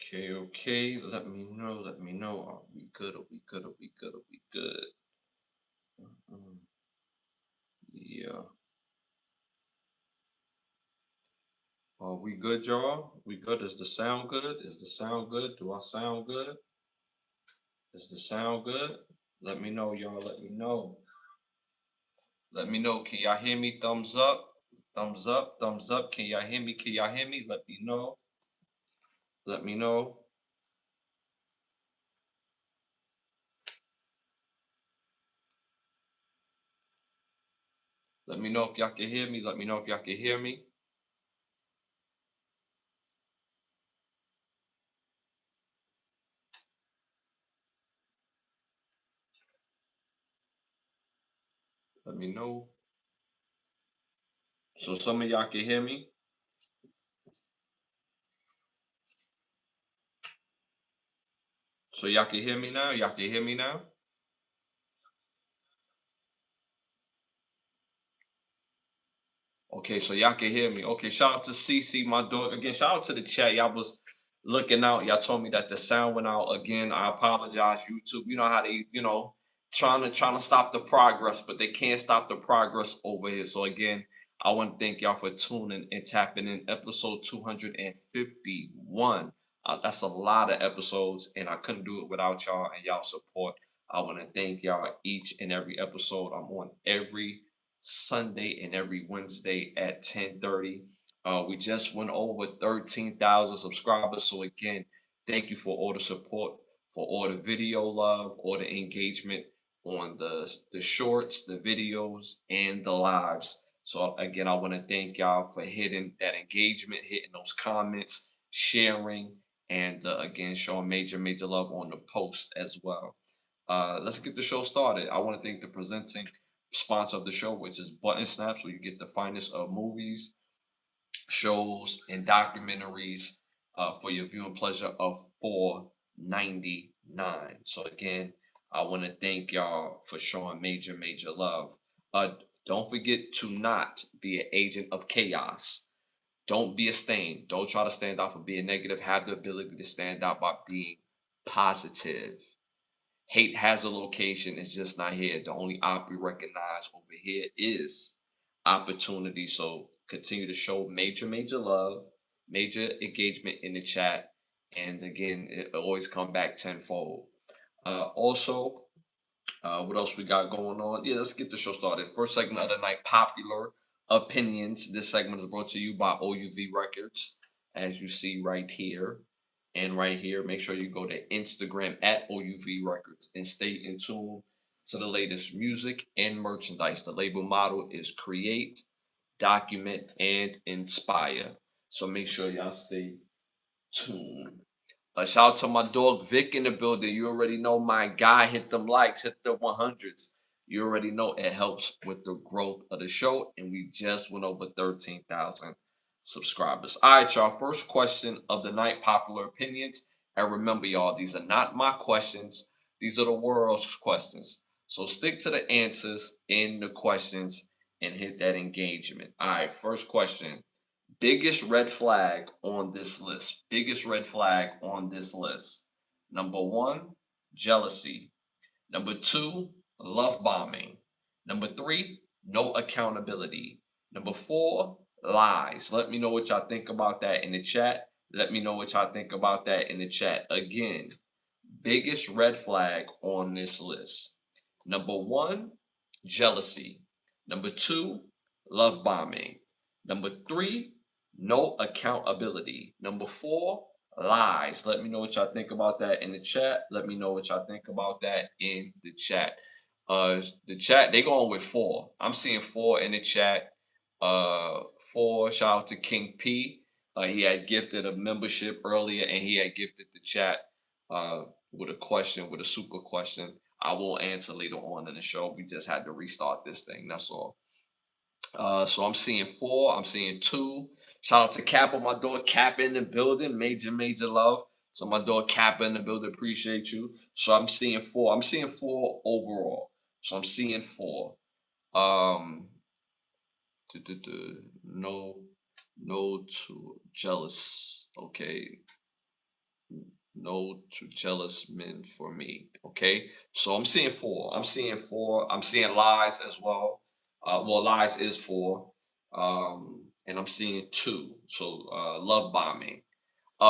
Okay. Let me know. Let me know. Are we good? Are we good? Are we good? Are we good? Mm, yeah. Are we good, y'all? We good? Is the sound good? Is the sound good? Do I sound good? Is the sound good? Let me know, y'all. Let me know. Let me know. Can y'all hear me? Thumbs up. Thumbs up. Thumbs up. Can y'all hear me? Can y'all hear me? Let me know. Let me know. Let me know if y'all can hear me. Let me know if y'all can hear me. Let me know. So some of y'all can hear me. So y'all can hear me now. Y'all can hear me now. Okay, so y'all can hear me. Okay, shout out to CC, my dog. Again, shout out to the chat. Y'all was looking out. Y'all told me that the sound went out again. I apologize, YouTube. You know how they, trying to stop the progress, but they can't stop the progress over here. So again, I want to thank y'all for tuning and tapping in episode 251. That's a lot of episodes, and I couldn't do it without y'all and y'all support. I want to thank y'all each and every episode. I'm on every Sunday and every Wednesday at 10:30. We just went over 13,000 subscribers. So again, thank you for all the support, for all the video love, all the engagement on the shorts, the videos, and the lives. So again, I want to thank y'all for hitting that engagement, hitting those comments, sharing, and again showing major love on the post as well. Let's get the show started. I want to thank the presenting sponsor of the show, which is Button Snaps, where you get the finest of movies, shows, and documentaries for your viewing pleasure of $4.99. So again, I want to thank y'all for showing major love. Uh, don't forget to not be an agent of chaos. Don't be a stain. Don't try to stand out for being negative. Have the ability to stand out by being positive. Hate has a location, it's just not here. The only op we recognize over here is opportunity. So continue to show major love, major engagement in the chat. And again, it always come back tenfold. Also, what else we got going on? Yeah, let's get the show started. First segment of the night, popular opinions. This segment is brought to you by OUV Records, as you see right here and right here. Make sure you go to Instagram at OUV Records and stay in tune to the latest music and merchandise. The label model is create, document, and inspire. So make sure y'all stay tuned. Shout out to my dog Vic in the building. You already know my guy. Hit them likes, hit the 100s. You already know it helps with the growth of the show. And we just went over 13,000 subscribers. All right, y'all. First question of the night, popular opinions. And remember, y'all, these are not my questions. These are the world's questions. So stick to the answers in the questions and hit that engagement. All right, first question. Biggest red flag on this list. Biggest red flag on this list. Number one, jealousy. Number two, love bombing. Number three, no accountability. Number four, lies. Let me know what y'all think about that in the chat. Let me know what y'all think about that in the chat. Again, biggest red flag on this list. Number one, jealousy. Number two, love bombing. Number three, no accountability. Number four, lies. Let me know what y'all think about that in the chat. Let me know what y'all think about that in the chat. The chat, they going with four. I'm seeing four in the chat. Four, shout out to King P. He had gifted a membership earlier and he had gifted the chat with a question, with a super question. I will answer later on in the show. We just had to restart this thing. That's all. So I'm seeing four. I'm seeing two. Shout out to Kappa, my dog Kappa in the building. Major love. So my dog Kappa in the building. Appreciate you. So I'm seeing four. I'm seeing four overall. So I'm seeing four. Um, no, no to jealous. Okay, no to jealous men for me. Okay, so I'm seeing four. I'm seeing four. I'm seeing lies as well. Well, lies is four. And I'm seeing two. So love bombing.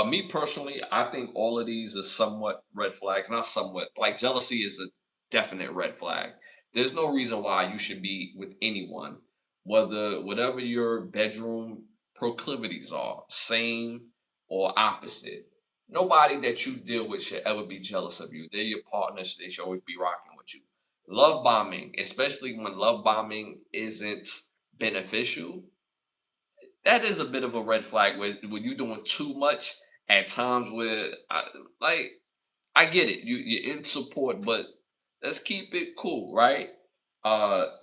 Me personally, I think all of these are somewhat red flags. Not somewhat. Like jealousy is a definite red flag. There's no reason why you should be with anyone, whatever your bedroom proclivities are, same or opposite. Nobody that you deal with should ever be jealous of you. They're your partners. They should always be rocking with you. Love bombing, especially when love bombing isn't beneficial, that is a bit of a red flag when you're doing too much at times where like I get it. You're in support, but let's keep it cool, right?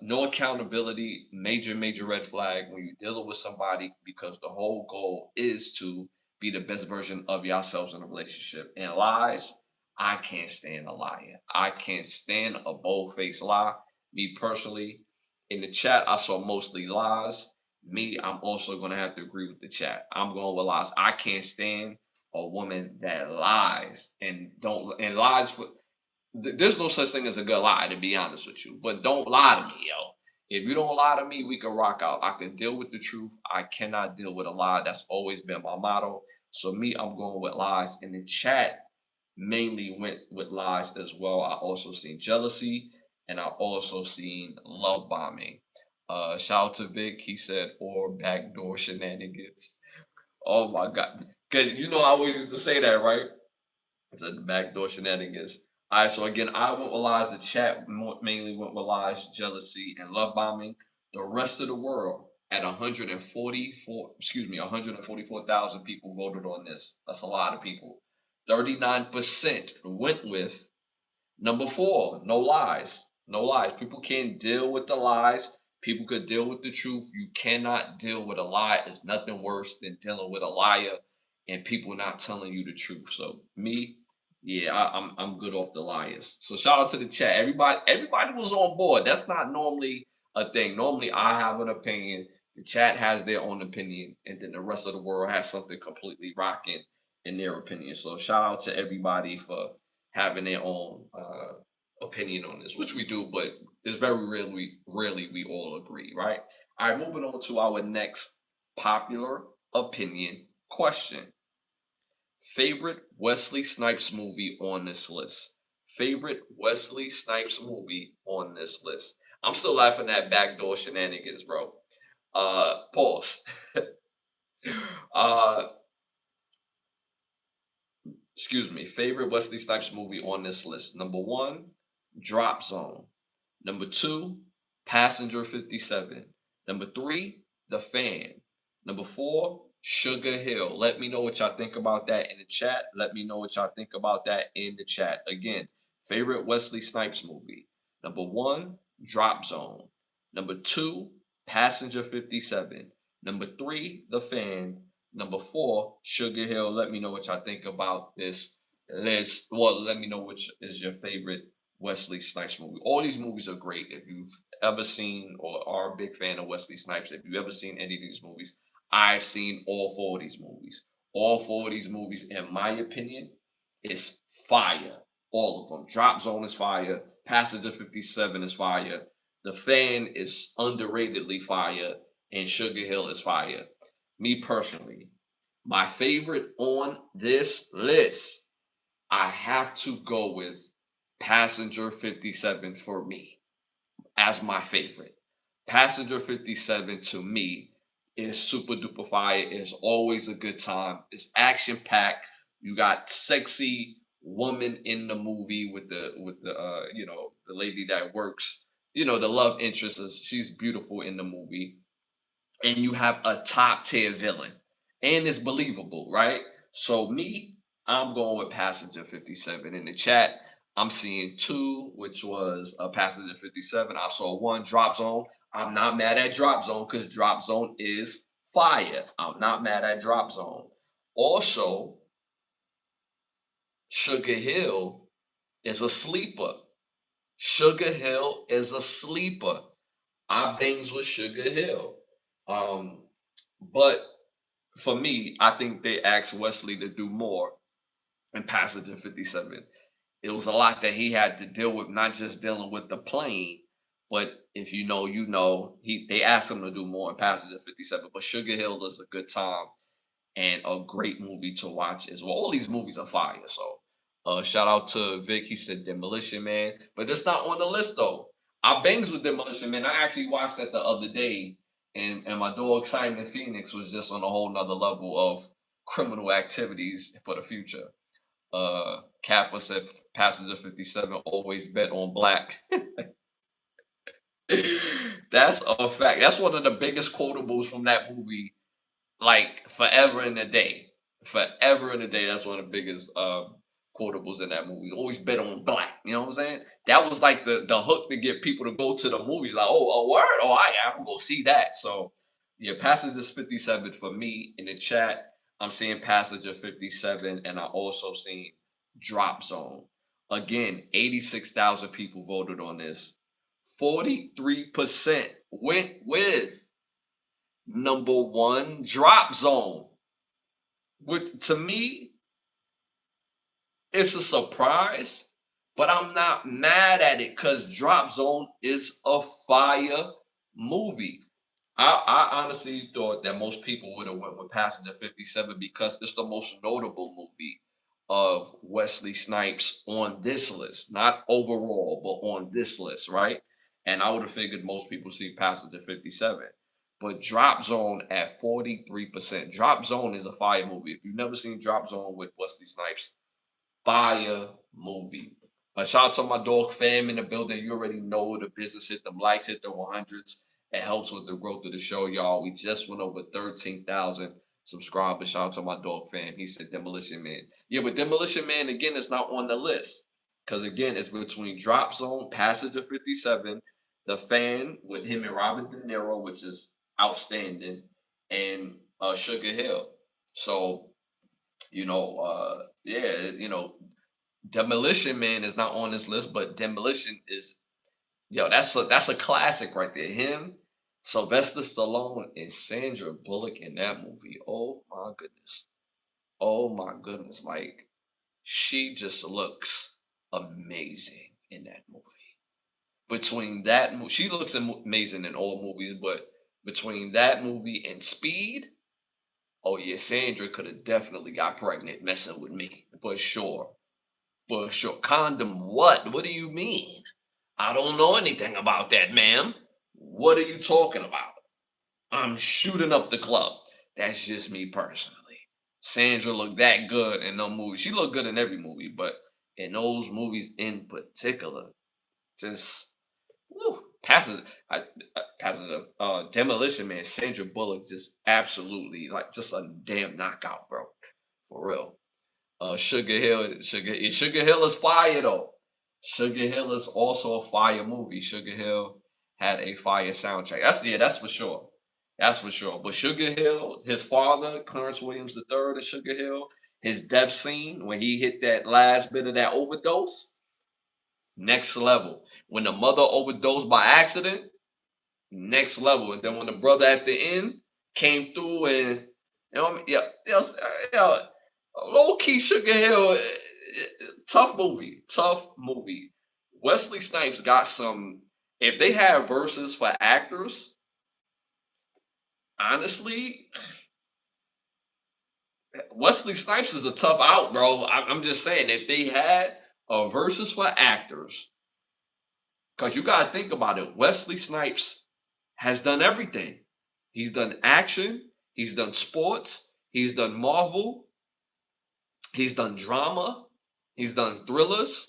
No accountability, major red flag when you're dealing with somebody because the whole goal is to be the best version of yourselves in a relationship. And lies, I can't stand a liar. I can't stand a bold-faced lie. Me personally, in the chat, I saw mostly lies. Me, I'm also gonna have to agree with the chat. I'm going with lies. I can't stand a woman that lies and don't and lies for there's no such thing as a good lie, to be honest with you. But don't lie to me, yo. If you don't lie to me, we can rock out. I can deal with the truth. I cannot deal with a lie. That's always been my motto. So me, I'm going with lies. And the chat mainly went with lies as well. I also seen jealousy and I also seen love bombing. Shout out to Vic. He said, or backdoor shenanigans. Oh my God. Cause you know I always used to say that, right? It's a backdoor shenanigans. All right, so again, I went with lies. The chat mainly went with lies, jealousy, and love bombing. The rest of the world at 144, excuse me, 144,000 people voted on this. That's a lot of people. 39% went with number four, no lies. No lies. People can't deal with the lies. People could deal with the truth. You cannot deal with a lie. It's nothing worse than dealing with a liar and people not telling you the truth. So me, yeah, I'm good off the liars. So shout out to the chat. Everybody was on board. That's not normally a thing. Normally I have an opinion. The chat has their own opinion, and then the rest of the world has something completely rocking in their opinion. So shout out to everybody for having their own opinion on this, which we do, but it's very rarely we all agree, right? All right, moving on to our next popular opinion question. Favorite Wesley Snipes movie on this list? Favorite Wesley Snipes movie on this list? I'm still laughing at backdoor shenanigans, bro. Pause. uh, excuse me. Favorite Wesley Snipes movie on this list? Number one, Drop Zone. Number two, Passenger 57. Number three, The Fan. Number four, Sugar Hill. Let me know what y'all think about that in the chat. Let me know what y'all think about that in the chat. Again, favorite Wesley Snipes movie. Number one, Drop Zone. Number two, Passenger 57. Number three, The Fan. Number four, Sugar Hill. Let me know what y'all think about this list. Well, let me know which is your favorite Wesley Snipes movie. All these movies are great. If you've ever seen or are a big fan of Wesley Snipes, if you've ever seen any of these movies, I've seen all four of these movies. All four of these movies, in my opinion, is fire. All of them. Drop Zone is fire. Passenger 57 is fire. The Fan is underratedly fire. And Sugar Hill is fire. Me personally, my favorite on this list, I have to go with Passenger 57 for me as my favorite. Passenger 57 to me is super duper fire. It's always a good time. It's action packed. You got sexy woman in the movie with the the lady that works, the love interest is she's beautiful in the movie, and you have a top tier villain, and it's believable, right? So me, I'm going with Passenger 57 in the chat. I'm seeing two, which was a Passenger 57. I saw one, Drop Zone. I'm not mad at Drop Zone because Drop Zone is fire. I'm not mad at Drop Zone. Also, Sugar Hill is a sleeper. Sugar Hill is a sleeper. I bangs with Sugar Hill. But for me, I think they asked Wesley to do more in Passenger 57. It was a lot that he had to deal with, not just dealing with the plane, but if you know, you know. They asked him to do more in Passenger 57, but Sugar Hill is a good time and a great movie to watch as well. All these movies are fire. So shout out to Vic. He said Demolition Man, but that's not on the list though. I bangs with Demolition Man. I actually watched that the other day, and my dog Simon Phoenix was just on a whole nother level of criminal activities for the future. Kappa said Passenger 57 always bet on black. That's a fact. That's one of the biggest quotables from that movie, like forever in a day. Forever in a day. That's one of the biggest quotables in that movie. Always bet on black. You know what I'm saying? That was like the hook to get people to go to the movies. Like, oh, a word? Oh, I'm gonna go see that. So yeah, Passengers 57 for me in the chat. I'm seeing Passenger 57, and I also seen Drop Zone. Again, 86,000 people voted on this. 43% went with number one, Drop Zone. Which to me, it's a surprise, but I'm not mad at it because Drop Zone is a fire movie. I honestly thought that most people would have went with Passenger 57 because it's the most notable movie of Wesley Snipes on this list, not overall, but on this list, right? And I would have figured most people see Passenger 57. But Drop Zone at 43%. Drop Zone is a fire movie. If you've never seen Drop Zone with Wesley Snipes, fire movie. Shout out to my dog fam in the building. You already know the business. Hit them likes, hit the 100s. It helps with the growth of the show, y'all. We just went over 13,000 subscribers. Shout out to my dog fam. He said Demolition Man. Yeah, but Demolition Man, again, is not on the list. Because, again, it's between Drop Zone, Passenger 57, The Fan with him and Robert De Niro, which is outstanding, and Sugar Hill. So, yeah, Demolition Man is not on this list, but Demolition is, that's a classic right there. Him, Sylvester Stallone, and Sandra Bullock in that movie. Oh my goodness. Oh my goodness. Like, she just looks amazing in that movie. Between that movie, she looks amazing in all movies, but between that movie and Speed, oh yeah, Sandra could have definitely got pregnant messing with me for sure. For sure. Condom what? What do you mean? I don't know anything about that, ma'am. What are you talking about? I'm shooting up the club. That's just me personally. Sandra looked that good in no movie. She looked good in every movie, but in those movies in particular, just woo, passive. Demolition Man, Sandra Bullock, just absolutely like just a damn knockout, bro. For real. Sugar Hill, Sugar Hill is fire though. Sugar Hill is also a fire movie. Sugar Hill had a fire soundtrack. That's for sure. That's for sure. But Sugar Hill, his father, Clarence Williams III of Sugar Hill, his death scene when he hit that last bit of that overdose, next level. When the mother overdosed by accident, next level. And then when the brother at the end came through and low key Sugar Hill, tough movie, tough movie. Wesley Snipes got some. If they had verses for actors, honestly, Wesley Snipes is a tough out, bro. I'm just saying, if they had a verses for actors, because you got to think about it, Wesley Snipes has done everything. He's done action, he's done sports, he's done Marvel, he's done drama, he's done thrillers.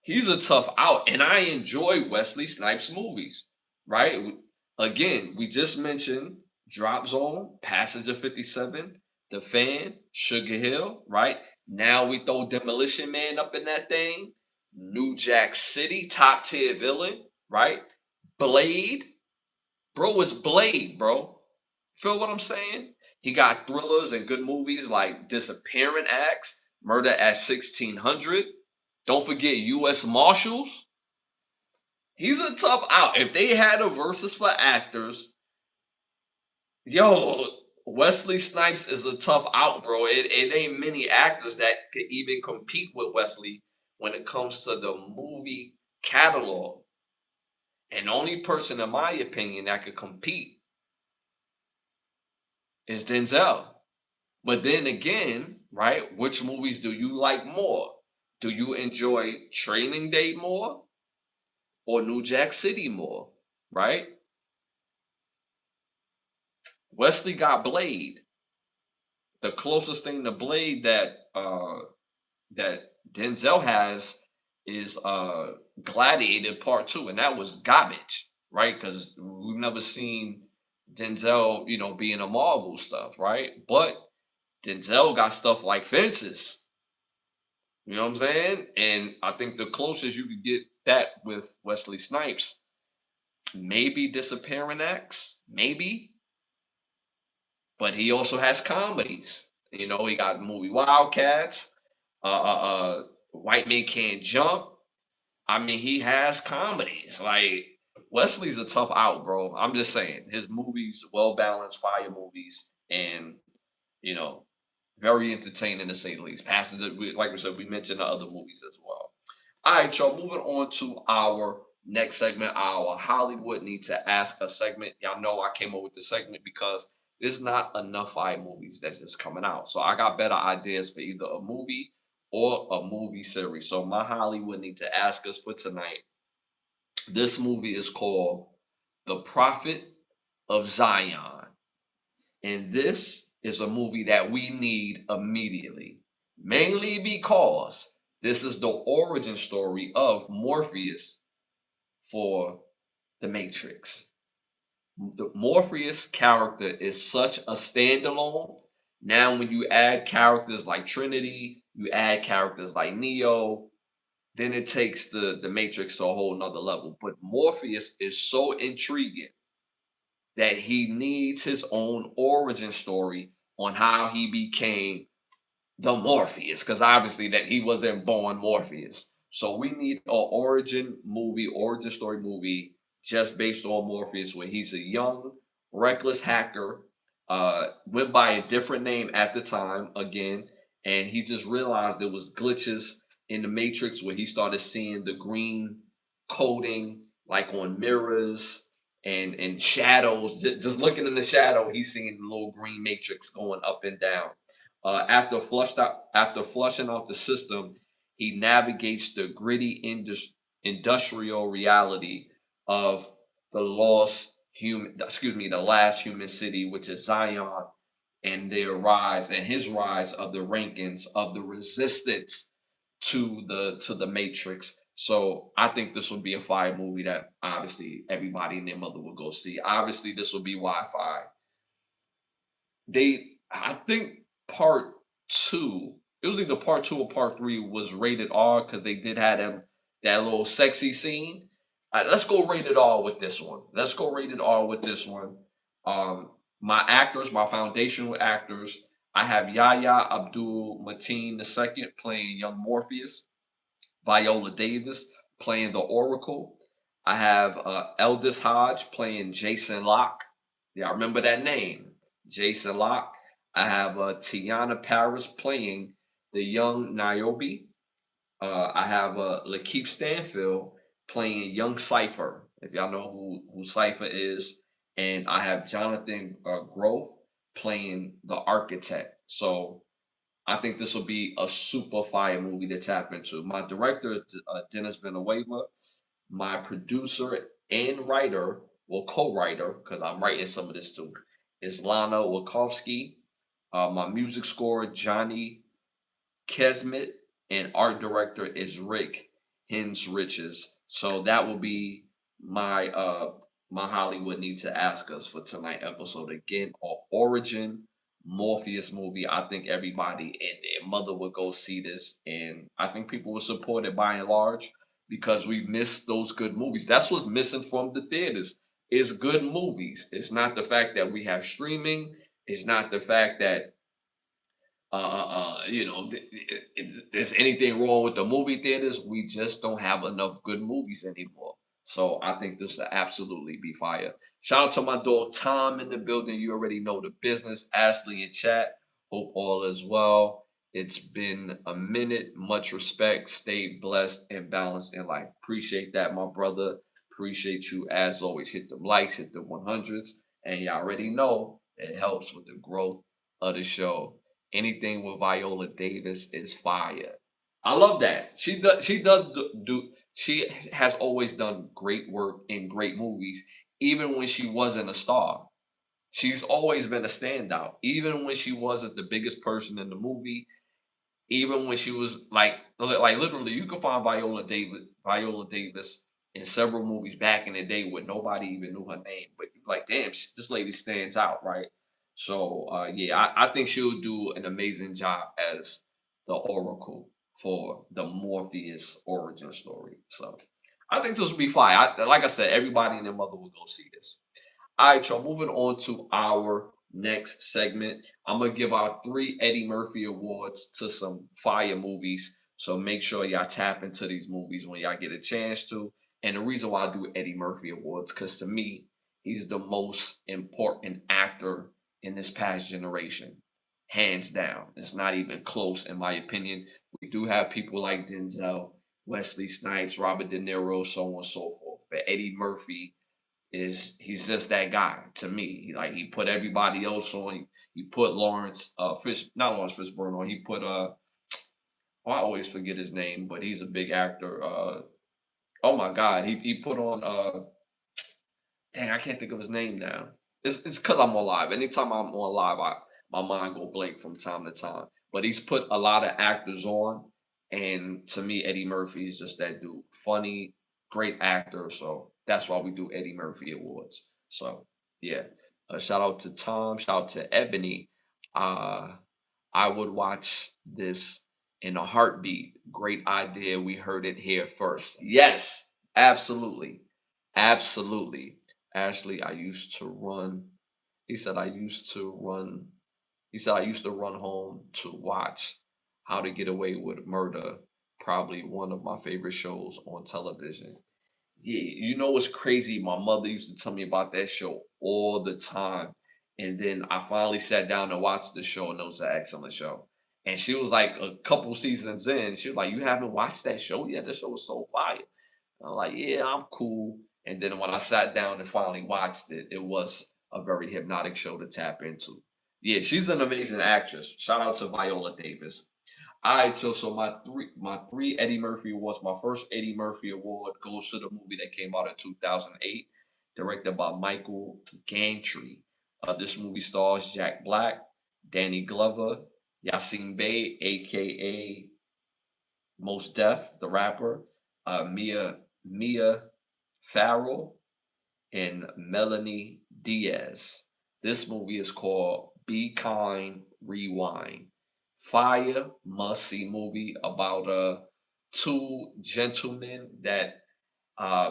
He's a tough out, and I enjoy Wesley Snipes movies, right? Again, we just mentioned Drop Zone, Passenger 57, The Fan, Sugar Hill, right? Now we throw Demolition Man up in that thing. New Jack City, top tier villain, right? Blade, bro, it's Blade, bro. Feel what I'm saying? He got thrillers and good movies like Disappearing Acts, Murder at 1600. Don't forget U.S. Marshals. He's a tough out. If they had a versus for actors, yo, Wesley Snipes is a tough out, bro. It ain't many actors that could even compete with Wesley when it comes to the movie catalog. And the only person, in my opinion, that could compete is Denzel. But then again, right? Which movies do you like more? Do you enjoy Training Day more or New Jack City more? Right? Wesley got Blade. The closest thing to Blade that Denzel has is Gladiator Part 2, and that was garbage, right? Because we've never seen Denzel, be in a Marvel stuff, right? But Denzel got stuff like Fences, you know what I'm saying? And I think the closest you could get that with Wesley Snipes, maybe Disappearing Acts, maybe, but he also has comedies. He got the movie Wildcats, White Men Can't Jump. I mean, he has comedies. Like Wesley's a tough out, bro. I'm just saying his movies, well balanced, fire movies, and you know, very entertaining to say the least. Passes, like we said, we mentioned the other movies as well. All right, y'all. Moving on to our next segment, our Hollywood Need to Ask a segment. Y'all know I came up with the segment because there's not enough fire movies that's just coming out. So I got better ideas for either a movie or a movie series. So my Hollywood Need to Ask us for tonight. This movie is called The Prophet of Zion. And this is a movie that we need immediately, mainly because this is the origin story of Morpheus for the Matrix. The Morpheus character is such a standalone. Now, when you add characters like Trinity, you add characters like Neo, then it takes the Matrix to a whole nother level. But Morpheus is so intriguing that he needs his own origin story on how he became the Morpheus, because obviously that he wasn't born Morpheus. So we need an origin story movie just based on Morpheus, where he's a young, reckless hacker, went by a different name at the time again, and he just realized there was glitches in the Matrix where he started seeing the green coding like on mirrors and shadows. Just looking in the shadow, he's seeing the little green matrix going up and down. After flushing out the system, he navigates the gritty industrial reality of the last human city, which is Zion, and his rise of the rankings of the resistance to the Matrix. So I think this would be a fire movie that obviously everybody and their mother will go see. Obviously, this will be Wi-Fi. I think part two, it was either part two or part three, was rated R because they did have that little sexy scene. Let's go rated R with this one. Let's go rated R with this one. My foundational actors, I have Yahya Abdul Mateen II playing young Morpheus, Viola Davis playing the Oracle. I have Eldis Hodge playing Jason Locke. Yeah, I remember that name, Jason Locke. I have Tiana Paris playing the young Niobe. I have Lakeith Stanfield playing young Cypher, if y'all know who Cypher is. And I have Jonathan Groff playing the Architect. So I think this will be a super fire movie to tap into. My director is Dennis Villanueva. My producer and writer, well, co-writer, because I'm writing some of this too, is Lana Wachowski. My music score, Johnny Kesmet, and art director is Rick Hens Riches. So that will be my Hollywood Need to Ask Us for tonight episode. Again, our origin Morpheus movie. I think everybody and their mother would go see this, and I think people will support it by and large because we missed those good movies. That's what's missing from the theaters is good movies. It's not the fact that we have streaming. It's not the fact that there's anything wrong with the movie theaters. We just don't have enough good movies anymore. So I think this will absolutely be fire. Shout out to my dog Tom in the building. You already know the business. Ashley in chat. Hope all is well. It's been a minute. Much respect. Stay blessed and balanced in life. Appreciate that, my brother. Appreciate you as always. Hit them likes, hit the 100s. And you already know it helps with the growth of the show. Anything with Viola Davis is fire. I love that. She does. She has always done great work in great movies, even when she wasn't a star. She's always been a standout. Even when she wasn't the biggest person in the movie, even when she was like literally, you could find Viola Davis in several movies back in the day where nobody even knew her name, but you're like, damn, this lady stands out, right? So yeah, I think she'll do an amazing job as the Oracle for the Morpheus origin story. So I think this will be fine. Like I said, everybody and their mother will go see this. All right, y'all, moving on to our next segment. I'm gonna give out 3 Eddie Murphy awards to some fire movies. So make sure y'all tap into these movies when y'all get a chance to. And the reason why I do Eddie Murphy awards, because to me, he's the most important actor in this past generation. Hands down. It's not even close, in my opinion. We do have people like Denzel, Wesley Snipes, Robert De Niro, so on and so forth. But Eddie Murphy he's just that guy to me. He put everybody else on. He put Lawrence Fish, not Lawrence Fishburne on. He put I always forget his name, but he's a big actor. Oh my God, he put on dang, I can't think of his name now. It's because I'm on live. Anytime I'm on live, my mind go blank from time to time. But he's put a lot of actors on, and to me, Eddie Murphy is just that dude. Funny, great actor. So that's why we do Eddie Murphy awards. So yeah, shout out to Tom. Shout out to Ebony. Uh, I would watch this in a heartbeat. Great idea. We heard it here first. Yes, absolutely. Absolutely. Ashley, I used to run. He said, I used to run. He said, I used to run home to watch How to Get Away with Murder, probably one of my favorite shows on television. Yeah, you know what's crazy? My mother used to tell me about that show all the time. And then I finally sat down and watched the show, and it was an excellent show. And she was like a couple seasons in, she was like, you haven't watched that show yet? The show was so fire. I'm like, yeah, I'm cool. And then when I sat down and finally watched it, it was a very hypnotic show to tap into. Yeah, she's an amazing actress. Shout out to Viola Davis. All right, so my three Eddie Murphy awards. My first Eddie Murphy award goes to the movie that came out in 2008, directed by Michael Gantry. This movie stars Jack Black, Danny Glover, Yassine Bey, aka Most Def, the rapper, Mia Farrow, and Melanie Diaz. This movie is called Be Kind, Rewind. Fire, must see movie about two gentlemen that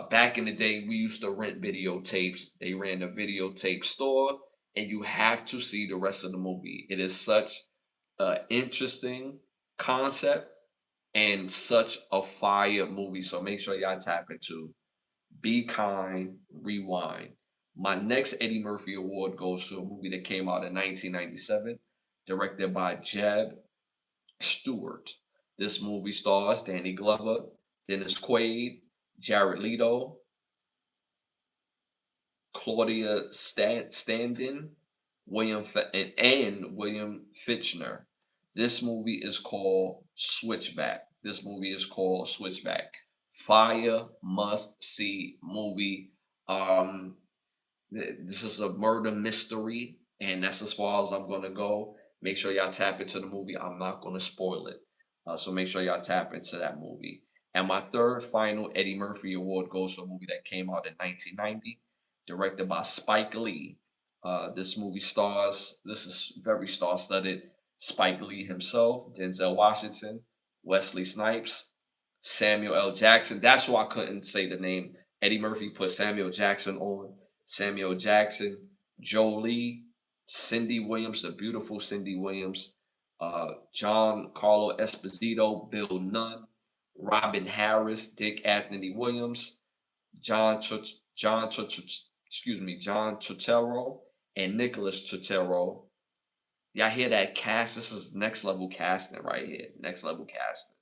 back in the day we used to rent videotapes. They ran a videotape store, and you have to see the rest of the movie. It is such an interesting concept and such a fire movie. So make sure y'all tap into Be Kind, Rewind. My next Eddie Murphy award goes to a movie that came out in 1997, directed by Jeb Stewart. This movie stars Danny Glover, Dennis Quaid, Jared Leto, Claudia Standen, and William Fitchner. This movie is called Switchback. This movie is called Switchback. Fire must see movie. Um, this is a murder mystery, and that's as far as I'm gonna go. Make sure y'all tap into the movie. I'm not gonna spoil it, so make sure y'all tap into that movie. And my third final Eddie Murphy award goes to a movie that came out in 1990, directed by Spike Lee. This movie stars. This is very star-studded. Spike Lee himself, Denzel Washington, Wesley Snipes, Samuel L. Jackson. That's why I couldn't say the name. Eddie Murphy put Samuel Jackson on. Samuel Jackson, Jolie, Cindy Williams, the beautiful Cindy Williams, John Carlo Esposito, Bill Nunn, Robin Harris, Dick Anthony Williams, John Turturro and Nicholas Turturro. Y'all hear that cast? This is next level casting right here. Next level casting.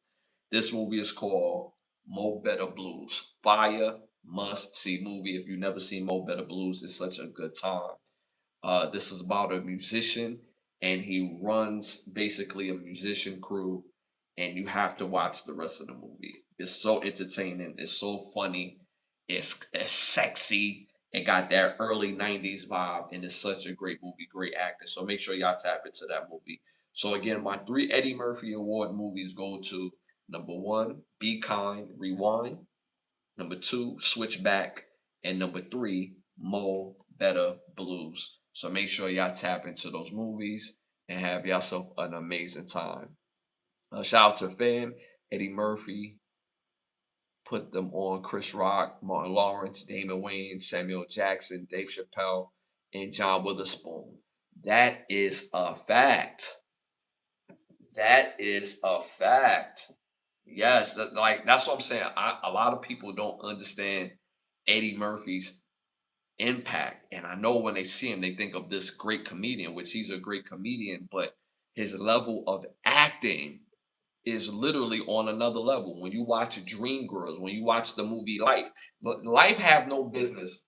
This movie is called Mo Better Blues. Fire must see movie. If you've never seen Mo Better Blues, it's such a good time. This is about a musician, and he runs basically a musician crew, and you have to watch the rest of the movie. It's so entertaining. It's so funny. It's sexy. It got that early '90s vibe, and it's such a great movie, great acting. So make sure y'all tap into that movie. So again, my three Eddie Murphy Award movies go to number one, Be Kind, Rewind. Number two, Switchback. And number three, Mo Better Blues. So make sure y'all tap into those movies and have yourself an amazing time. Shout out to Fam, Eddie Murphy, put them on Chris Rock, Martin Lawrence, Damon Wayans, Samuel Jackson, Dave Chappelle, and John Witherspoon. That is a fact. That is a fact. Yes, like that's what I'm saying. A lot of people don't understand Eddie Murphy's impact, and I know when they see him, they think of this great comedian, which he's a great comedian, but his level of acting is literally on another level. When you watch Dreamgirls, when you watch the movie Life, Life have no business.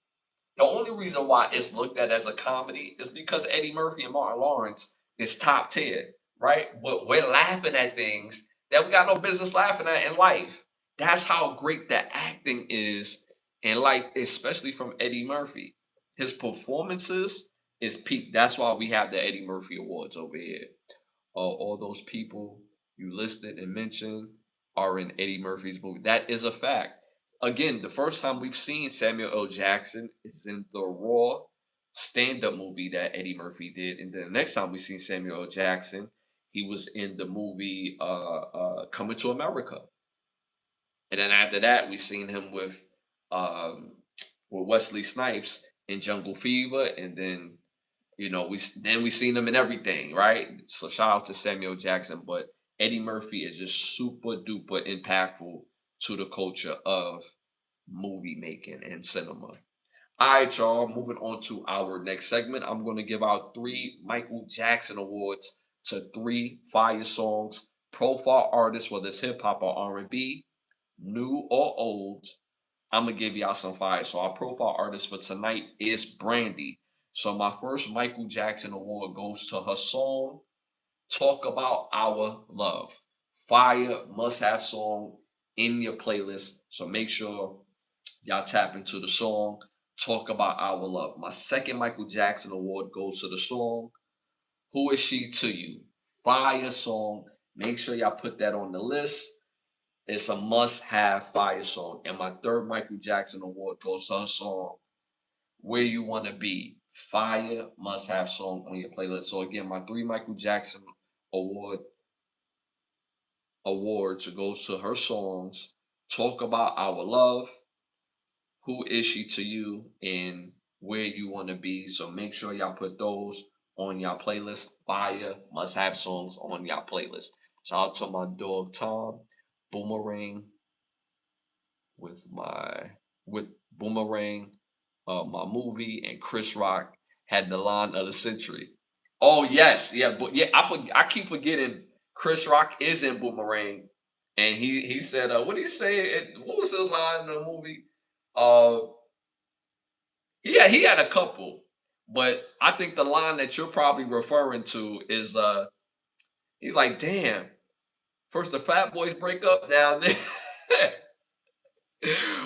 The only reason why it's looked at as a comedy is because Eddie Murphy and Martin Lawrence is top tier, right? But we're laughing at things that we got no business laughing at in life. That's how great the acting is in life, especially from Eddie Murphy. His performances is peak. That's why we have the Eddie Murphy Awards over here. All those people you listed and mentioned are in Eddie Murphy's movie. That is a fact. Again, the first time we've seen Samuel L. Jackson is in the Raw stand-up movie that Eddie Murphy did, and then the next time we seen Samuel L. Jackson, he was in the movie Coming to America, and then after that, we seen him um, with Wesley Snipes in Jungle Fever, and then we seen him in everything, right? So shout out to Samuel Jackson, but Eddie Murphy is just super duper impactful to the culture of movie making and cinema. All right, y'all. Moving on to our next segment, I'm going to give out three Michael Jackson awards to three fire songs, profile artists, whether it's hip hop or R&B, new or old. I'm gonna give y'all some fire. So our profile artist for tonight is Brandy. So my first Michael Jackson award goes to her song "Talk About Our Love." Fire must-have song in your playlist. So make sure y'all tap into the song "Talk About Our Love." My second Michael Jackson award goes to the song "Who Is She to You?" Fire song. Make sure y'all put that on the list. It's a must-have fire song. And my third Michael Jackson award goes to her song "Where You Wanna Be." Fire must-have song on your playlist. So again, my three Michael Jackson award awards goes to her songs "Talk About Our Love," "Who Is She to You," and "Where You Wanna Be." So make sure y'all put those on y'all playlist. Fire must-have songs on y'all playlist. Shout out to my dog Tom, Boomerang, with Boomerang, my movie, and Chris Rock had the line of the century. Oh yes, yeah, but yeah, I keep forgetting Chris Rock is in Boomerang, and he said, what did he say? What was his line in the movie? Uh, he had a couple, but I think the line that you're probably referring to is he's like, damn, first the Fat Boys break up, now then.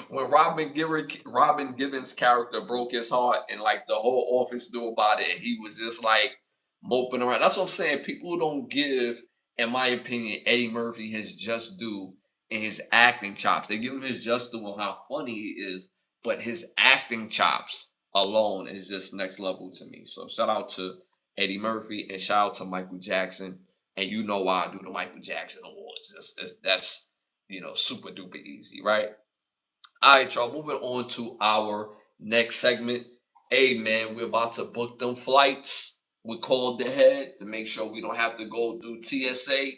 When Robin Givens' character broke his heart and like the whole office knew about it, he was just like moping around. That's what I'm saying. People who don't give, in my opinion, Eddie Murphy his just due in his acting chops. They give him his just due on how funny he is, but his acting chops alone is just next level to me. So shout out to Eddie Murphy and shout out to Michael Jackson. And you know why I do the Michael Jackson Awards. That's super duper easy, right? All right, y'all. Moving on to our next segment. Hey, man, we're about to book them flights. We called ahead to make sure we don't have to go through TSA.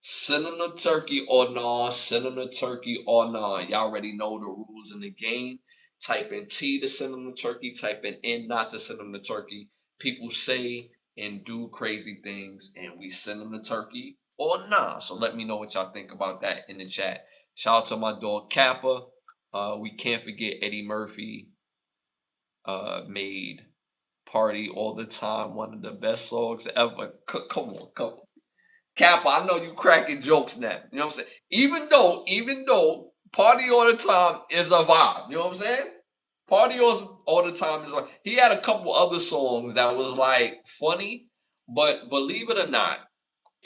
Send them the turkey or nah. Send them the turkey or nah. Y'all already know the rules in the game. Type in T to send them the turkey. Type in N not to send them the turkey. People say and do crazy things, and we send them the turkey or nah. So let me know what y'all think about that in the chat. Shout out to my dog Kappa. We can't forget Eddie Murphy made Party All the Time one of the best songs ever. Come on, come on. Kappa, I know you cracking jokes now. You know what I'm saying? Even though Party All the Time is a vibe. You know what I'm saying? Party all the Time is like, he had a couple other songs that was like funny, but believe it or not,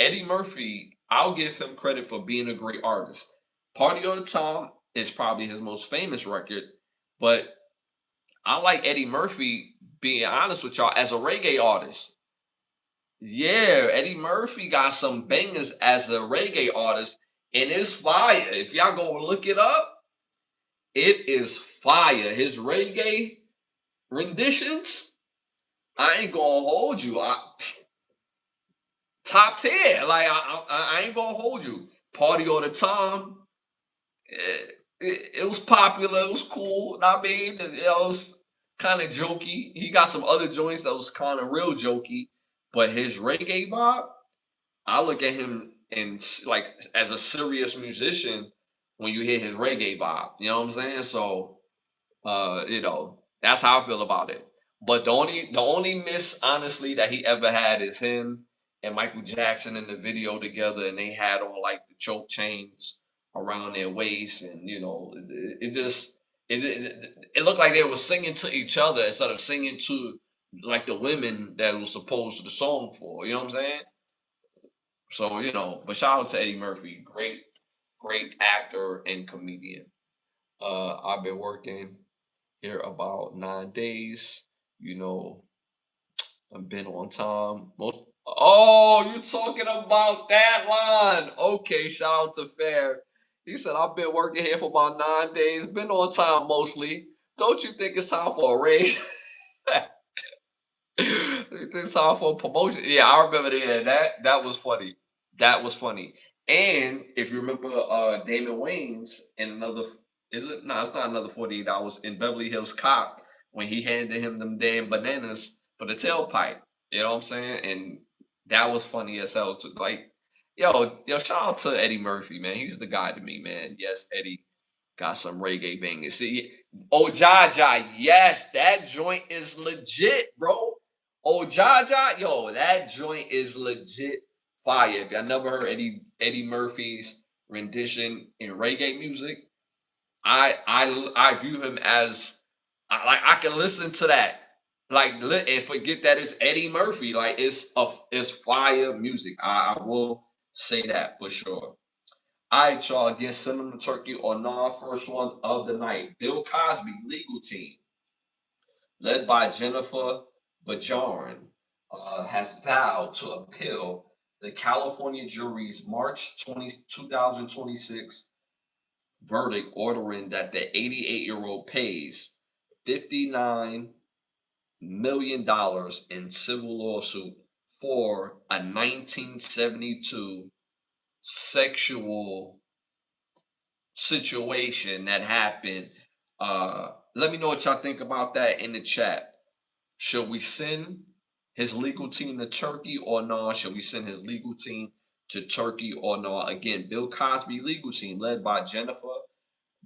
Eddie Murphy, I'll give him credit for being a great artist. Party All the Time is probably his most famous record, but I like Eddie Murphy, being honest with y'all, as a reggae artist. Yeah, Eddie Murphy got some bangers as a reggae artist, and it's fire. If y'all go look it up, it is fire. His reggae renditions, I ain't gonna hold you. Top 10. Like I ain't gonna hold you. Party All the Time. It was popular. It was cool. I mean, it was kind of jokey. He got some other joints that was kind of real jokey, but his reggae vibe, I look at him and like as a serious musician when you hear his reggae vibe. You know what I'm saying? So that's how I feel about it. But the only miss, honestly, that he ever had is him and Michael Jackson in the video together, and they had on like the choke chains around their waist, and it just it looked like they were singing to each other instead of singing to like the women that was supposed to the song for. You know what I'm saying? So but shout out to Eddie Murphy, great actor and comedian. I've been working here about 9 days. You know, I've been on time. Oh, you talking about that line? Okay, shout out to Fair. He said I've been working here for about 9 days. Been on time mostly. Don't you think it's time for a raise? You think it's time for a promotion? Yeah, I remember that. That was funny. That was funny. And if you remember Damon Wayans in another, is it? No, it's not another 48 hours in Beverly Hills Cop when he handed him them damn bananas for the tailpipe. You know what I'm saying? And that was funny as hell too. Like, yo, shout out to Eddie Murphy, man. He's the guy to me, man. Yes, Eddie got some reggae bangers. See, oh Jaja, yes, that joint is legit, bro. Oh Jaja, yo, that joint is legit fire. If y'all never heard Eddie Murphy's rendition in reggae music, I view him as like I can listen to that like and forget that it's Eddie Murphy. Like it's fire music. I will say that for sure. All right, y'all. Again, send them to Turkey or nah. First one of the night. Bill Cosby legal team, led by Jennifer Bajarin, has vowed to appeal the California jury's March 2026 verdict ordering that the 88-year-old pays $59 million in civil lawsuit for a 1972 sexual situation that happened. Let me know what y'all think about that in the chat. Should we send his legal team to Turkey or not? Should we send his legal team to Turkey or not? Again, Bill Cosby legal team, led by Jennifer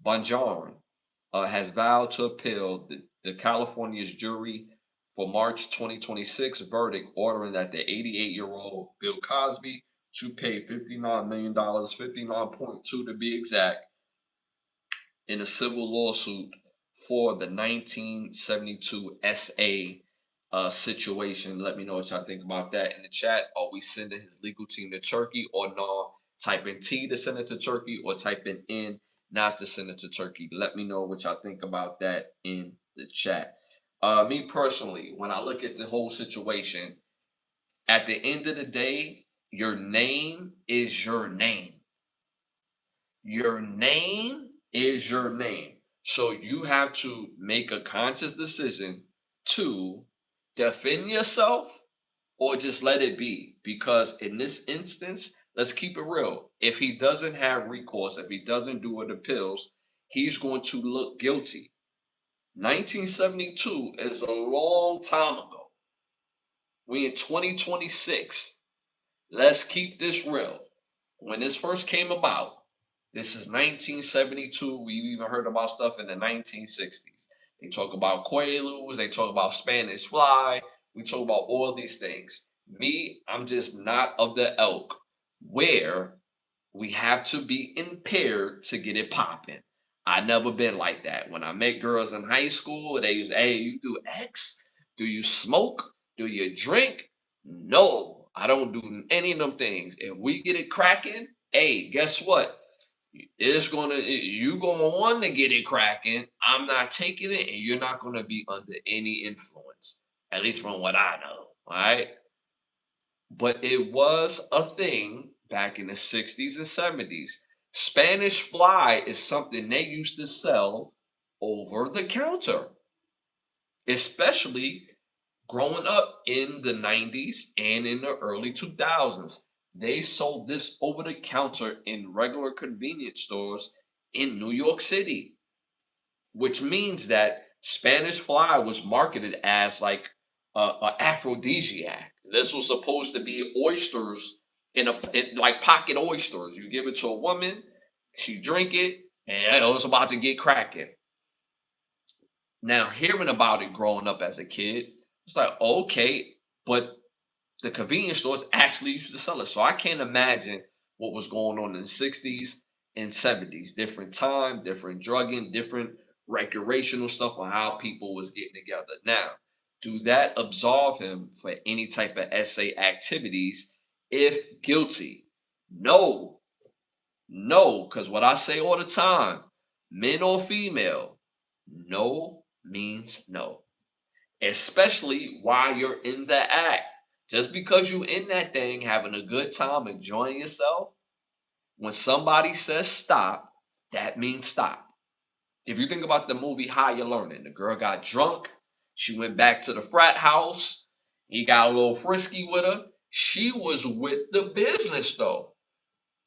Bonjarin, has vowed to appeal the California's jury for March 2026 verdict ordering that the 88-year-old Bill Cosby to pay $59 million, 59.2 to be exact, in a civil lawsuit for the 1972 SA situation. Let me know what y'all think about that in the chat. Are we sending his legal team to Turkey or no? Type in T to send it to Turkey or type in N not to send it to Turkey. Let me know what y'all think about that in the chat. Me personally, when I look at the whole situation, at the end of the day, your name is your name. Your name is your name. So you have to make a conscious decision to defend yourself or just let it be. Because in this instance, Let's keep it real. If he doesn't have recourse, if he doesn't do it appeals, he's going to look guilty. 1972 is a long time ago. We in 2026. Let's keep this real. When this first came about, this is 1972. We even heard about stuff in the 1960s. They talk about Quaaludes. They talk about Spanish Fly. We talk about all these things. Me, I'm just not of the ilk where we have to be impaired to get it popping. I never been like that. When I met girls in high school, they used, hey, you do X? Do you smoke? Do you drink? No, I don't do any of them things. If we get it cracking, hey, guess what? You gonna want to get it cracking. I'm not taking it, and you're not gonna be under any influence. At least from what I know. All right. But it was a thing back in the 60s and 70s. Spanish fly is something they used to sell over the counter, especially growing up in the 90s and in the early 2000s. They sold this over the counter in regular convenience stores in New York City, which means that Spanish fly was marketed as like a aphrodisiac. This was supposed to be oysters like pocket oysters. You give it to a woman, she drink it, and it was about to get cracking. Now, hearing about it growing up as a kid, it's like, okay, but the convenience stores actually used to sell it. So I can't imagine what was going on in the 60s and 70s. Different time, different drugging, different recreational stuff on how people was getting together. Now, do that absolve him for any type of essay activities if guilty? No, no, because what I say all the time, men or female, no means no, especially while you're in the act. Just because you in that thing having a good time, enjoying yourself, when somebody says stop, that means stop. If you think about the movie Higher Learning, the girl got drunk, she went back to the frat house, he got a little frisky with her. She was with the business though.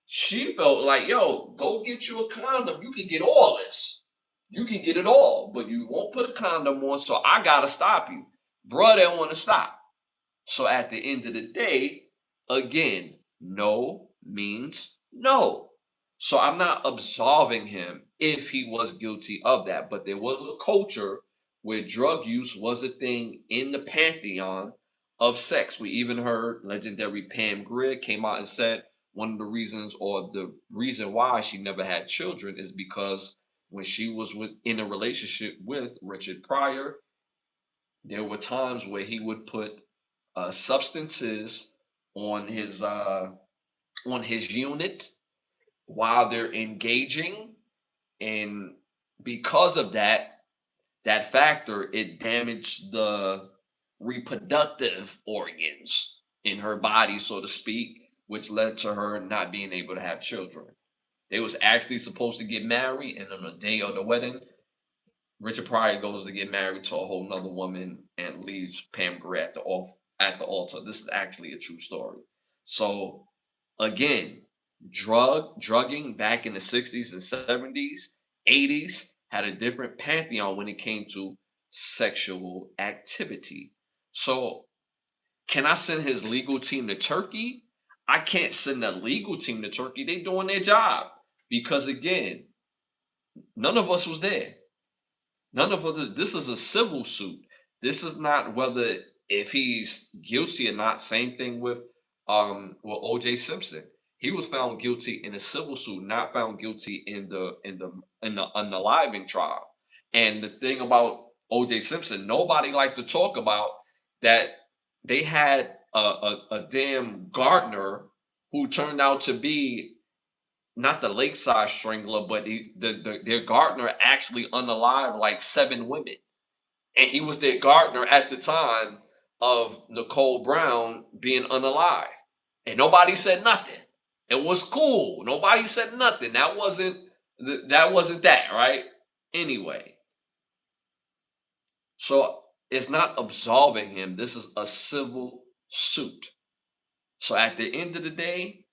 She felt like, yo, go get you a condom. You can get all this. You can get it all, but you won't put a condom on, so I gotta stop you. Bruh didn't want to stop. So at the end of the day, again, no means no. So I'm not absolving him if he was guilty of that. But there was a culture where drug use was a thing in the pantheon of sex. We even heard legendary Pam Grier came out and said one of the reasons, or the reason why she never had children, is because when she was in a relationship with Richard Pryor, there were times where he would put substances on his unit while they're engaging, and because of that factor, it damaged the reproductive organs in her body, so to speak, which led to her not being able to have children. They was actually supposed to get married, and on the day of the wedding, Richard Pryor goes to get married to a whole nother woman and leaves Pam Grier at the altar. This is actually a true story. So again, drugging back in the 60s and 70s, 80s had a different pantheon when it came to sexual activity. So can I send his legal team to Turkey? I can't send the legal team to Turkey. They doing their job. Because again, none of us was there. None of us. This is a civil suit. This is not whether if he's guilty or not. Same thing with O.J. Simpson. He was found guilty in a civil suit, not found guilty in the unaliving trial. And the thing about O.J. Simpson, nobody likes to talk about that they had a damn gardener who turned out to be not the lakeside strangler, but their gardener actually unalived like 7 women, and he was their gardener at the time of Nicole Brown being unalive, and nobody said nothing. It was cool. Nobody said nothing. That wasn't that right. Anyway, so it's not absolving him. This is a civil suit. So at the end of the day,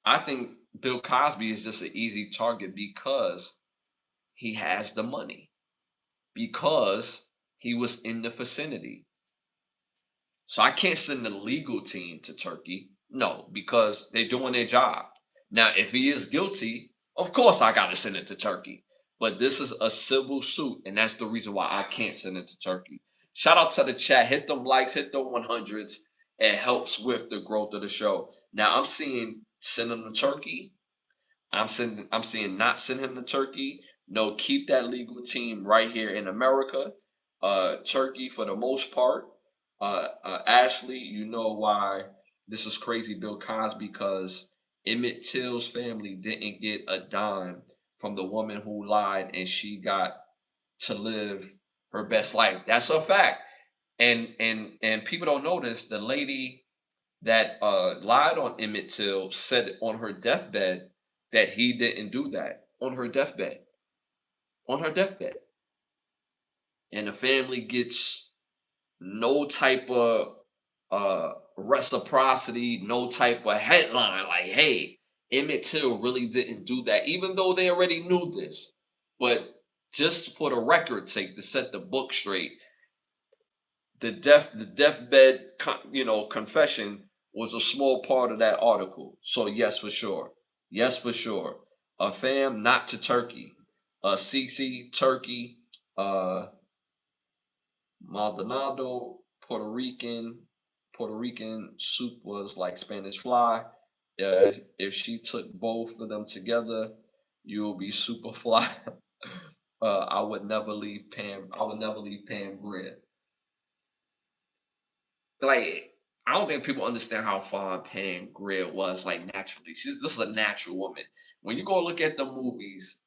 I think Bill Cosby is just an easy target because he has the money, because he was in the vicinity. So I can't send the legal team to Turkey. No, because they're doing their job. Now, if he is guilty, of course I got to send it to Turkey. But this is a civil suit, and that's the reason why I can't send it to Turkey. Shout out to the chat. Hit them likes, hit them 100s. It helps with the growth of the show. Now I'm seeing send them to Turkey. I'm seeing not send him to Turkey. No, keep that legal team right here in America. Turkey for the most part. Ashley, you know why this is crazy, Bill Cosby, because Emmett Till's family didn't get a dime from the woman who lied, and she got to live her best life. That's a fact. And people don't notice the lady that lied on Emmett Till said on her deathbed that he didn't do that on her deathbed. On her deathbed. And the family gets no type of reciprocity, no type of headline like, hey, Emmett Till really didn't do that, even though they already knew this. But just for the record's sake, to set the book straight, the deathbed confession was a small part of that article. So yes, for sure. Yes, for sure. A fam, not to Turkey. CC, Turkey, Maldonado, Puerto Rican soup was like Spanish fly. If she took both of them together, you'll be super fly. I would never leave Pam. I would never leave Pam Grier. Like, I don't think people understand how fine Pam Grier was, like, naturally. This is a natural woman. When you go look at the movies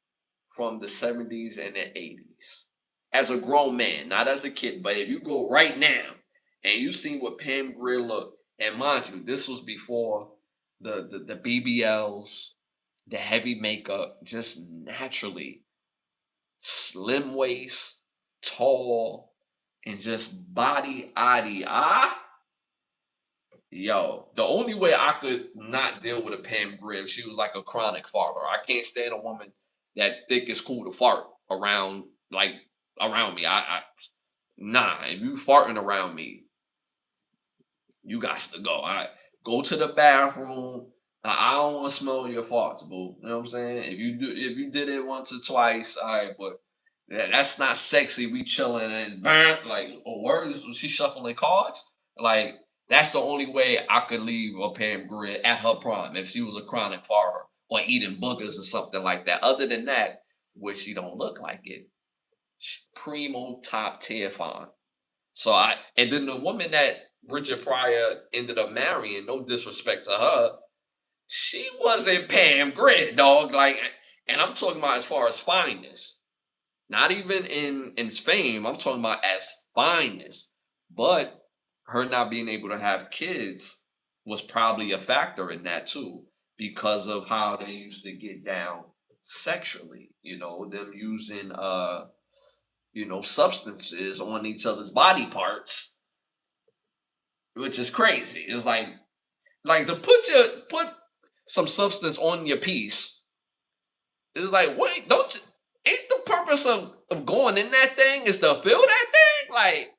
from the 70s and the 80s, as a grown man, not as a kid, but if you go right now and you see what Pam Grier looked, and mind you, this was before the BBLs, the heavy makeup, just naturally slim waist, tall, and just body adi ah. Yo, the only way I could not deal with a Pam Grier, she was like a chronic farter. I can't stand a woman that think it's cool to fart around, like around me. Nah. If you farting around me, you got to go. All right, go to the bathroom. I don't want to smell your farts, boo. You know what I'm saying? If you did it once or twice, all right, but that's not sexy. We chilling and burnt like, oh, words. Was she shuffling cards? Like, that's the only way I could leave a Pam Grier at her prime if she was a chronic farter or eating boogers or something like that. Other than that, which she don't look like it, primo top tier fine. So and then the woman that Richard Pryor ended up marrying, no disrespect to her, she wasn't Pam Grier, dog. Like, and I'm talking about as far as fineness, not even in fame. I'm talking about as fineness. But her not being able to have kids was probably a factor in that too, because of how they used to get down sexually. Them using substances on each other's body parts, which is crazy. It's like to put some substance on your piece. It's like, wait, don't you, ain't the purpose of going in that thing is to feel that thing? Like,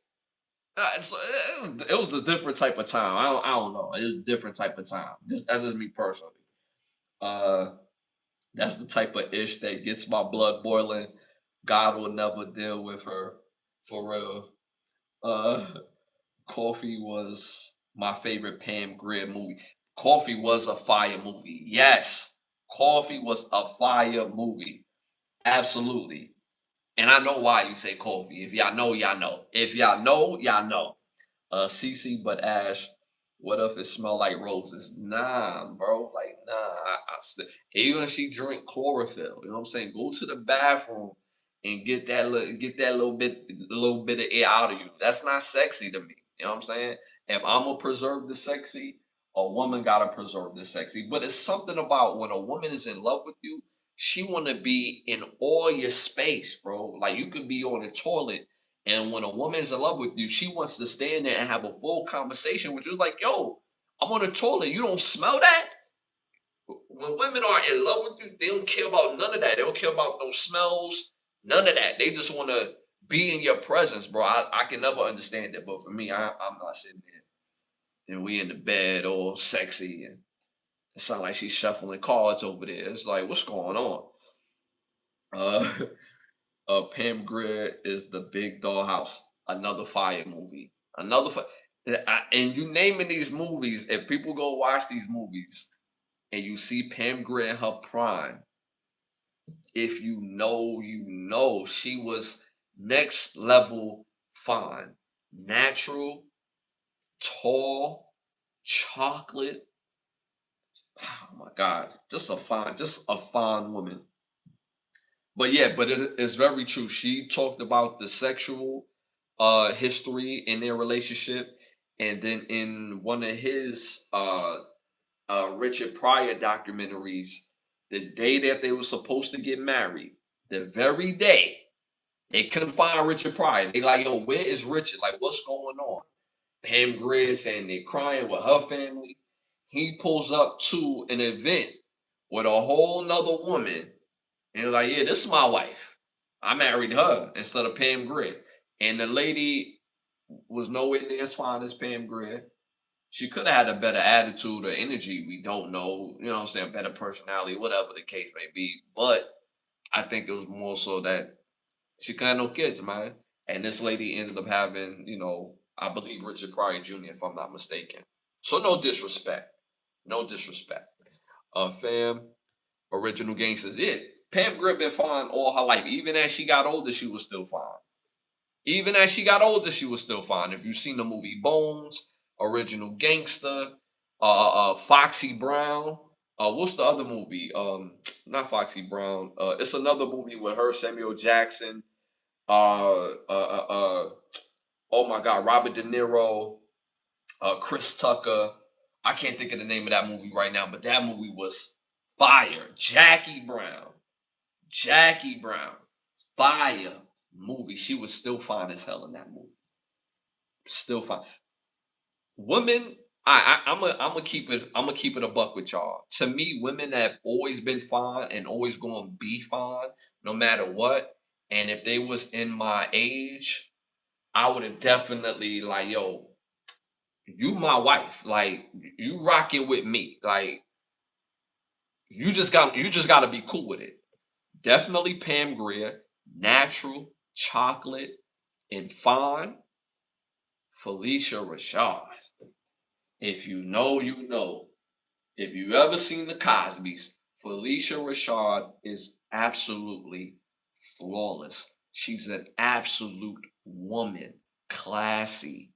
it was a different type of time. I don't know. It was a different type of time. That's just me personally. Uh, that's the type of ish that gets my blood boiling. God will never deal with her for real. Uh, Coffee was my favorite Pam Grier movie. Coffee was a fire movie. Yes, Coffee was a fire movie. Absolutely. And I know why you say coffee. If y'all know, y'all know. If y'all know, y'all know. CC, but Ash, what if it smell like roses? Nah, bro. Like, nah. Even if she drink chlorophyll, you know what I'm saying? Go to the bathroom and get that little bit of air out of you. That's not sexy to me. You know what I'm saying? If I'm gonna preserve the sexy, a woman gotta preserve the sexy. But it's something about when a woman is in love with you, she wanna be in all your space, bro. Like, you could be on the toilet, and when a woman's in love with you, she wants to stand there and have a full conversation, which is like, yo, I'm on the toilet. You don't smell that? when women are in love with you, they don't care about none of that. They don't care about no smells, none of that. They just want to be in your presence, bro. I can never understand it, but for me, I'm not sitting there and we in the bed all sexy and it sounds like she's shuffling cards over there. It's like, what's going on? Uh, Pam Grier is the Big Dollhouse, another fire movie, another. And you naming these movies, if people go watch these movies and you see Pam Grier in her prime, if you know, you know, she was next level fine, natural, tall, chocolate. Oh my God, just a fine woman. But yeah, but it's very true. She talked about the sexual history in their relationship, and then in one of his Richard Pryor documentaries, the day that they were supposed to get married, the very day they couldn't find Richard Pryor. They like, yo, where is Richard? Like, what's going on? Pam Grier saying they're crying with her family. He pulls up to an event with a whole nother woman and like, yeah, this is my wife. I married her instead of Pam Grier. And the lady was nowhere near as fine as Pam Grier. She could have had a better attitude or energy. We don't know. You know what I'm saying? Better personality, whatever the case may be. But I think it was more so that she couldn't have no kids, man. And this lady ended up having, I believe Richard Pryor Jr., if I'm not mistaken. So no disrespect. No disrespect. Fam, original gangsters. Yeah, Pam Grier been fine all her life. Even as she got older, she was still fine. Even as she got older, she was still fine. If you've seen the movie Bones, Original Gangster, Foxy Brown, what's the other movie? Not Foxy Brown. It's another movie with her, Samuel Jackson. Uh, uh, uh, uh, oh my God, Robert De Niro, Chris Tucker. I can't think of the name of that movie right now, but that movie was fire. Jackie Brown, fire movie. She was still fine as hell in that movie. Still fine. Women, I'm gonna keep it a buck with y'all. To me, women have always been fine and always gonna be fine, no matter what. And if they was in my age, I would have definitely like, yo, you my wife. Like, you rock it with me. Like, you just gotta be cool with it. Definitely Pam Grier, natural, chocolate, and fine. Felicia Rashad. If you know, you know. If you ever seen the Cosbys, Felicia Rashad is absolutely flawless. She's an absolute woman, classy.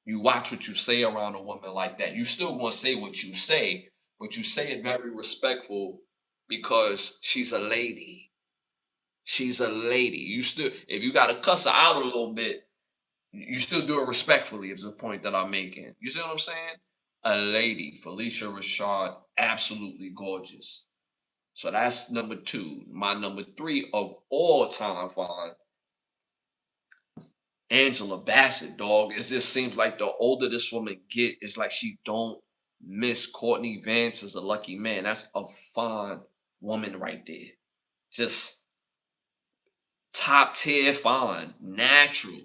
You watch what you say around a woman like that. You still gonna say what you say, but you say it very respectful because she's a lady. She's a lady. You still, if you gotta cuss her out a little bit, you still do it respectfully. Is the point that I'm making. You see what I'm saying? A lady, Felicia Rashad, absolutely gorgeous. So that's number two. My number three of all time fine, Angela Bassett, dog. It just seems like the older this woman get, it's like she don't miss Courtney Vance as a lucky man. That's a fine woman right there. Just top tier fine, natural,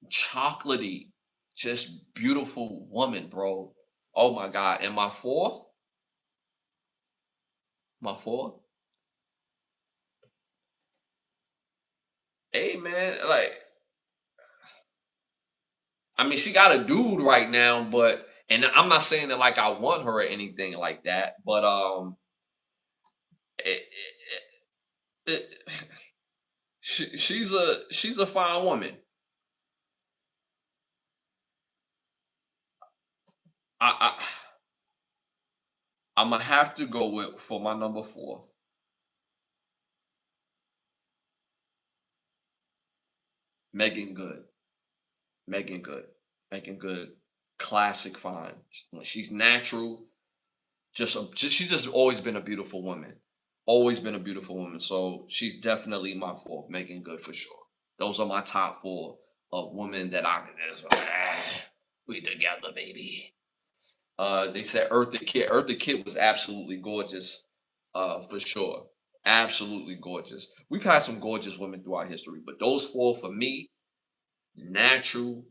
chocolatey, just beautiful woman, bro. Oh my God. And my fourth, hey man, like, I mean, she got a dude right now, but and I'm not saying that like I want her or anything like that, but it, it, she's a fine woman. I I'm gonna have to go with for my number fourth, Megan Good. Megan Good. Megan Good. Classic fine. She's natural. She's just always been a beautiful woman. Always been a beautiful woman. So she's definitely my fourth, Megan Good for sure. Those are my top four of women that I can just we together, baby. They said Earth the Kid. Earth the Kid was absolutely gorgeous, for sure. Absolutely gorgeous. We've had some gorgeous women throughout history, but those four for me, natural,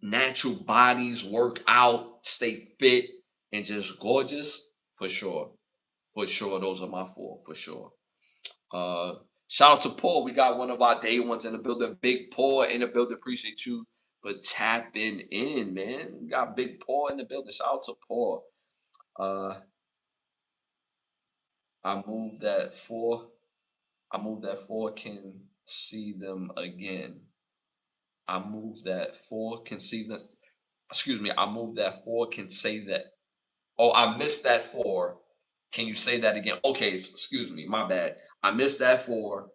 natural bodies, work out, stay fit, and just gorgeous, for sure. For sure. Those are my four, for sure. Uh Shout out to Paul. We got one of our day ones in the building. Big Paul in the building. Appreciate you for tapping in, man. We got Big Paul in the building. Shout out to Paul. Uh I moved that four. I moved that four can see them again. I moved that four can see them. Excuse me. I moved that four can say that. Oh, I missed that four. Can you say that again? Okay, excuse me. My bad. I missed that four.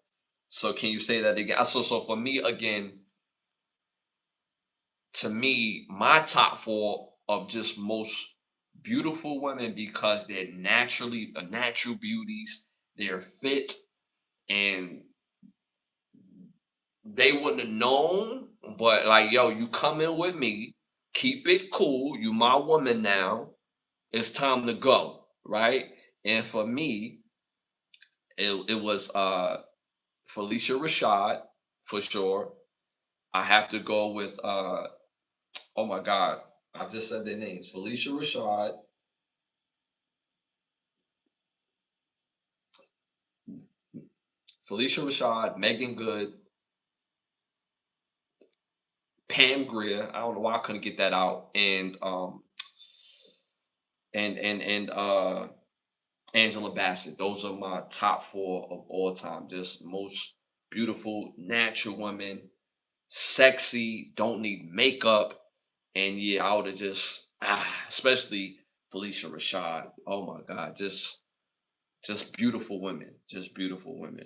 So can you say that again? So for me again, to me, my top four of just most beautiful women because they're naturally natural beauties. They're fit and they wouldn't have known, but like, yo, you come in with me, keep it cool. You my woman now. It's time to go, right? And for me, it was Felicia Rashad for sure. I have to go with oh my God, I just said their names. Felicia Rashad, Felicia Rashad, Megan Good, Pam Grier. I don't know why I couldn't get that out, and Angela Bassett. Those are my top four of all time. Just most beautiful, natural women, sexy, don't need makeup. And yeah, I would have just especially Felicia Rashad. Oh my God, just beautiful women. Just beautiful women.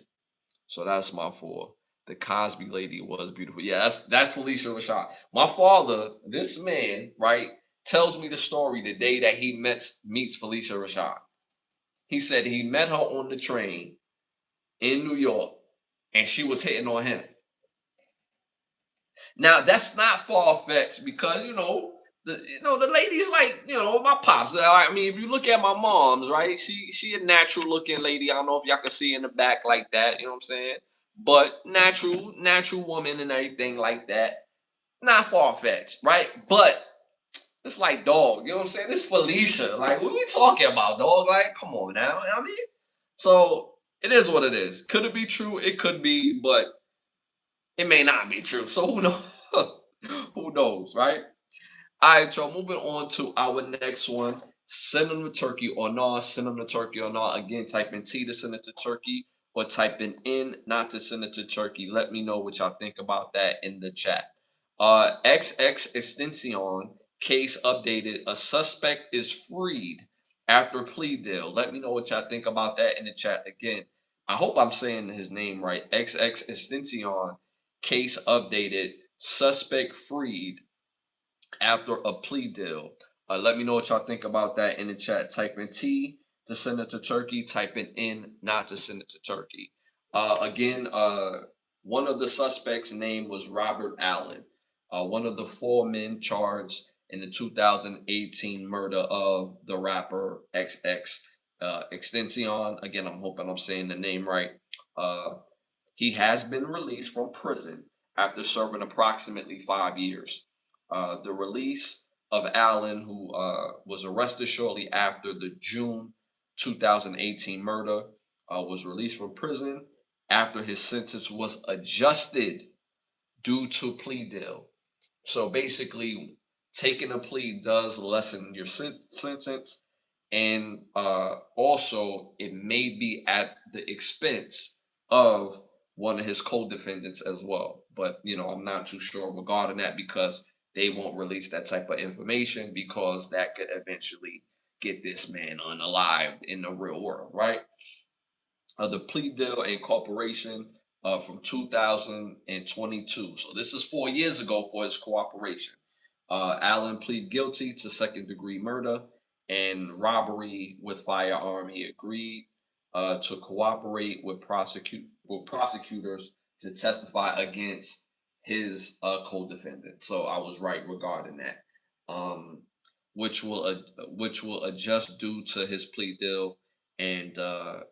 So that's my four. The Cosby lady was beautiful. Yeah, that's Felicia Rashad. My father, this man, right, tells me the story the day that he meets Felicia Rashad. He said he met her on the train in New York and she was hitting on him. Now that's not far fetched because the ladies like my pops. I mean, if you look at my mom's right, she a natural looking lady. I don't know if y'all can see in the back like that. You know what I'm saying? But natural woman and everything like that. Not far fetched, right? But it's like dog. You know what I'm saying? It's Felicia. Like what we talking about, dog? Like come on now. You know what I mean? So it is what it is. Could it be true? It could be, but it may not be true. So who knows? Who knows, right? All right, y'all. Moving on to our next one. Send them to Turkey or not. Send them to Turkey or not. Again, type in T to send it to Turkey or type in not to send it to Turkey. Let me know what y'all think about that in the chat. XX Extension case updated. A suspect is freed after plea deal. Let me know what y'all think about that in the chat. Again, I hope I'm saying his name right. XX Extension case updated. Suspect freed after a plea deal. Let me know what y'all think about that in the chat. Type in T to send it to Turkey. Type in N not to send it to Turkey. Again, one of the suspects' name was Robert Allen, one of the four men charged in the 2018 murder of the rapper XX Extension. Again, I'm hoping I'm saying the name right. Uh, he has been released from prison after serving approximately 5 years. The release of Allen, who was arrested shortly after the June 2018 murder, was released from prison after his sentence was adjusted due to plea deal. So basically, taking a plea does lessen your sentence, and also it may be at the expense of one of his co-defendants as well. But I'm not too sure regarding that because they won't release that type of information because that could eventually get this man unalived in the real world, right? The plea deal and corporation from 2022. So this is 4 years ago for his cooperation. Allen pleaded guilty to second-degree murder and robbery with firearm. He agreed to cooperate with prosecutors to testify against his co-defendant. So I was right regarding that. Um, which will adjust due to his plea deal, and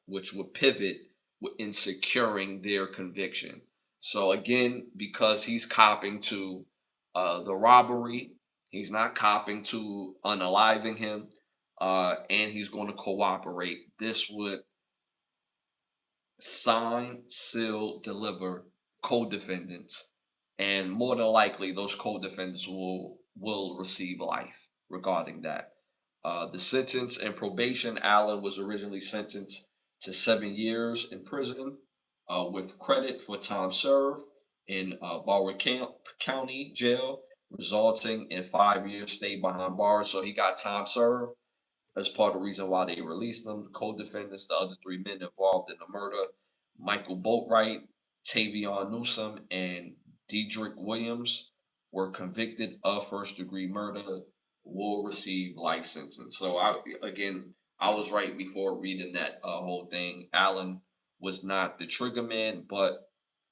which will pivot in securing their conviction. So again, because he's copping to the robbery, he's not copping to unaliving him, and he's going to cooperate. This would sign, seal, deliver co-defendants, and more than likely those co-defendants will receive life regarding that. The sentence and probation, Allen was originally sentenced to 7 years in prison, with credit for time served in County Jail, resulting in 5 years stay behind bars. So he got time served as part of the reason why they released them. Co-defendants, the other three men involved in the murder, Michael Boatwright, Tavion Newsom, and Dedrick Williams, were convicted of first-degree murder, will receive life sentence. So I was right before reading that whole thing. Allen was not the trigger man, but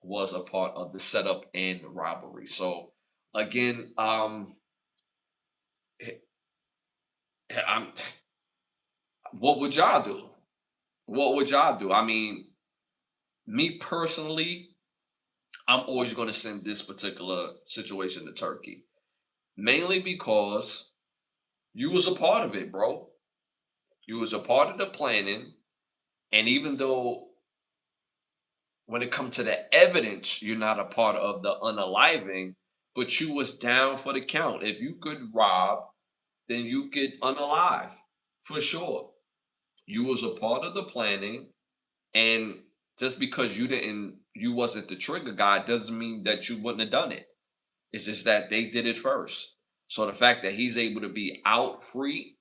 was a part of the setup and robbery. So again, I'm what would y'all do? What would y'all do? I mean, me personally, I'm always going to send this particular situation to Turkey, mainly because you was a part of it, bro. You was a part of the planning, and even though when it comes to the evidence, you're not a part of the unaliving, but you was down for the count. If you could rob, then you get unalive for sure. You was a part of the planning. And just because you wasn't the trigger guy doesn't mean that you wouldn't have done it. It's just that they did it first. So the fact that he's able to be out free,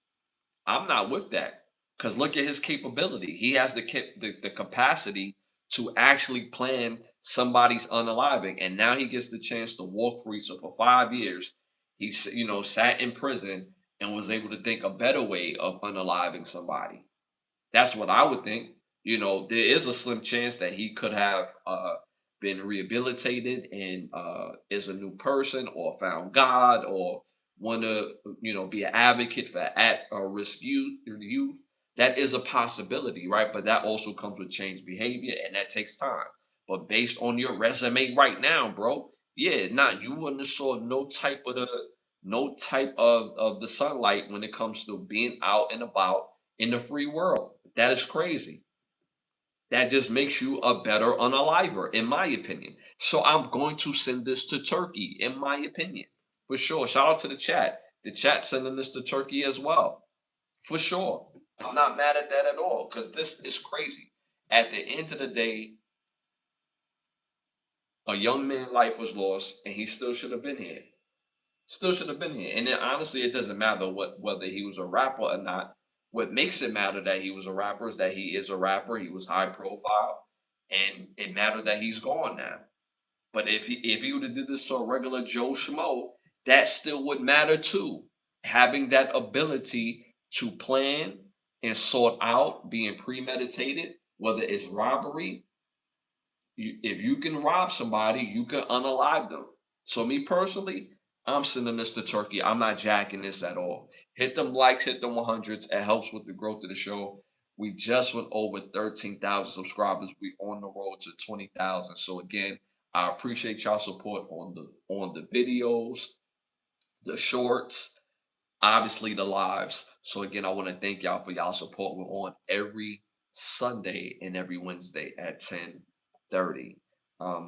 I'm not with that. Because look at his capability. He has the capacity to actually plan somebody's unaliving. And now he gets the chance to walk free. So for 5 years, he's sat in prison and was able to think a better way of unaliving somebody. That's what I would think. There is a slim chance that he could have been rehabilitated and is a new person, or found God, or want to, be an advocate for at risk youth. That is a possibility, right? But that also comes with changed behavior, and that takes time. But based on your resume right now, bro, yeah, you wouldn't have saw no type of the sunlight when it comes to being out and about in the free world. That is crazy. That just makes you a better unaliver, in my opinion. So I'm going to send this to Turkey, in my opinion, for sure. Shout out to the chat. The chat sending this to Turkey as well, for sure. I'm not mad at that at all, because this is crazy. At the end of the day, a young man's life was lost, and he still should have been here. Still should have been here. And then honestly, it doesn't matter whether he was a rapper or not. What makes it matter that he was a rapper is that he is a rapper. He was high profile, and it mattered that he's gone now. But if he would have did this to a regular Joe Schmo, that still would matter too. Having that ability to plan and sort out, being premeditated, whether it's robbery, if you can rob somebody, you can unalive them. So me personally, I'm sending this to Turkey. I'm not jacking this at all. Hit them likes, hit them 100s. It helps with the growth of the show. We just went over 13,000 subscribers. We on the road to 20,000. So again, I appreciate y'all support on the videos, the shorts, obviously the lives. So again, I want to thank y'all for y'all support. We're on every Sunday and every Wednesday at 10:30.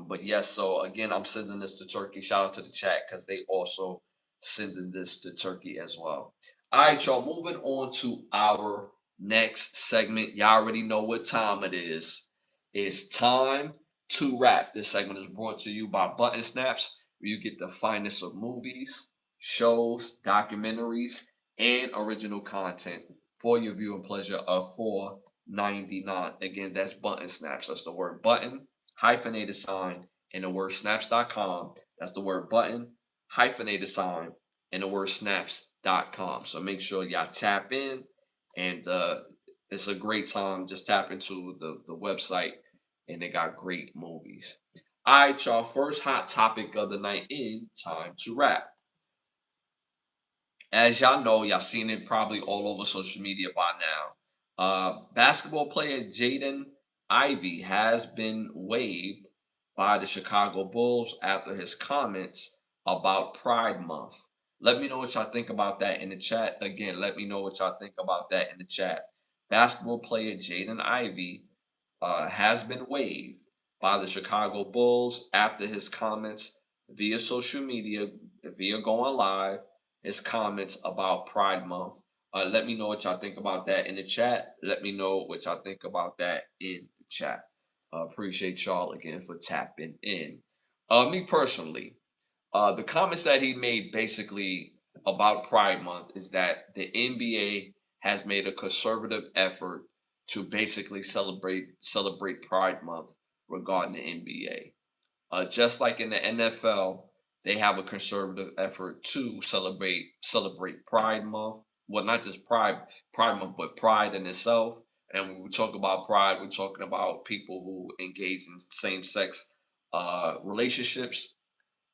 But yes, so again, I'm sending this to Turkey. Shout out to the chat because they also sending this to Turkey as well. All right, y'all, moving on to our next segment. Y'all already know what time it is. It's time to rap. This segment is brought to you by Button Snaps, where you get the finest of movies, shows, documentaries, and original content for your viewing pleasure of $4.99. Again, that's Button Snaps. That's the word button, hyphenated sign, and the word snaps.com. That's the word button, hyphenated sign, and the word snaps.com. So make sure y'all tap in, and it's a great time. Just tap into the website, and they got great movies. All right, y'all. First hot topic of the night in Time to Rap. As y'all know, y'all seen it probably all over social media by now. Basketball player Jaden Ivey has been waived by the Chicago Bulls after his comments about Pride Month. Let me know what y'all think about that in the chat. Again, let me know what y'all think about that in the chat. Basketball player Jaden Ivey has been waived by the Chicago Bulls after his comments via social media, via going live, his comments about Pride Month. Let me know what y'all think about that in the chat. Let me know what y'all think about that in the chat. Appreciate y'all again for tapping in. Me personally, the comments that he made basically about Pride Month is that the NBA has made a conservative effort to basically celebrate Pride Month regarding the NBA. Just like in the NFL, they have a conservative effort to celebrate Pride Month. Well, not just Pride Month, but Pride in itself. And when we talk about Pride, we're talking about people who engage in same-sex relationships,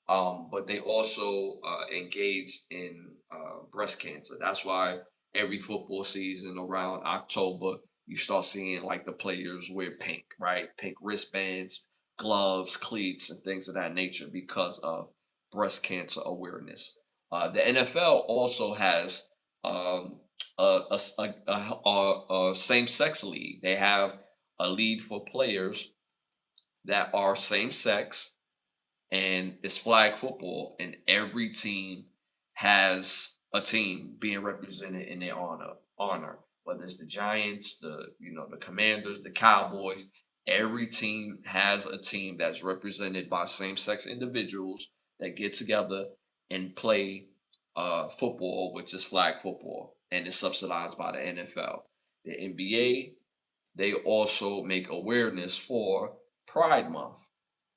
but they also engaged in breast cancer. That's why every football season around October, you start seeing like the players wear pink, right? Pink wristbands, gloves, cleats, and things of that nature because of breast cancer awareness. The NFL also has a same-sex league. They have a league for players that are same-sex, and it's flag football, and every team has a team being represented in their honor, whether it's the Giants, the Commanders, the Cowboys. Every team has a team that's represented by same-sex individuals that get together and play football, which is flag football, and it's subsidized by the NFL. The NBA, they also make awareness for Pride Month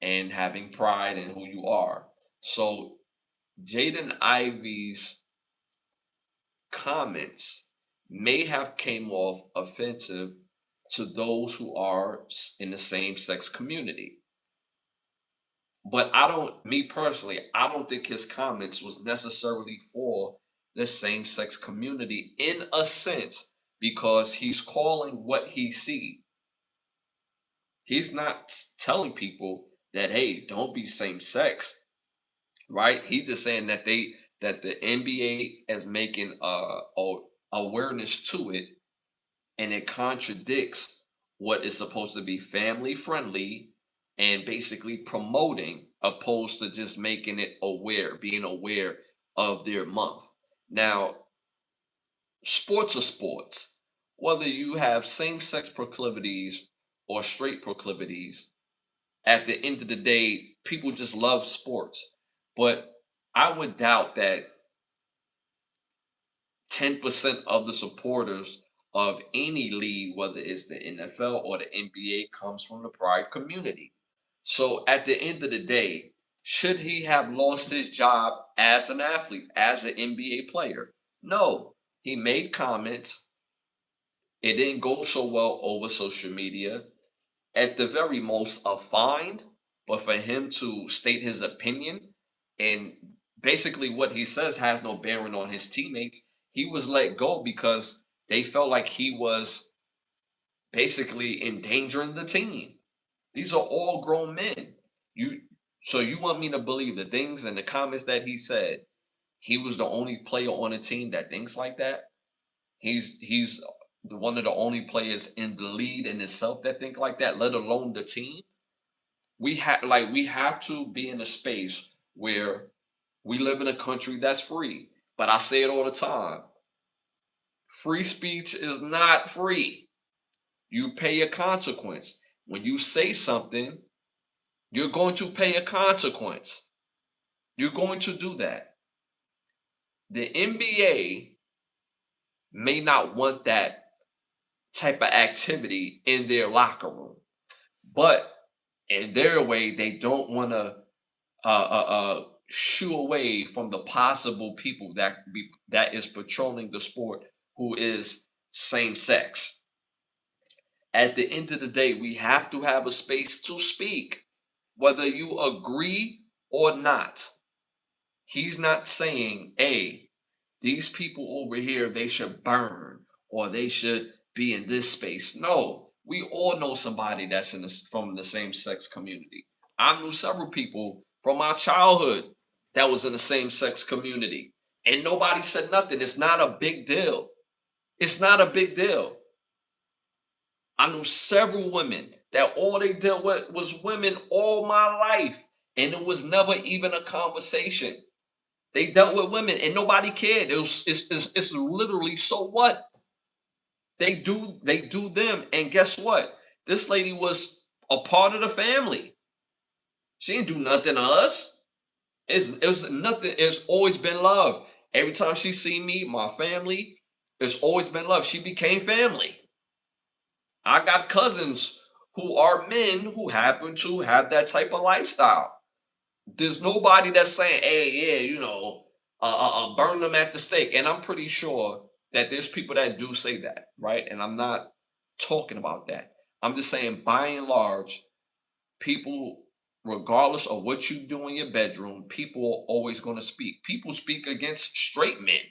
and having pride in who you are. So Jaden Ivey's comments may have came off offensive to those who are in the same sex community. But me personally, I don't think his comments was necessarily for the same sex community in a sense, because he's calling what he see. He's not telling people that, hey, don't be same sex, right? He's just saying that the NBA is making awareness to it, and it contradicts what is supposed to be family friendly and basically promoting, opposed to just making it aware, being aware of their month. Now, sports are sports. Whether you have same sex proclivities or straight proclivities, at the end of the day, people just love sports. But I would doubt that 10% of the supporters of any league, whether it's the NFL or the NBA, comes from the pride community. So at the end of the day, should he have lost his job as an athlete, as an NBA player? No. He made comments. It didn't go so well over social media. At the very most, a fine, but for him to state his opinion, and basically what he says has no bearing on his teammates. He was let go because they felt like he was basically endangering the team. These are all grown men. You so you want me to believe the things and the comments that he said, he was the only player on the team that thinks like that? He's one of the only players in the lead in itself that think like that, let alone the team. We have to be in a space where we live in a country that's free. But I say it all the time. Free speech is not free. You pay a consequence. When you say something, you're going to pay a consequence. You're going to do that. The NBA may not want that type of activity in their locker room, but in their way, they don't want to shoo away from the possible people that is patrolling the sport who is same sex. At the end of the day, we have to have a space to speak, whether you agree or not. He's not saying, hey, these people over here, they should burn or they should be in this space. No, we all know somebody that's in this from the same sex community. I knew several people from my childhood that was in the same sex community, and nobody said nothing. It's not a big deal. It's not a big deal. I knew several women that all they dealt with was women all my life, and it was never even a conversation. They dealt with women and nobody cared. It's literally, so what? They do them. And guess what? This lady was a part of the family. She didn't do nothing to us. It's nothing. It's always been love. Every time she see me, my family, it's always been love. She became family. I got cousins who are men who happen to have that type of lifestyle. There's nobody that's saying, "Hey, yeah, burn them at the stake." And I'm pretty sure that there's people that do say that, right? And I'm not talking about that. I'm just saying, by and large, people, regardless of what you do in your bedroom, people are always going to speak. People speak against straight men.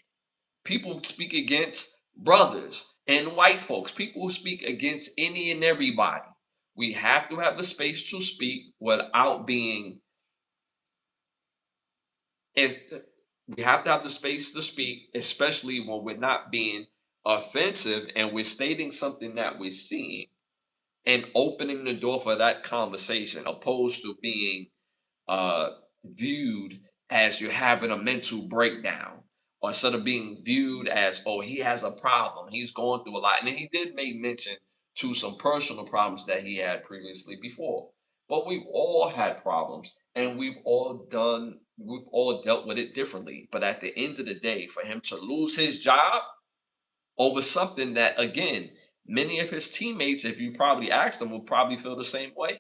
People speak against brothers and white folks. People speak against any and everybody. We have to have the space to speak without being is we have to have the space to speak, especially when we're not being offensive and we're stating something that we're seeing and opening the door for that conversation, opposed to being uh, viewed as you're having a mental breakdown, or instead of being viewed as, oh, he has a problem, he's going through a lot. And he did make mention to some personal problems that he had previously before. But we've all had problems and we've all dealt with it differently. But at the end of the day, for him to lose his job over something that, again, many of his teammates, if you probably asked them, will probably feel the same way.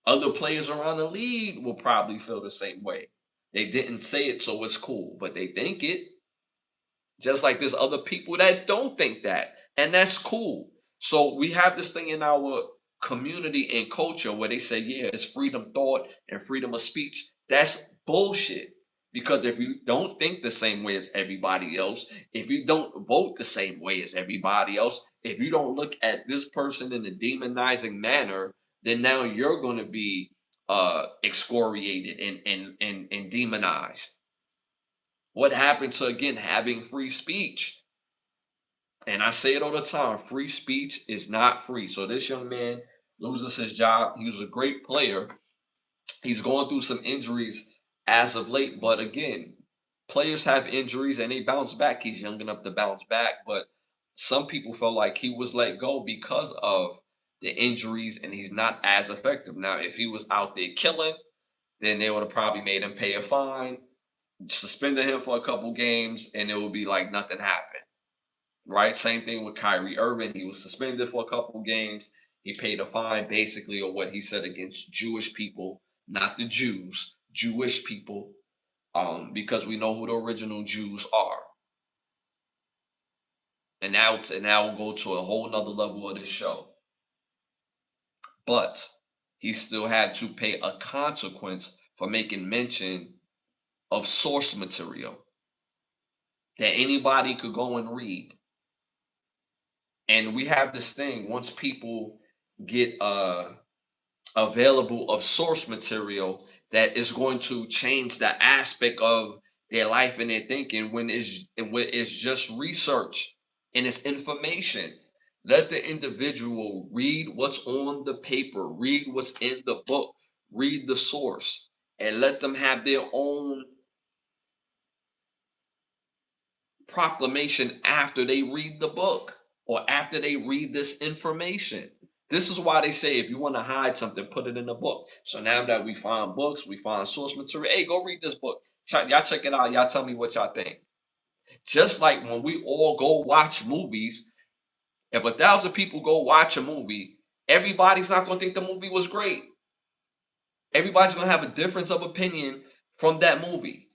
Other players around the league will probably feel the same way. They didn't say it, so it's cool, but they think it. Just like there's other people that don't think that, and that's cool. So we have this thing in our community and culture where they say, yeah, it's freedom thought and freedom of speech. That's bullshit. Because if you don't think the same way as everybody else, if you don't vote the same way as everybody else, if you don't look at this person in a demonizing manner, then now you're going to be excoriated and demonized. What happened to, again, having free speech? And I say it all the time, free speech is not free. So this young man loses his job. He was a great player. He's going through some injuries as of late, but again, players have injuries and they bounce back. He's young enough to bounce back, but some people felt like he was let go because of the injuries and he's not as effective. Now, if he was out there killing, then they would have probably made him pay a fine, suspended him for a couple games, and it would be like nothing happened. Right? Same thing with Kyrie Irving. He was suspended for a couple games. He paid a fine, basically, of what he said against Jewish people, not the Jews, Jewish people, because we know who the original Jews are. And now we'll go to a whole nother level of this show. But he still had to pay a consequence for making mention of source material that anybody could go and read. And we have this thing, once people get available of source material that is going to change the aspect of their life and their thinking, when it's just research and it's information. Let the individual read what's on the paper, read what's in the book, read the source, and let them have their own proclamation after they read the book or after they read this information. This is why they say if you want to hide something, put it in a book. So now that we find books, we find source material. Hey, go read this book. Y'all check it out. Y'all tell me what y'all think. Just like when we all go watch movies, if 1,000 people go watch a movie, everybody's not going to think the movie was great. Everybody's going to have a difference of opinion from that movie.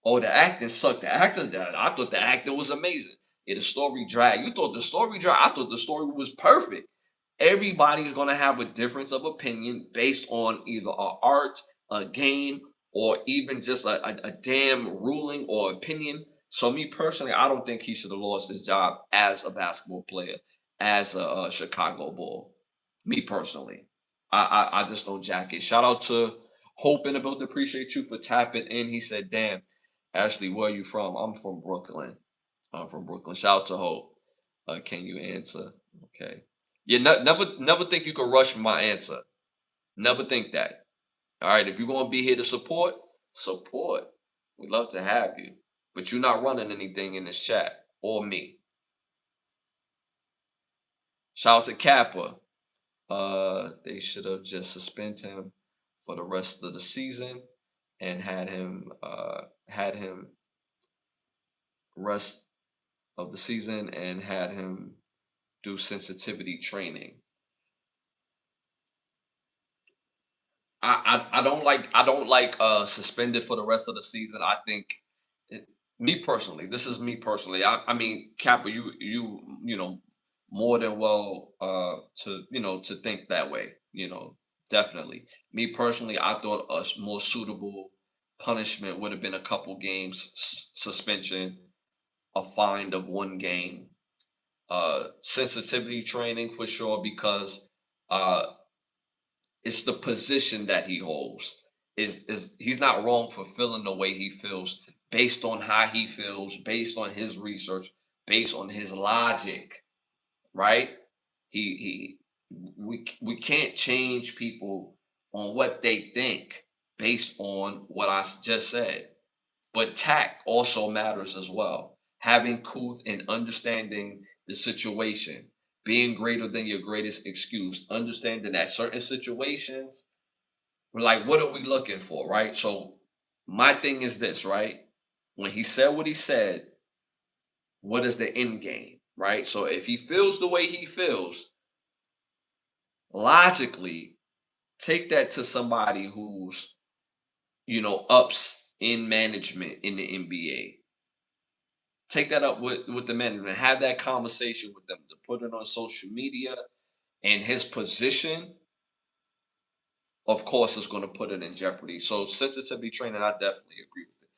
Oh, the acting sucked. I thought the acting was amazing. Yeah, the story dragged. You thought the story dragged. I thought the story was perfect. Everybody's gonna have a difference of opinion based on either a art, a game, or even just a damn ruling or opinion. So me personally, I don't think he should have lost his job as a basketball player, as a Chicago Bull. Me personally, I just don't jack it. Shout out to Hope in the building. Appreciate you for tapping in. He said, "Damn, Ashley, where are you from?" I'm from Brooklyn. I'm from Brooklyn. Shout out to Hope. Can you answer? Okay. Yeah, never think you can rush my answer. Never think that. All right. If you're gonna be here to support, support. We'd love to have you. But you're not running anything in this chat or me. Shout out to Kappa. They should have just suspended him for the rest of the season and had him rest of the season and had him do sensitivity training. I don't like suspended for the rest of the season. I think me personally, this is me personally. I mean, Kappa, you know more than well to to think that way. Definitely. Me personally, I thought a more suitable punishment would have been a couple games suspension, a fine of 1 game, sensitivity training for sure because uh it's the position that he holds. Is he's not wrong for feeling the way he feels based on how he feels, based on his research, based on his logic, right? He we can't change people on what they think based on what just said. But tact also matters as well. Having couth and understanding the situation, being greater than your greatest excuse, understanding that certain situations, we're like, what are we looking for, right? So my thing is this, right? When he said what he said, what is the end game, right? So if he feels the way he feels, logically, take that to somebody who's, ups in management in the NBA. Take that up with the management. Have that conversation with them to put it on social media. And his position, of course, is going to put it in jeopardy. So sensitivity training, I definitely agree with it.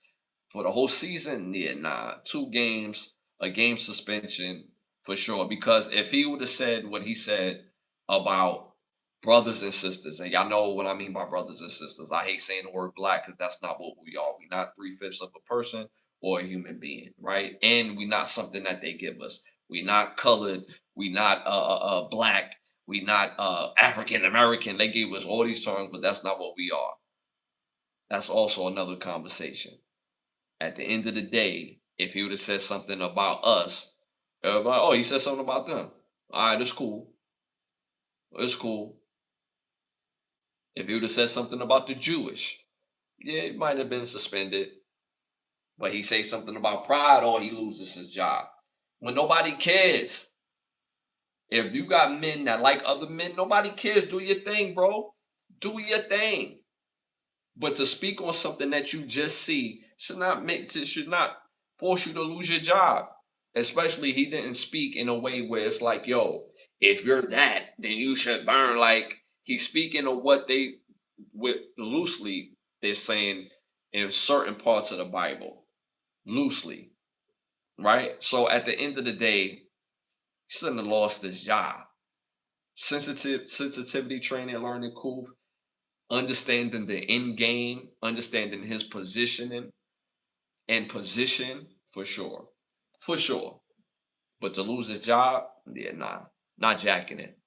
For the whole season, yeah, nah. 2 games, a game suspension for sure. Because if he would have said what he said about brothers and sisters, and y'all know what I mean by brothers and sisters. I hate saying the word black because that's not what we are. We're not 3/5 of a person or a human being, right? And we're not something that they give us. We're not colored. We're not black. We're not African American. They gave us all these terms, but that's not what we are. That's also another conversation. At the end of the day, if he would have said something about us, everybody, oh, he said something about them. All right, it's cool. It's cool. If he would have said something about the Jewish, yeah, it might have been suspended. But he say something about pride, or he loses his job. When nobody cares. If you got men that like other men, nobody cares. Do your thing, bro. Do your thing. But to speak on something that you just see should not force you to lose your job. Especially he didn't speak in a way where it's like, yo, if you're that, then you should burn. Like he's speaking of what they with loosely they're saying in certain parts of the Bible. Loosely. Right? So at the end of the day, he shouldn't have lost his job. Sensitivity training, learning cool, understanding the end game, understanding his positioning and position for sure. For sure. But to lose his job, yeah, nah, not jacking it.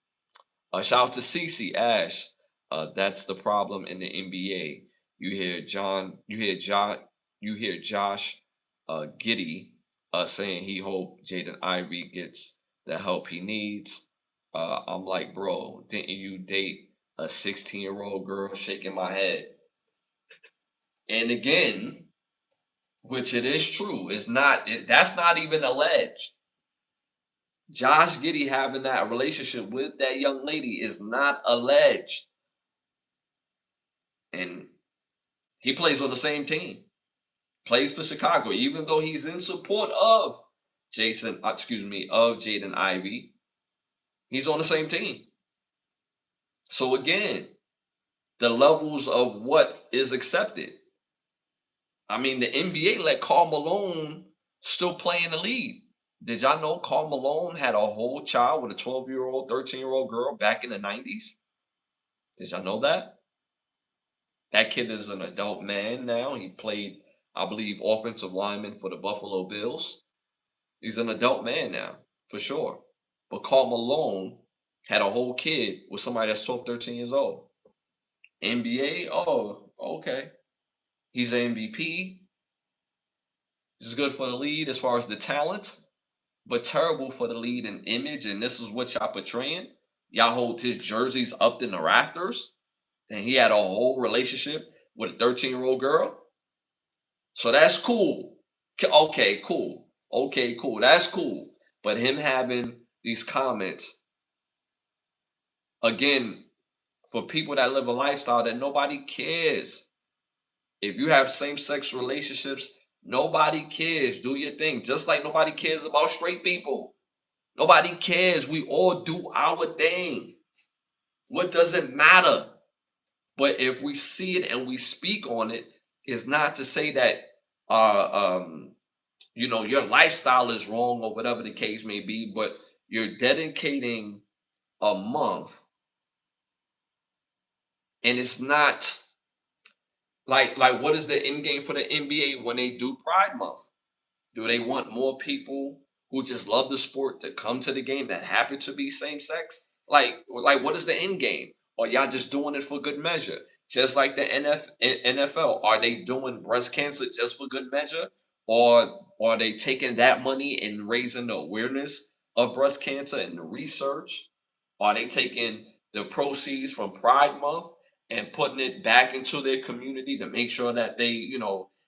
Shout out to Cece Ash. That's the problem in the NBA. You hear Josh Giddy saying he hope Jaden Ivey gets the help he needs. I'm like, bro, didn't you date a 16-year-old girl? Shaking my head. And again, which it is true, that's not even alleged. Josh Giddy having that relationship with that young lady is not alleged. And he plays on the same team, plays for Chicago, even though he's in support of Jaden Ivey. He's on the same team. So again, the levels of what is accepted. I mean, the NBA let Karl Malone still play in the league. Did y'all know Karl Malone had a whole child with a 12-year-old, 13-year-old girl back in the 90s? Did y'all know that? That kid is an adult man now. He played, I believe, offensive lineman for the Buffalo Bills. He's an adult man now, for sure. But Karl Malone had a whole kid with somebody that's 12, 13 years old. NBA, oh, okay. He's an MVP. He's good for the lead as far as the talent, but terrible for the lead and image. And this is what y'all portraying. Y'all hold his jerseys up in the rafters, and he had a whole relationship with a 13-year-old girl. So that's cool. Okay, cool. Okay, cool. That's cool. But him having these comments, again, for people that live a lifestyle that nobody cares. If you have same-sex relationships, nobody cares. Do your thing. Just like nobody cares about straight people. Nobody cares. We all do our thing. What does it matter? But if we see it and we speak on it, it's not to say that your lifestyle is wrong or whatever the case may be, but you're dedicating a month, and it's not like what is the end game for the NBA when they do Pride Month? Do they want more people who just love the sport to come to the game that happen to be same sex? Like what is the end game? Or y'all just doing it for good measure? Just like the NFL, are they doing breast cancer just for good measure, or are they taking that money and raising the awareness of breast cancer and the research? Are they taking the proceeds from Pride Month and putting it back into their community to make sure that they,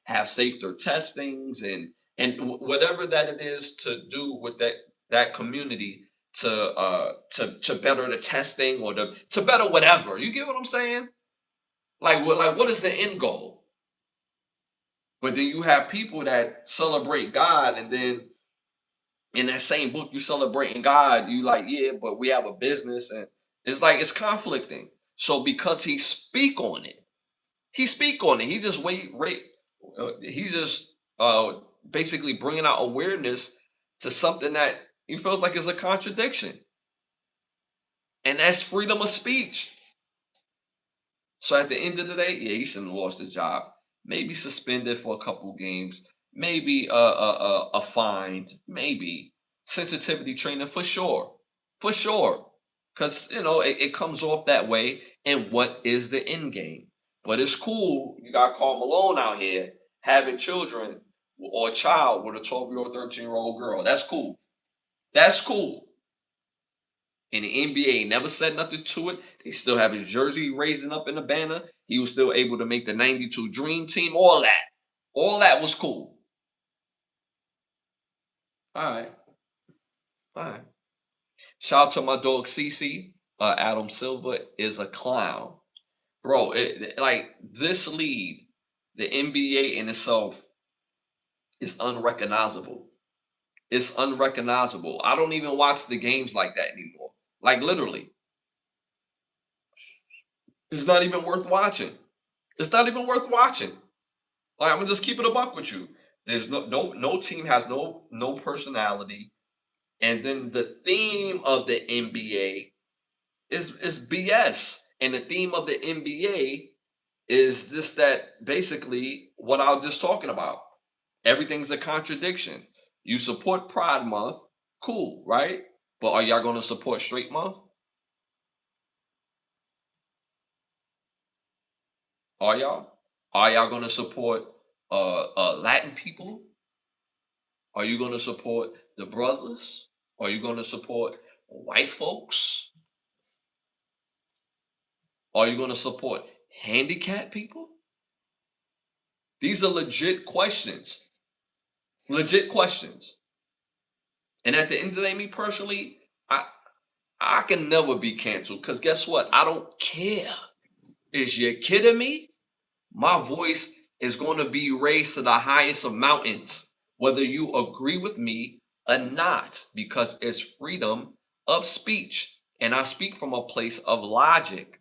have safer testings and whatever that it is to do with that community to better the testing or to better whatever. You get what I'm saying? Like what is the end goal? But then you have people that celebrate God, and then in that same book you celebrating God, you like, yeah, but we have a business, and it's like it's conflicting. So because he speak on it. He just he's just basically bringing out awareness to something that he feels like is a contradiction, and that's freedom of speech. So at the end of the day, yeah, he shouldn't have lost his job. Maybe suspended for a couple games. Maybe a fine. Maybe sensitivity training for sure. Because it comes off that way. And what is the end game? But it's cool. You got Karl Malone out here having children or a child with a 12-year-old, 13-year-old girl. That's cool. That's cool. And the NBA never said nothing to it. They still have his jersey raising up in the banner. He was still able to make the 92 Dream Team. All that. All that was cool. All right. All right. Shout out to my dog CC. Adam Silver is a clown. Bro, like this lead, the NBA in itself is unrecognizable. It's unrecognizable. I don't even watch the games like that anymore. Like literally. It's not even worth watching. It's not even worth watching. Like I'm gonna just keep it a buck with you. There's no team has no personality, and then the theme of the NBA is BS, and the theme of the NBA is just that basically what I was just talking about. Everything's a contradiction. You support Pride Month, cool, right? But are y'all gonna support Straight Month? Are y'all? Are y'all gonna support Latin people? Are you going to support the brothers? Are you going to support white folks? Are you going to support handicapped people? These are legit questions. Legit questions. And at the end of the day, me personally, I can never be canceled because guess what? I don't care. Is you kidding me? My voice is going to be raised to the highest of mountains, whether you agree with me or not, because it's freedom of speech. And I speak from a place of logic.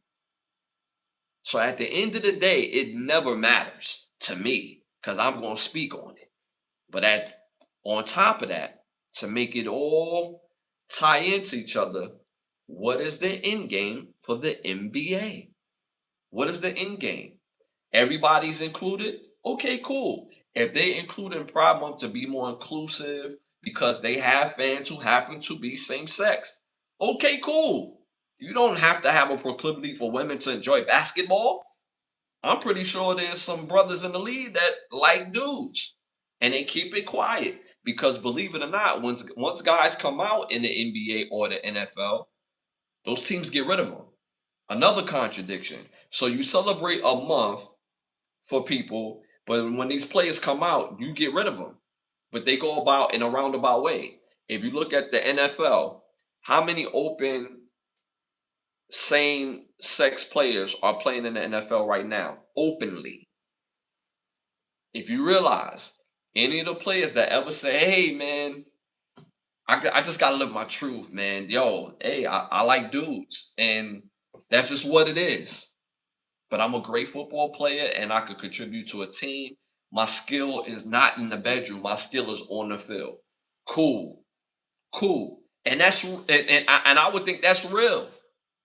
So at the end of the day, it never matters to me. because I'm going to speak on it. But on top of that, to make it all tie into each other, what is the end game for the NBA? What is the end game? Everybody's included? Okay, cool. If they include in Pride Month to be more inclusive because they have fans who happen to be same sex, okay, cool. You don't have to have a proclivity for women to enjoy basketball. I'm pretty sure there's some brothers in the league that like dudes, and they keep it quiet because, believe it or not, once guys come out in the NBA or the NFL, those teams get rid of them. Another contradiction. So you celebrate a month for people, but when these players come out, you get rid of them. But they go about in a roundabout way. If you look at the NFL, how many open same sex players are playing in the NFL right now openly? If you realize any of the players that ever say, hey man, I just gotta live my truth, man. Yo, hey, I like dudes. And that's just what it is. But I'm a great football player and I could contribute to a team. My skill is not in the bedroom. My skill is on the field. Cool, cool. And I would think that's real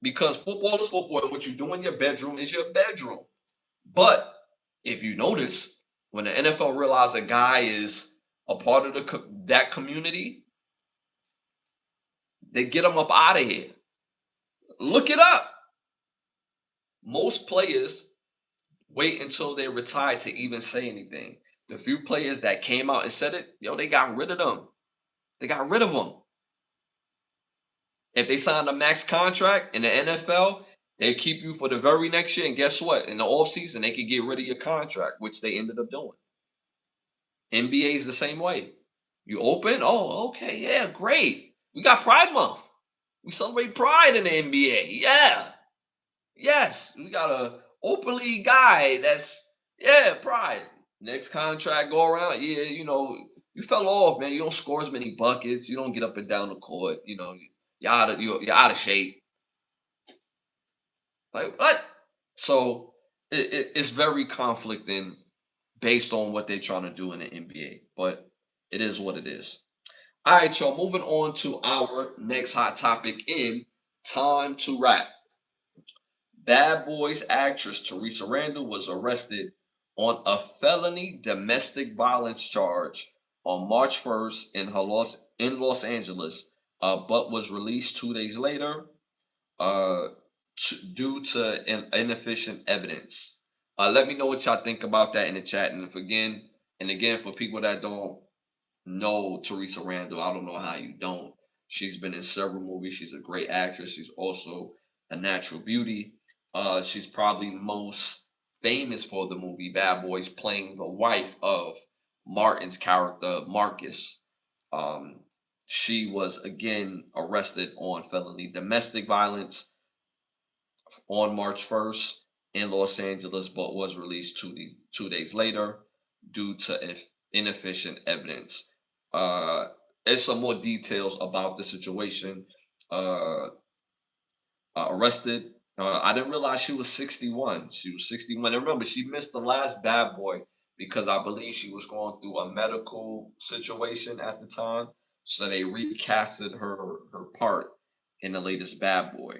because football is football. And what you do in your bedroom is your bedroom. But if you notice, when the NFL realizes a guy is a part of that community, they get him up out of here. Look it up. Most players wait until they're retired to even say anything. The few players that came out and said it, yo, they got rid of them. They got rid of them. If they signed a max contract in the NFL, they keep you for the very next year. And guess what? In the offseason, they could get rid of your contract, which they ended up doing. NBA is the same way. You open? Oh, okay, yeah, great. We got Pride Month. We celebrate Pride in the NBA. Yeah. Yes. We got a openly guy that's, yeah, Pride. Next contract go around. Yeah, you fell off, man. You don't score as many buckets. You don't get up and down the court. You're out of shape. Like what? So it's very conflicting based on what they're trying to do in the NBA. But it is what it is. All right, y'all. Moving on to our next hot topic in Time to Rap. Bad Boys actress Teresa Randall was arrested on a felony domestic violence charge on March 1st in Los Angeles, but was released 2 days later uh, due to inefficient evidence. Let me know what y'all think about that in the chat. And again, for people that don't know Teresa Randall, I don't know how you don't. She's been in several movies. She's a great actress. She's also a natural beauty. She's probably most famous for the movie Bad Boys, playing the wife of Martin's character, Marcus. Um, she was again arrested on felony domestic violence on March 1st in Los Angeles, but was released 2 days later due to inefficient evidence. Uh, there's some more details about the situation. Uh, Arrested. I didn't realize she was 61. She was 61. And remember, she missed the last Bad Boy because I believe she was going through a medical situation at the time. So they recasted her part in the latest Bad Boy.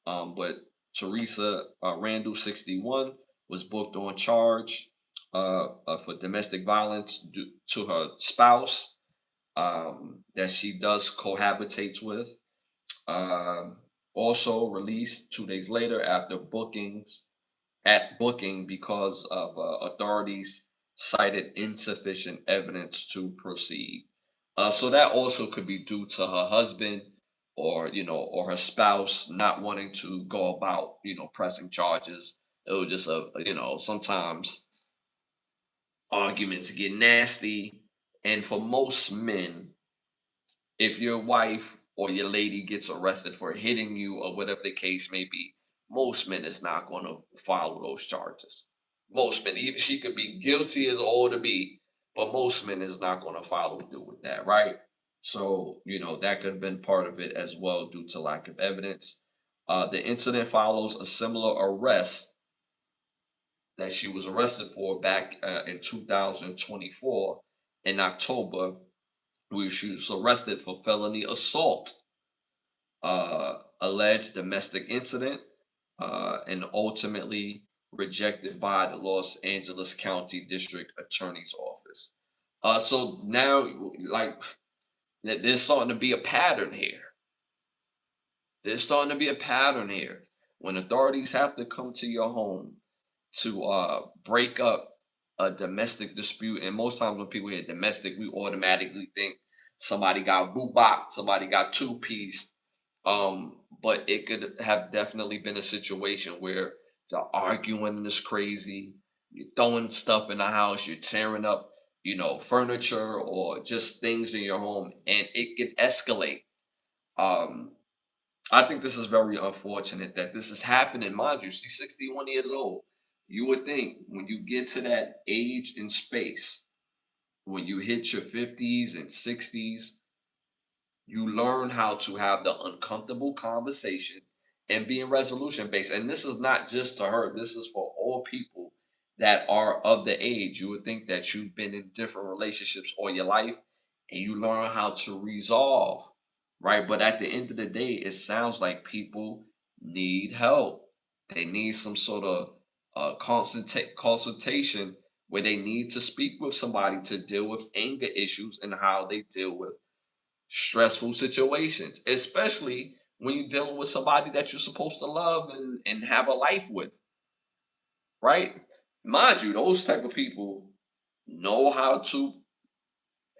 But Teresa Randall, 61, was booked on charge for domestic violence due to her spouse that she does cohabitates with. Um, Also released 2 days later after booking because of authorities cited insufficient evidence to proceed. So that also could be due to her husband or her spouse not wanting to go about pressing charges. It was just sometimes arguments get nasty, and for most men, if your wife or your lady gets arrested for hitting you or whatever the case may be, most men is not going to follow those charges. Most men, even she could be guilty as all to be, but most men is not going to follow through with that, right? So, that could have been part of it as well due to lack of evidence. The incident follows a similar arrest that she was arrested for back in 2024 in October, where she was arrested for felony assault, alleged domestic incident, and ultimately rejected by the Los Angeles County District Attorney's Office. So now, like, there's starting to be a pattern here. There's starting to be a pattern here. When authorities have to come to your home to break up a domestic dispute, and most times when people hear domestic, we automatically think somebody got boo-bop, somebody got two-piece. But it could have definitely been a situation where the arguing is crazy, you're throwing stuff in the house, you're tearing up, furniture or just things in your home, and it can escalate. Um, I think this is very unfortunate that this is happening. Mind you, she's 61 years old. You would think when you get to that age and space, when you hit your 50s and 60s, you learn how to have the uncomfortable conversation and being resolution based. And this is not just to her, this is for all people that are of the age. You would think that you've been in different relationships all your life and you learn how to resolve, right? But at the end of the day, it sounds like people need help. They need some sort of consultation where they need to speak with somebody to deal with anger issues and how they deal with stressful situations, especially when you're dealing with somebody that you're supposed to love and have a life with, right? Mind you, those type of people know how to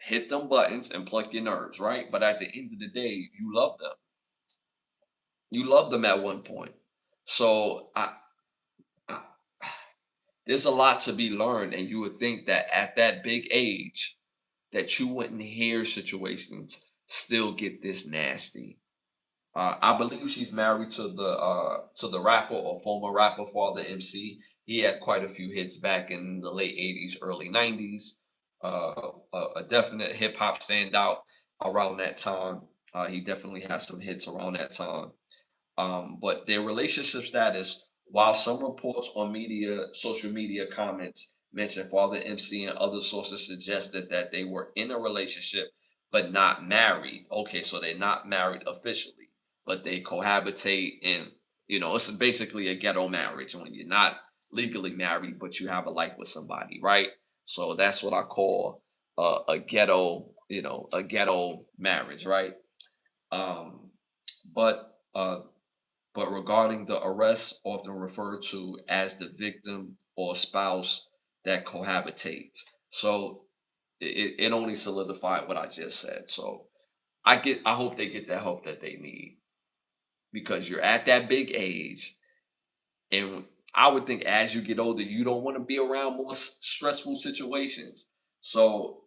hit them buttons and pluck your nerves, right? But at the end of the day, you love them. You love them at one point. So I there's a lot to be learned, and you would think that at that big age, that you wouldn't hear situations still get this nasty. I believe she's married to the rapper or former rapper Father MC. He had quite a few hits back in the late '80s, early '90s. A definite hip hop standout around that time. He definitely has some hits around that time. But their relationship status, while some reports on social media comments mention Father MC and other sources suggested that they were in a relationship but not married. Okay, so they're not married officially, but they cohabitate and it's basically a ghetto marriage when you're not legally married, but you have a life with somebody, right? So that's what I call a ghetto, a ghetto marriage, right? Um, but regarding the arrest, often referred to as the victim or spouse that cohabitates. So it only solidified what I just said. So I hope they get the help that they need because you're at that big age. And I would think as you get older, you don't want to be around more stressful situations. So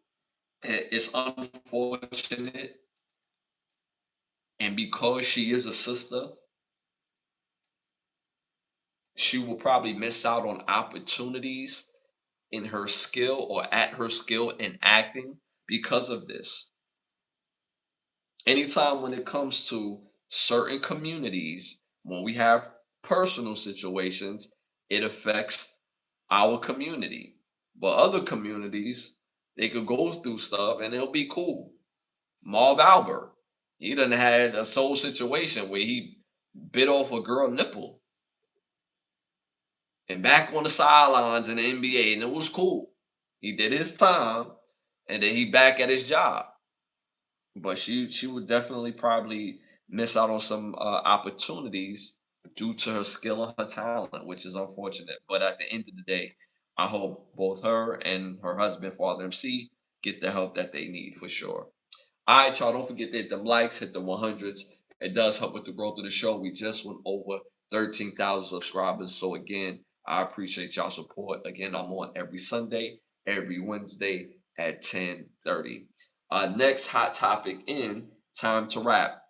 it's unfortunate. And because she is a sister, she will probably miss out on opportunities in her skill or at her skill in acting because of this. Anytime when it comes to certain communities, when we have personal situations, it affects our community. But other communities, they could go through stuff and it'll be cool. Marv Albert, he done had a soul situation where he bit off a girl nipple and back on the sidelines in the NBA, and it was cool. He did his time, and then he back at his job. But she would definitely probably miss out on some opportunities due to her skill and her talent, which is unfortunate. But at the end of the day, I hope both her and her husband, Father MC, get the help that they need for sure. All right, y'all. Don't forget to hit them likes, hit the 100s. It does help with the growth of the show. We just went over 13,000 subscribers. So, again, I appreciate y'all support. Again, I'm on every Sunday, every Wednesday at 10:30. Next hot topic in Time to Wrap.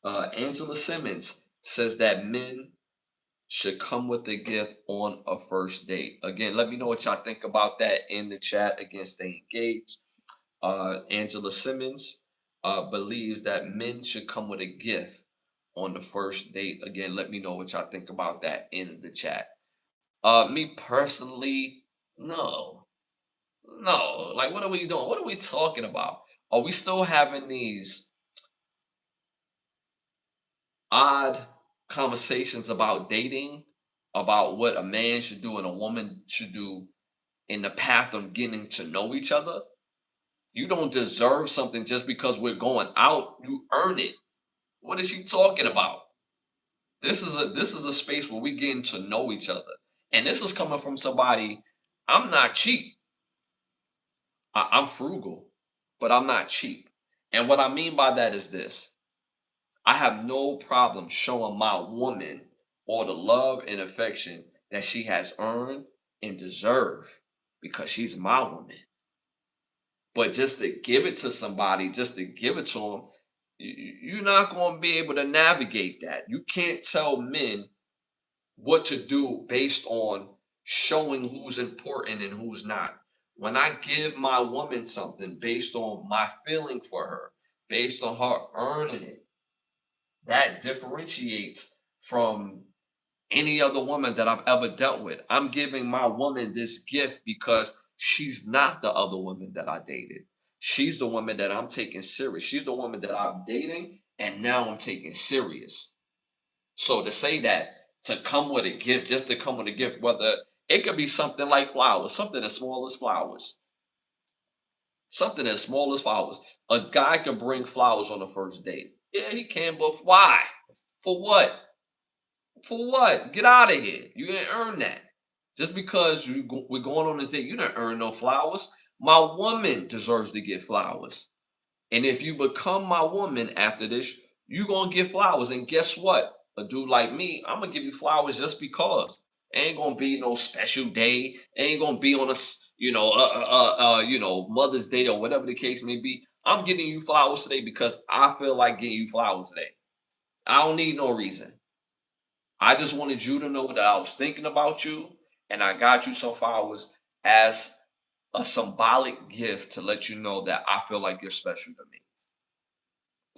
Angela Simmons says that men should come with a gift on a first date. Again, let me know what y'all think about that in the chat. Again, stay engaged. Angela Simmons believes that men should come with a gift on the first date. Again, let me know what y'all think about that in the chat. Me personally, no. No. Like, what are we doing? What are we talking about? Are we still having these odd conversations about dating, about what a man should do and a woman should do in the path of getting to know each other? You don't deserve something just because we're going out. You earn it. What is she talking about? This is a space where we getting to know each other. And this is coming from somebody. I'm not cheap. I'm frugal, but I'm not cheap. And what I mean by that is this: I have no problem showing my woman all the love and affection that she has earned and deserve because she's my woman. But just to give it to somebody, just to give it to them, you're not going to be able to navigate that. You can't tell men what to do based on showing who's important and who's not. When I give my woman something based on my feeling for her, based on her earning it, that differentiates from any other woman that I've ever dealt with. I'm giving my woman this gift because she's not the other woman that I dated. She's the woman that I'm taking serious. She's the woman that I'm dating and now I'm taking serious. So to say that, to come with a gift, just to come with a gift, whether it could be something like flowers, something as small as flowers, something as small as flowers. A guy can bring flowers on the first date. Yeah, he can, but why? For what? For what? Get out of here. You didn't earn that. Just because we're going on this date, you didn't earn no flowers. My woman deserves to get flowers. And if you become my woman after this, you going to get flowers. And guess what? A dude like me, I'm going to give you flowers just because. Ain't going to be no special day. Ain't going to be on a, Mother's Day or whatever the case may be. I'm getting you flowers today because I feel like getting you flowers today. I don't need no reason. I just wanted you to know that I was thinking about you and I got you some flowers as a symbolic gift to let you know that I feel like you're special to me.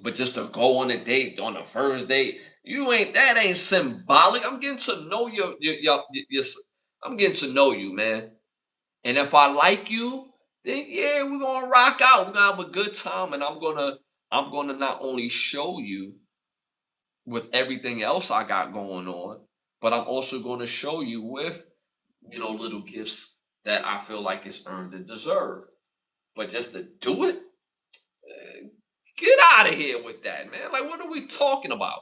But just to go on a date on the first date, that ain't symbolic. I'm getting to know I'm getting to know you, man. And if I like you, then yeah, we're gonna rock out. We're gonna have a good time, and I'm gonna not only show you with everything else I got going on, but I'm also gonna show you with little gifts that I feel like it's earned and deserved. But just to do it, get out of here with that, man. Like, what are we talking about?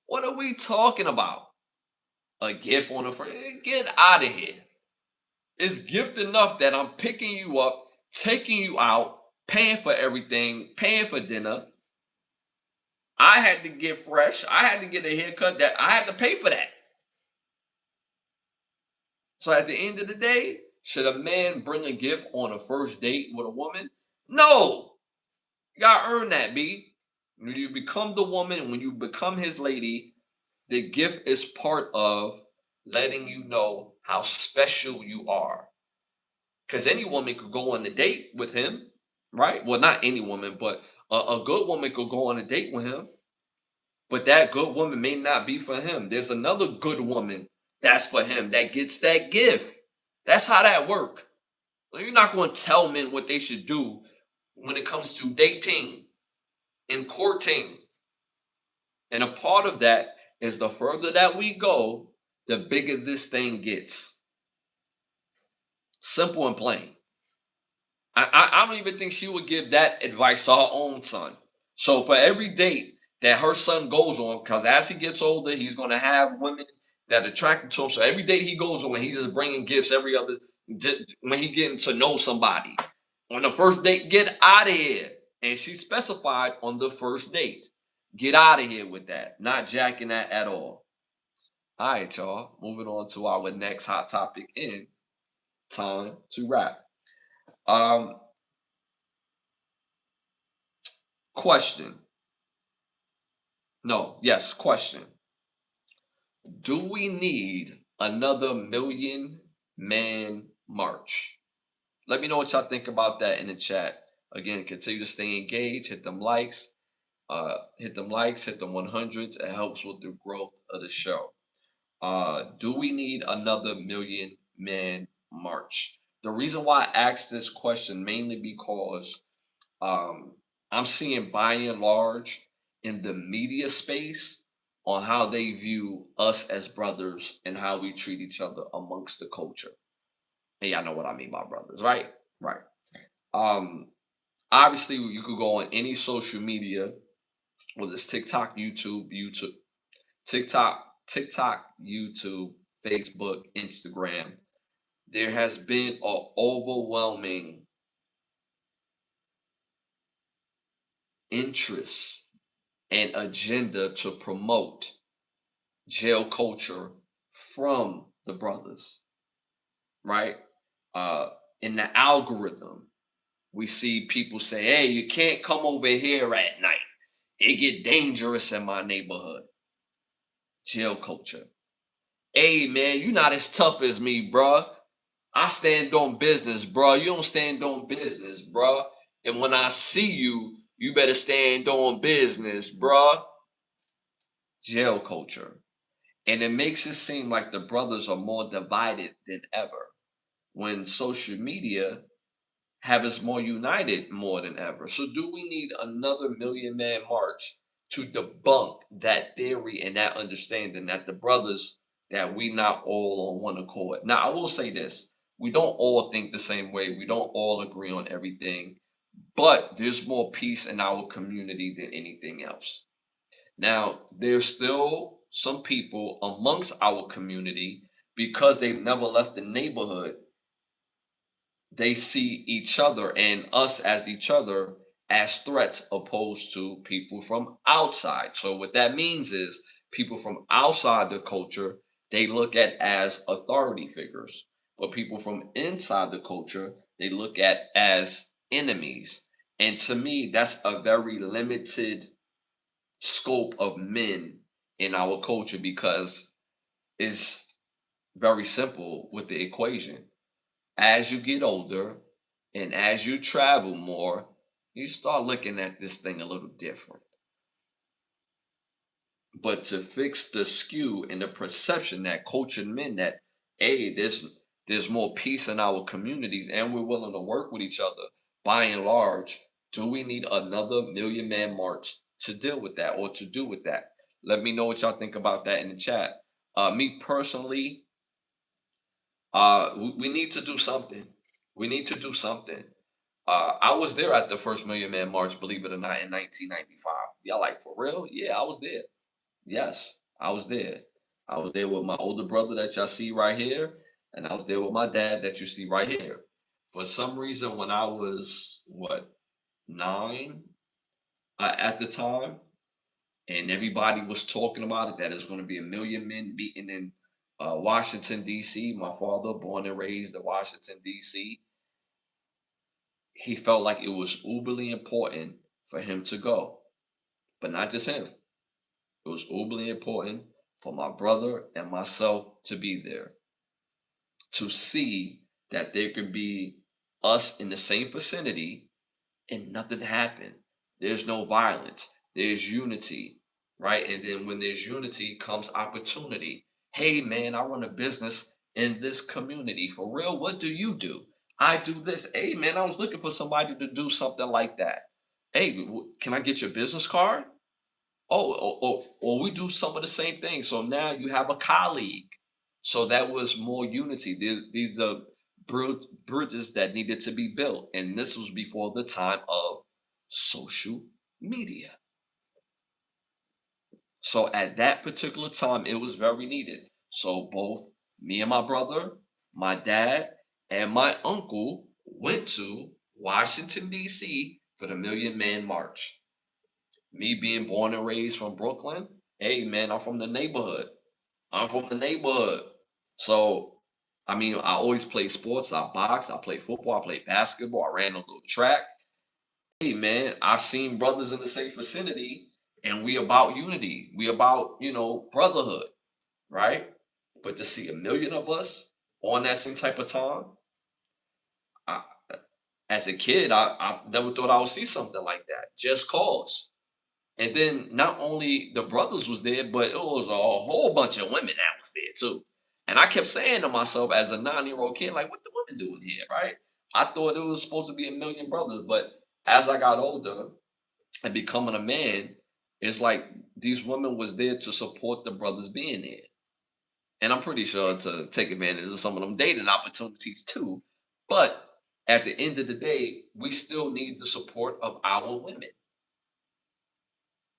What are we talking about? A gift on a friend? Get out of here. It's gift enough that I'm picking you up, taking you out, paying for everything, paying for dinner. I had to get fresh. I had to get a haircut. That I had to pay for that. So at the end of the day, should a man bring a gift on a first date with a woman? No. You gotta earn that, B. When you become the woman, when you become his lady, the gift is part of letting you know how special you are. Because any woman could go on a date with him, right? Well, not any woman, but a good woman could go on a date with him, but that good woman may not be for him. There's another good woman that's for him that gets that gift. That's how that work. You're not going to tell men what they should do when it comes to dating and courting. And a part of that is the further that we go, the bigger this thing gets. Simple and plain. I don't even think she would give that advice to her own son. So for every date that her son goes on, because as he gets older, he's going to have women that attracted to him. So every date he goes on, he's just bringing gifts every other when he getting to know somebody. On the first date, get out of here. And she specified on the first date. Get out of here with that. Not jacking that at all. All right, y'all. Moving on to our next hot topic in time to wrap. Um, Question. No, yes, question. Do we need another million man march? Let me know what y'all think about that in the chat. Again, continue to stay engaged, hit them likes, hit them 100s. It helps with the growth of the show. Do we need another million man march? The reason why I asked this question mainly because um, I'm seeing by and large in the media space on how they view us as brothers and how we treat each other amongst the culture. And y'all know what I mean by brothers, right? Right. Um, Obviously, you could go on any social media, whether it's TikTok, YouTube, Facebook, Instagram. There has been an overwhelming interest and agenda to promote jail culture from the brothers, right? Uh, in the algorithm, we see people say, "Hey, you can't come over here at night. It get dangerous in my neighborhood." Jail culture. Hey, man, you not as tough as me, bruh. I stand on business, bruh. You don't stand on business, bruh. And when I see you, you better stand on business, bruh. Jail culture. And it makes it seem like the brothers are more divided than ever. When social media have us more united more than ever. So do we need another million man march to debunk that theory and that understanding that the brothers that we not all on one accord? Now I will say this. We don't all think the same way. We don't all agree on everything, but there's more peace in our community than anything else. Now, there's still some people amongst our community because they've never left the neighborhood, they see each other and us as each other as threats opposed to people from outside. So what that means is people from outside the culture they look at as authority figures, but people from inside the culture they look at as enemies. And to me, that's a very limited scope of men in our culture because it's very simple with the equation. As you get older and as you travel more, you start looking at this thing a little different. But to fix the skew in the perception that cultured men that hey, there's more peace in our communities and we're willing to work with each other by and large, do we need another million man march to deal with that or to do with that? Let me know what y'all think about that in the chat. Me personally, we need to do something. We need to do something. I was there at the first Million Man March, believe it or not, in 1995. Y'all like for real? Yeah, I was there. Yes, I was there. I was there with my older brother that y'all see right here, and I was there with my dad that you see right here. For some reason, when I was what 9 at the time, and everybody was talking about it, that there's going to be a million men meeting in Washington D.C. My father, born and raised in Washington D.C., he felt like it was uberly important for him to go, but not just him. It was uberly important for my brother and myself to be there, to see that there could be us in the same vicinity and nothing happened. There's no violence. There's unity, right? And then when there's unity comes opportunity. Hey, man, I run a business in this community. For real, what do you do? I do this. Hey, man, I was looking for somebody to do something like that. Hey, can I get your business card? Oh, or we do some of the same things. So now you have a colleague. So that was more unity. These are bridges that needed to be built. And this was before the time of social media. So at that particular time, it was very needed. So both me and my brother, my dad, and my uncle went to Washington, D.C. for the Million Man March. Me being born and raised from Brooklyn, hey man, I'm from the neighborhood. I'm from the neighborhood. So, I mean, I always play sports. I box, I play football, I play basketball, I ran a little track. Hey man, I've seen brothers in the same vicinity and we about unity. We about, brotherhood, right? But to see a million of us on that same type of time, I, as a kid, I never thought I would see something like that. Just cause. And then not only the brothers was there, but it was a whole bunch of women that was there too. And I kept saying to myself as a 9-year-old kid, like, what the women doing here, right? I thought it was supposed to be a million brothers, but as I got older and becoming a man, it's like these women was there to support the brothers being there. And I'm pretty sure to take advantage of some of them dating opportunities too. But at the end of the day, we still need the support of our women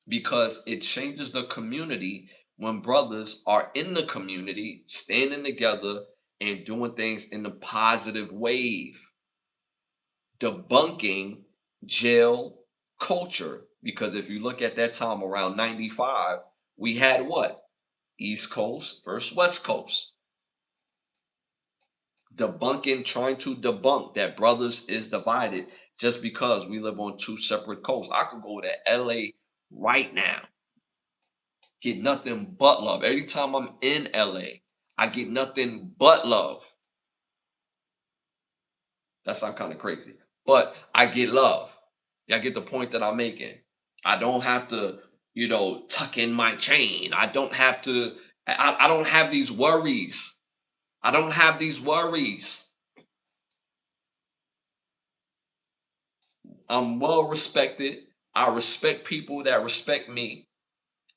because it changes the community when brothers are in the community, standing together and doing things in a positive wave, debunking jail culture. Because if you look at that time around 95, we had what? East Coast versus West Coast. Debunking, trying to debunk that brothers is divided just because we live on two separate coasts. I could go to LA right now, get nothing but love. Every time I'm in LA, I get nothing but love. That sounds kind of crazy, but I get love. I get the point that I'm making. I don't have to, tuck in my chain. I don't have to, I don't have these worries. I don't have these worries. I'm well respected. I respect people that respect me.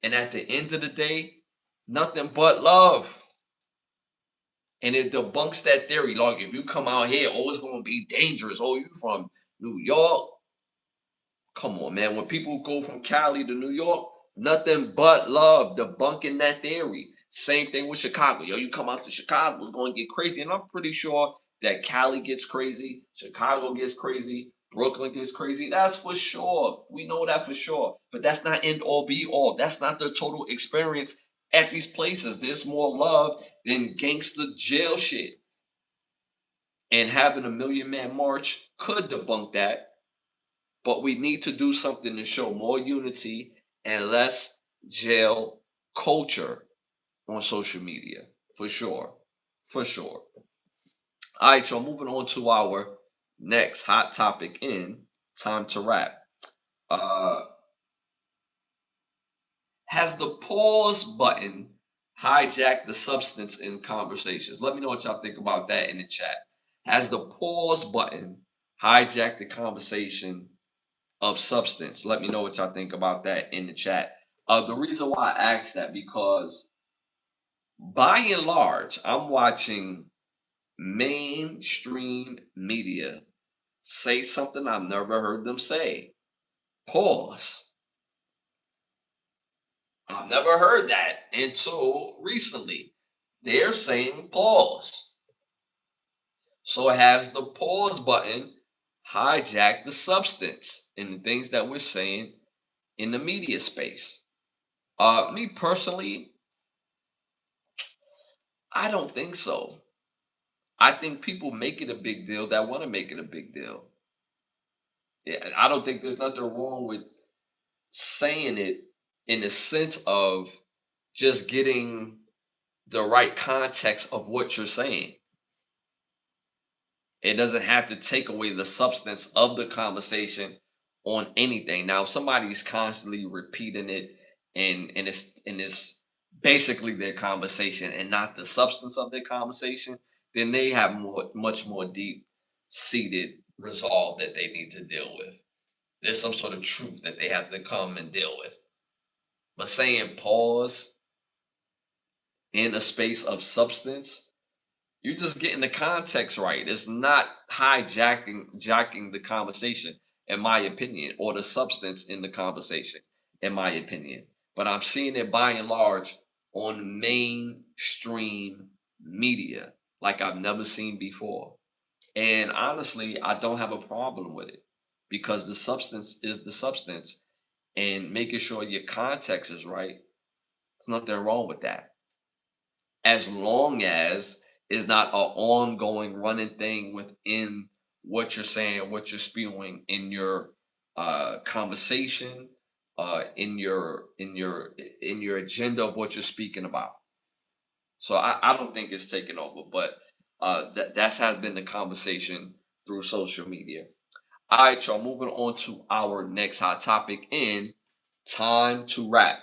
And at the end of the day, nothing but love. And it debunks that theory. Like, if you come out here, oh, it's going to be dangerous. Oh, you from New York? Come on, man. When people go from Cali to New York, nothing but love, debunking that theory. Same thing with Chicago. Yo, you come out to Chicago, it's going to get crazy. And I'm pretty sure that Cali gets crazy, Chicago gets crazy, Brooklyn gets crazy. That's for sure. We know that for sure. But that's not end all be all. That's not the total experience at these places. There's more love than gangster jail shit. And having a Million Man March could debunk that, but we need to do something to show more unity and less jail culture on social media. For sure. For sure. All right, y'all, moving on to our next hot topic in Time to Wrap. Uh, has the pause button hijacked the substance in conversations? Let me know what y'all think about that in the chat. Has the pause button hijacked the conversation of substance? Let me know what y'all think about that in the chat. The reason why I asked that, because by and large, I'm watching mainstream media say something I've never heard them say. Pause. I've never heard that until recently. They're saying pause. So it has the pause button hijacked the substance in the things that we're saying in the media space. Me personally, I don't think so. I think people make it a big deal that want to make it a big deal. Yeah, I don't think there's nothing wrong with saying it in the sense of just getting the right context of what you're saying. It doesn't have to take away the substance of the conversation on anything. Now, if somebody's constantly repeating it and it's basically their conversation and not the substance of their conversation, then they have much more deep seated resolve that they need to deal with. There's some sort of truth that they have to come and deal with. But saying pause in a space of substance, you're just getting the context right. It's not jacking the conversation, in my opinion, or the substance in the conversation, in my opinion. But I'm seeing it by and large on mainstream media like I've never seen before. And honestly, I don't have a problem with it because the substance is the substance, and making sure your context is right. There's nothing wrong with that, as long as it's not an ongoing running thing within what you're saying, what you're spewing in your conversation, in your agenda of what you're speaking about. So I don't think it's taken over, but that has been the conversation through social media. All right, y'all, moving on to our next hot topic in Time to Rap.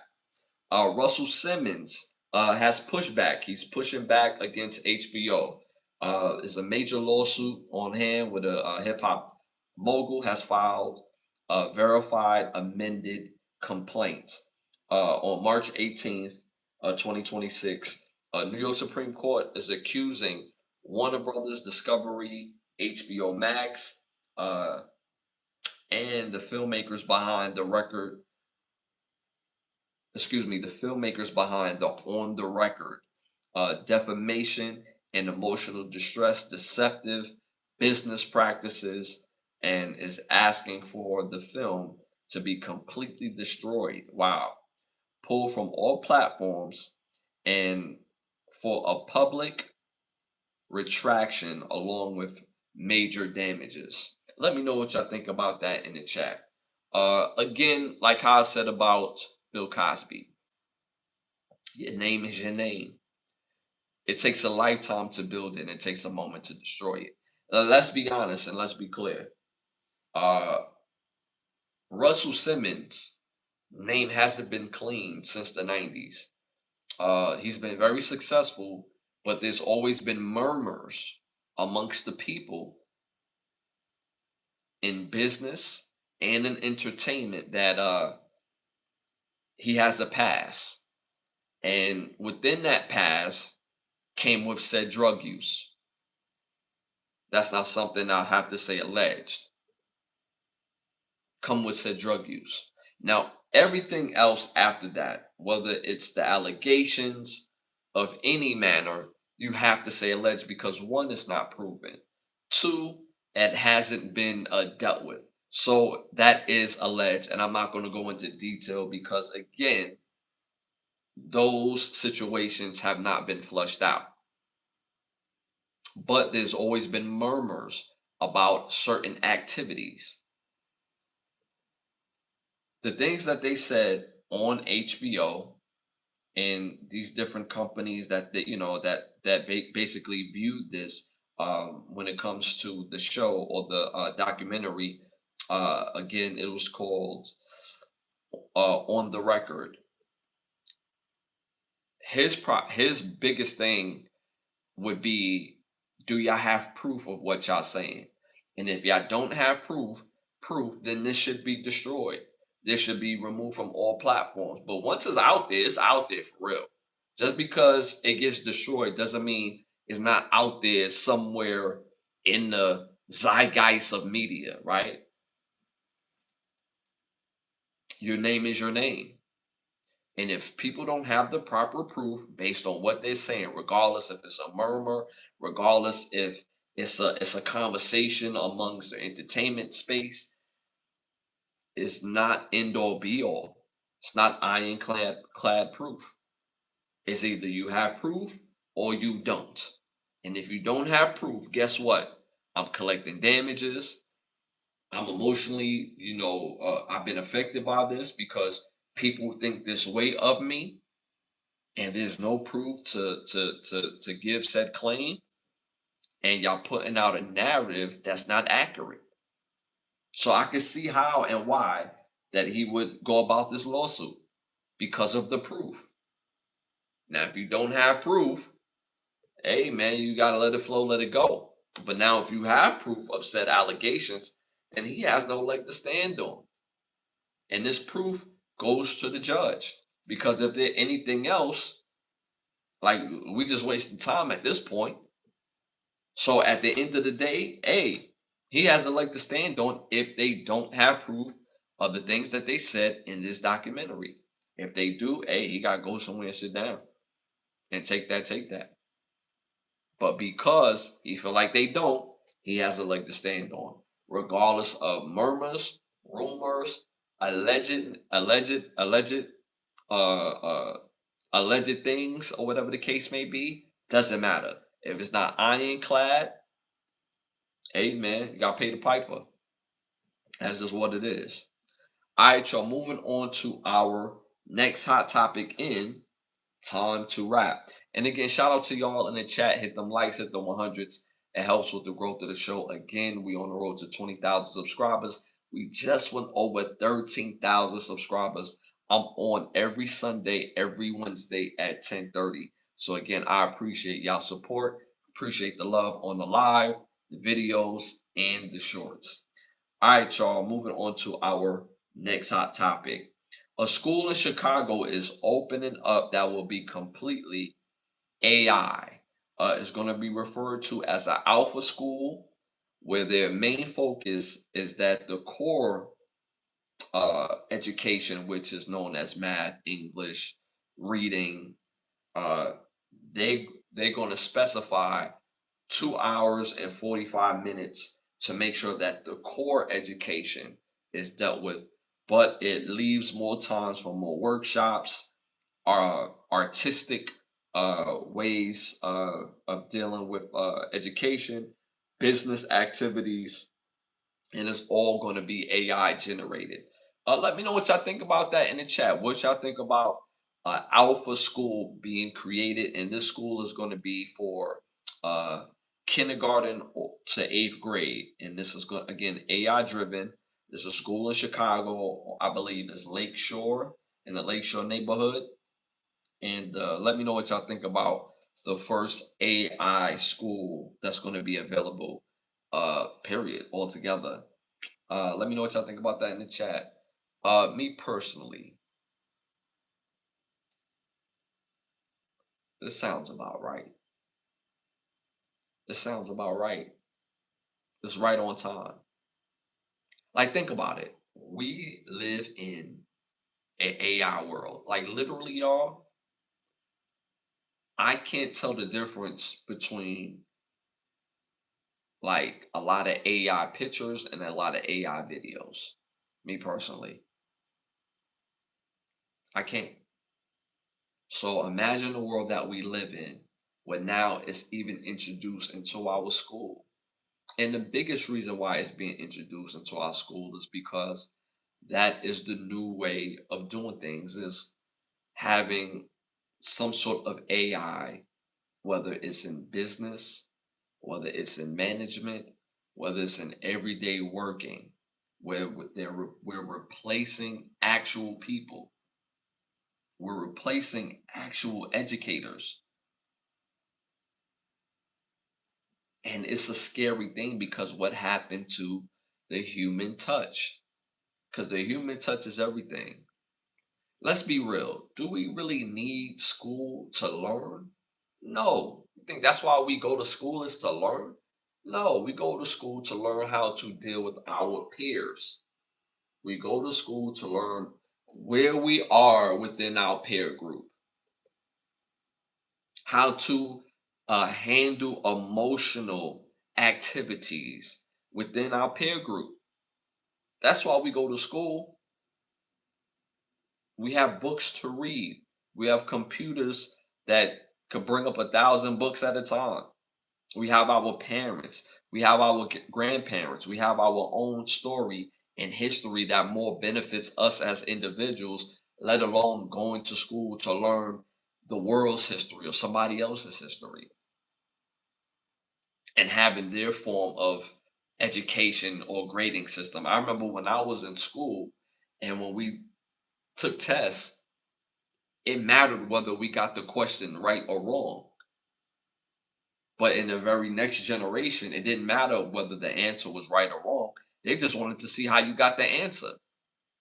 Russell Simmons has pushback. He's pushing back against HBO. There's a major lawsuit on hand with a hip hop mogul has filed a verified amended complaint on March 18th, 2026. New York Supreme Court is accusing Warner Brothers Discovery, HBO Max, uh, and the filmmakers behind the filmmakers behind the On the Record, defamation and emotional distress, deceptive business practices, and is asking for the film to be completely destroyed. Wow. Pulled from all platforms and for a public retraction along with major damages. Let me know what y'all think about that in the chat. Again, like how I said about Bill Cosby, your name is your name. It takes a lifetime to build it. It takes a moment to destroy it. Let's be honest and let's be clear. Uh, Russell Simmons' name hasn't been clean since the 90s. He's been very successful, but there's always been murmurs amongst the people in business and in entertainment that he has a past. And within that past came with said drug use. That's not something I have to say alleged. Come with said drug use. Now, everything else after that, whether it's the allegations of any manner, you have to say alleged because one, is not proven. Two, it hasn't been dealt with. So that is alleged. And I'm not going to go into detail because, again, those situations have not been flushed out. But there's always been murmurs about certain activities. The things that they said on HBO and these different companies that basically viewed this when it comes to the show or the documentary. Again, it was called On the Record. His biggest thing would be, do y'all have proof of what y'all saying? And if y'all don't have proof, then this should be destroyed. This should be removed from all platforms. But once it's out there for real. Just because it gets destroyed doesn't mean it's not out there somewhere in the zeitgeist of media, right? Your name is your name. And if people don't have the proper proof based on what they're saying, regardless if it's a murmur, regardless if it's a conversation amongst the entertainment space, it's not end all be all. It's not ironclad proof. It's either you have proof or you don't. And if you don't have proof, guess what? I'm collecting damages. I'm emotionally, I've been affected by this because people think this way of me, and there's no proof to give said claim, and y'all putting out a narrative that's not accurate. So I can see how and why that he would go about this lawsuit because of the proof. Now, if you don't have proof, hey man, you gotta let it flow, let it go. But now, if you have proof of said allegations, then he has no leg to stand on. And this proof goes to the judge. Because if there's anything else, like, we just wasting time at this point. So at the end of the day, hey, he has a leg to stand on if they don't have proof of the things that they said in this documentary. If they do, hey, he gotta go somewhere and sit down and take that. But because he feel like they don't, he has a leg to stand on, regardless of murmurs, rumors, alleged, uh, uh, alleged things, or whatever the case may be. Doesn't matter if it's not ironclad. Hey man, you gotta pay the piper. That's just what it is. All right, y'all. Moving on to our next hot topic in Time to Rap. And again, shout out to y'all in the chat. Hit them likes, hit them 100s. It helps with the growth of the show. Again, we on the road to 20,000 subscribers. We just went over 13,000 subscribers I'm on every Sunday, every Wednesday at 10:30. So again, I appreciate y'all support. Appreciate the love on the live, the videos, and the shorts. All right, y'all, moving on to our next hot topic. A school in Chicago is opening up that will be completely AI. It's going to be referred to as an alpha school, where their main focus is that the core education, which is known as math, English, reading, uh, they they're going to specify 2 hours and 45 minutes to make sure that the core education is dealt with, but it leaves more times for more workshops, artistic ways of dealing with education, business activities, and it's all going to be AI generated. Let me know what y'all think about that in the chat. What y'all think about Alpha School being created, and this school is going to be for uh, kindergarten to eighth grade, and this is going again AI driven. There's a school in Chicago, I believe, is Lakeshore in the Lakeshore neighborhood, and let me know what y'all think about the first AI school that's going to be available. Period altogether. Let me know what y'all think about that in the chat. Me personally, this sounds about right. This sounds about right. It's right on time. Like, think about it. We live in an AI world. Like, literally, y'all, I can't tell the difference between like a lot of AI pictures and a lot of AI videos. Me personally, I can't. So imagine the world that we live in, where now it's even introduced into our school. And the biggest reason why it's being introduced into our school is because that is the new way of doing things, is having some sort of AI, whether it's in business, whether it's in management, whether it's in everyday working, where we're replacing actual people. We're replacing actual educators. And it's a scary thing because what happened to the human touch? Because the human touch is everything. Let's be real. Do we really need school to learn? No. You think that's why we go to school is to learn? No, we go to school to learn how to deal with our peers. We go to school to learn where we are within our peer group, how to handle emotional activities within our peer group. That's why we go to school. We have books to read. We have computers that could bring up 1,000 books at a time. We have our parents. We have our grandparents. We have our own story and history that more benefits us as individuals, let alone going to school to learn the world's history or somebody else's history and having their form of education or grading system. I remember when I was in school and when we took tests, it mattered whether we got the question right or wrong. But in the very next generation, it didn't matter whether the answer was right or wrong. They just wanted to see how you got the answer.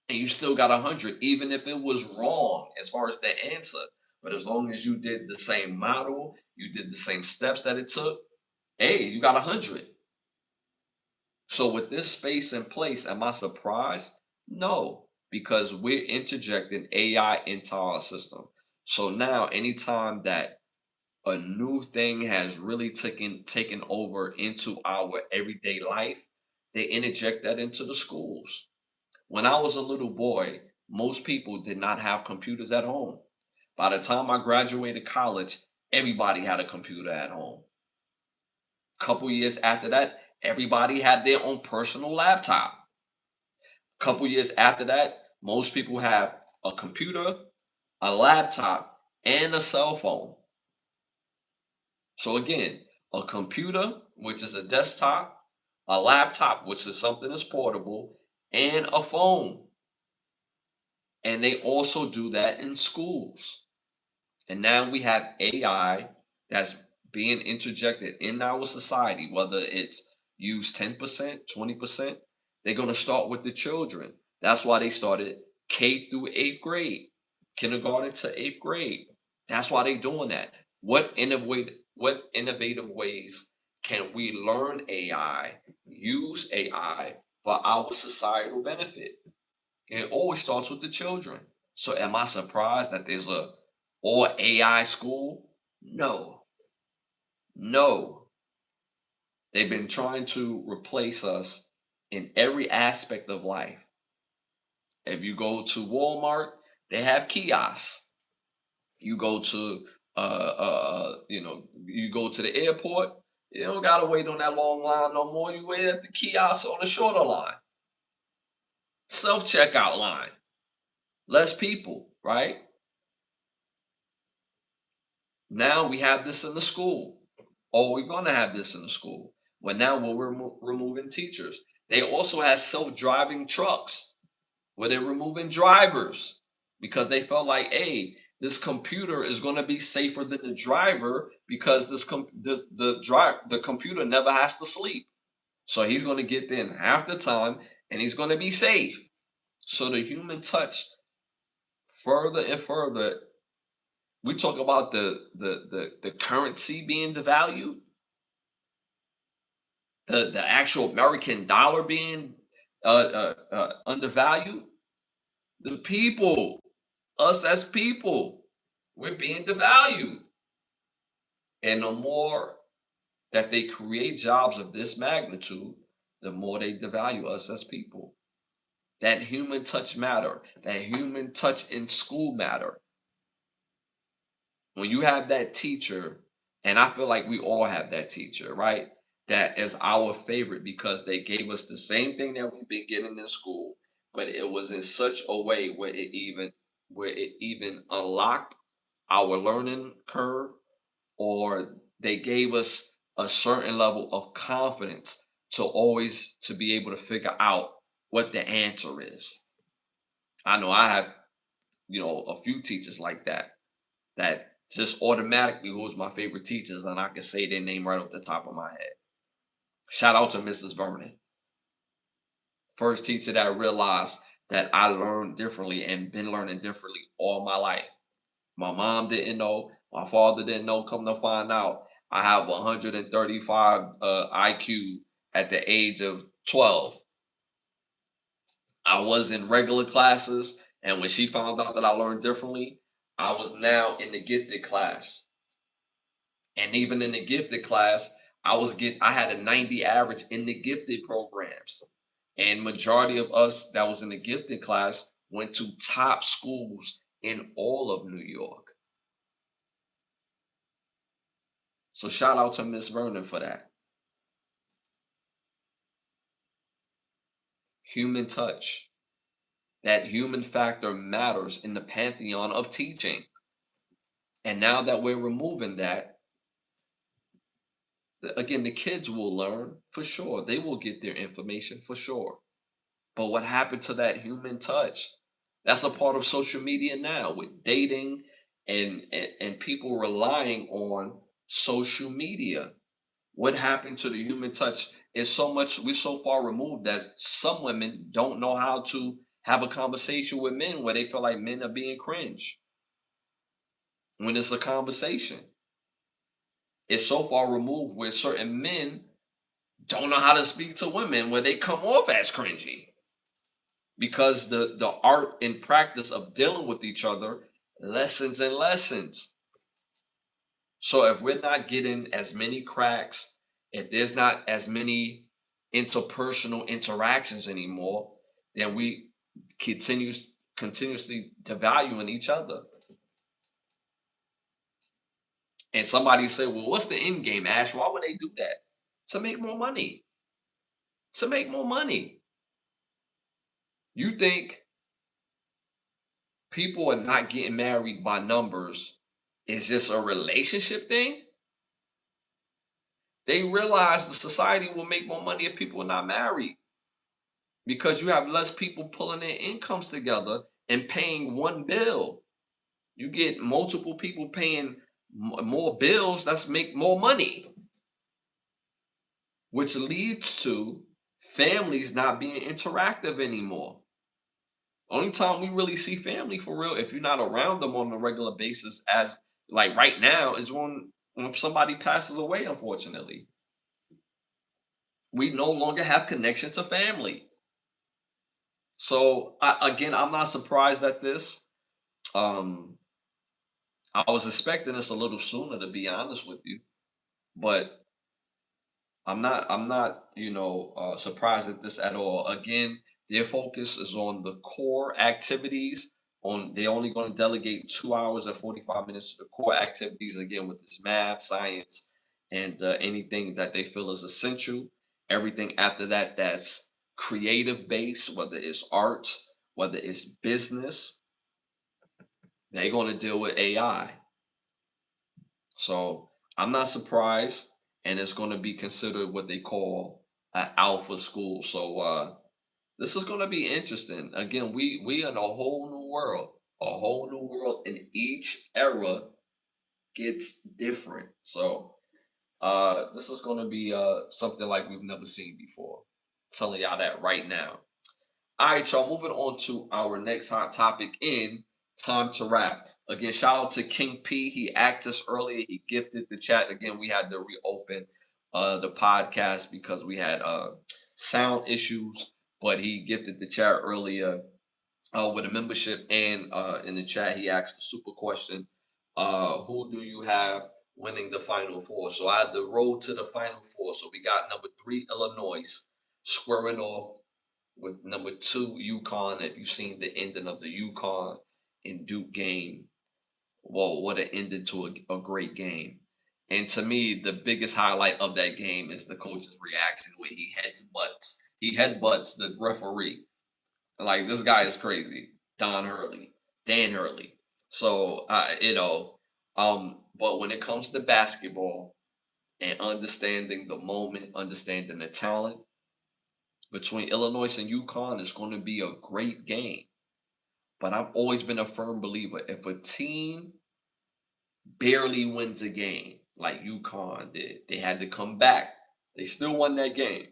And you still got 100, even if it was wrong as far as the answer. But as long as you did the same model, you did the same steps that it took, hey, you got 100. So with this space in place, am I surprised? No, because we're interjecting AI into our system. So now anytime that a new thing has really taken over into our everyday life, they interject that into the schools. When I was a little boy, most people did not have computers at home. By the time I graduated college, everybody had a computer at home. Couple years after that, everybody had their own personal laptop. Couple years after that, most people have a computer, a laptop, and a cell phone. So again, a computer, which is a desktop, a laptop, which is something that's portable, and a phone. And they also do that in schools. And now we have AI that's being interjected in our society, whether it's used 10%, 20%, they're going to start with the children. That's why they started K through eighth grade, kindergarten to eighth grade. That's why they're doing that. What innovative ways can we learn AI, use AI for our societal benefit? It always starts with the children. So am I surprised that there's a all AI school? No, no. They've been trying to replace us in every aspect of life. If you go to Walmart, they have kiosks. You go to you go to the airport, you don't gotta wait on that long line no more. You wait at the kiosk on the shorter line, self checkout line, less people, right? Now we have this in the school. Oh, we're going to have this in the school. Well, now we're removing teachers. They also have self-driving trucks where they're removing drivers because they felt like, hey, this computer is going to be safer than the driver because the computer never has to sleep. So he's going to get there in half the time and he's going to be safe. So the human touch further and further. We talk about the currency being devalued, the actual American dollar being undervalued. The people, us as people, we're being devalued. And the more that they create jobs of this magnitude, the more they devalue us as people. That human touch matter. That human touch in school matter. When you have that teacher, and I feel like we all have that teacher, right? That is our favorite because they gave us the same thing that we've been getting in school, but it was in such a way where it even unlocked our learning curve, or they gave us a certain level of confidence to always to be able to figure out what the answer is. I know I have, a few teachers like that just automatically who's my favorite teachers, and I can say their name right off the top of my head. Shout out to Mrs. Vernon, first teacher that realized that I learned differently and been learning differently all my life. My mom didn't know, my father didn't know. Come to find out, I have 135 IQ at the age of 12. I was in regular classes, and when she found out that I learned differently, I was now in the gifted class. And even in the gifted class, I had a 90 average in the gifted programs. And majority of us that was in the gifted class went to top schools in all of New York. So shout out to Miss Vernon for that. Human touch. That human factor matters in the pantheon of teaching. And now that we're removing that, again, the kids will learn for sure. They will get their information for sure. But what happened to that human touch? That's a part of social media now with dating and people relying on social media. What happened to the human touch is so much, we're so far removed that some women don't know how to have a conversation with men where they feel like men are being cringe when it's a conversation. It's so far removed where certain men don't know how to speak to women where they come off as cringy because the art and practice of dealing with each other lessons and lessons. So if we're not getting as many cracks, if there's not as many interpersonal interactions anymore, then we continuously devaluing each other. And somebody say, well, what's the end game, Ash? Why would they do that? To make more money. To make more money. You think people are not getting married by numbers is just a relationship thing? They realize the society will make more money if people are not married because you have less people pulling their incomes together and paying one bill. You get multiple people paying more bills. That's make more money, which leads to families not being interactive anymore. Only time we really see family for real, if you're not around them on a regular basis, as like right now, is when somebody passes away. Unfortunately, we no longer have connection to family. So again, I'm not surprised at this. Um, I was expecting this a little sooner, to be honest with you, but I'm not, surprised at this at all. Again, their focus is on the core activities. They're only going to delegate 2 hours and 45 minutes to the core activities. Again, with this math, science, and anything that they feel is essential. Everything after that that's creative based, whether it's art, whether it's business, they're going to deal with AI. So I'm not surprised, and it's going to be considered what they call an alpha school. So this is going to be interesting. Again, we in a whole new world, and each era gets different. So this is going to be something like we've never seen before. Telling y'all that right now. All right, y'all. Moving on to our next hot topic in time to wrap. Again, shout out to King P. He asked us earlier. He gifted the chat. Again, we had to reopen the podcast because we had sound issues. But he gifted the chat earlier with a membership, and in the chat he asked the super question: Who do you have winning the Final Four? So I had the road to the Final Four. So we got number 3 Illinois squaring off with number 2 UConn. If you've seen the ending of the UConn and Duke game, well, what it ended to a great game. And to me, the biggest highlight of that game is the coach's reaction when he headbutts the referee. Like, this guy is crazy, Dan Hurley. So but when it comes to basketball and understanding the moment, understanding the talent between Illinois and UConn, is going to be a great game. But I've always been a firm believer, if a team barely wins a game like UConn did, they had to come back. They still won that game.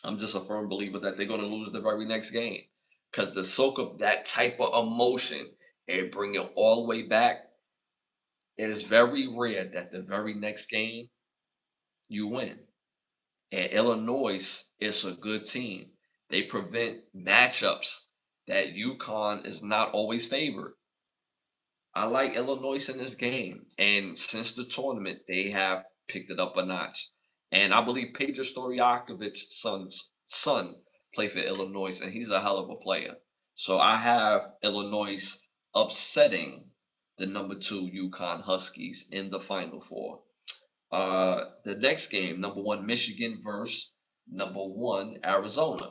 I'm just a firm believer that they're going to lose the very next game, because the soak of that type of emotion and bring it all the way back, it is very rare that the very next game you win. And Illinois is a good team. They prevent matchups that UConn is not always favored. I like Illinois in this game, and since the tournament, they have picked it up a notch. And I believe Pedro Stojakovic's son played for Illinois, and he's a hell of a player. So I have Illinois upsetting the number 2 UConn Huskies in the Final Four. The next game, number 1 Michigan versus number 1 Arizona.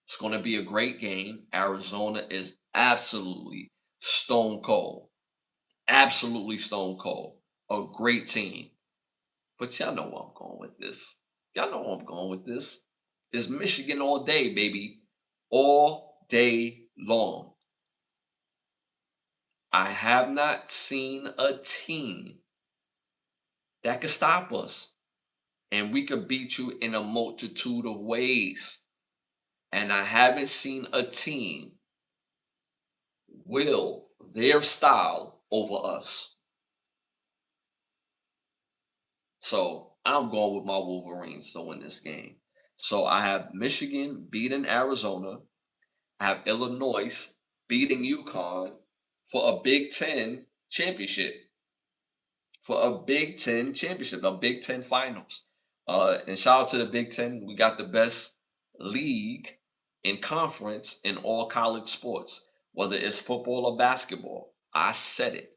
It's going to be a great game. Arizona is absolutely stone cold, a great team. But y'all know where I'm going with this. Y'all know where I'm going with this. It's Michigan all day, baby, all day long. I have not seen a team that could stop us, and we could beat you in a multitude of ways. And I haven't seen a team will their style over us. So I'm going with my Wolverines to win this game. So I have Michigan beating Arizona. I have Illinois beating UConn for a Big Ten championship. A Big Ten finals. And shout out to the Big Ten. We got the best league in conference in all college sports, whether it's football or basketball. I said it.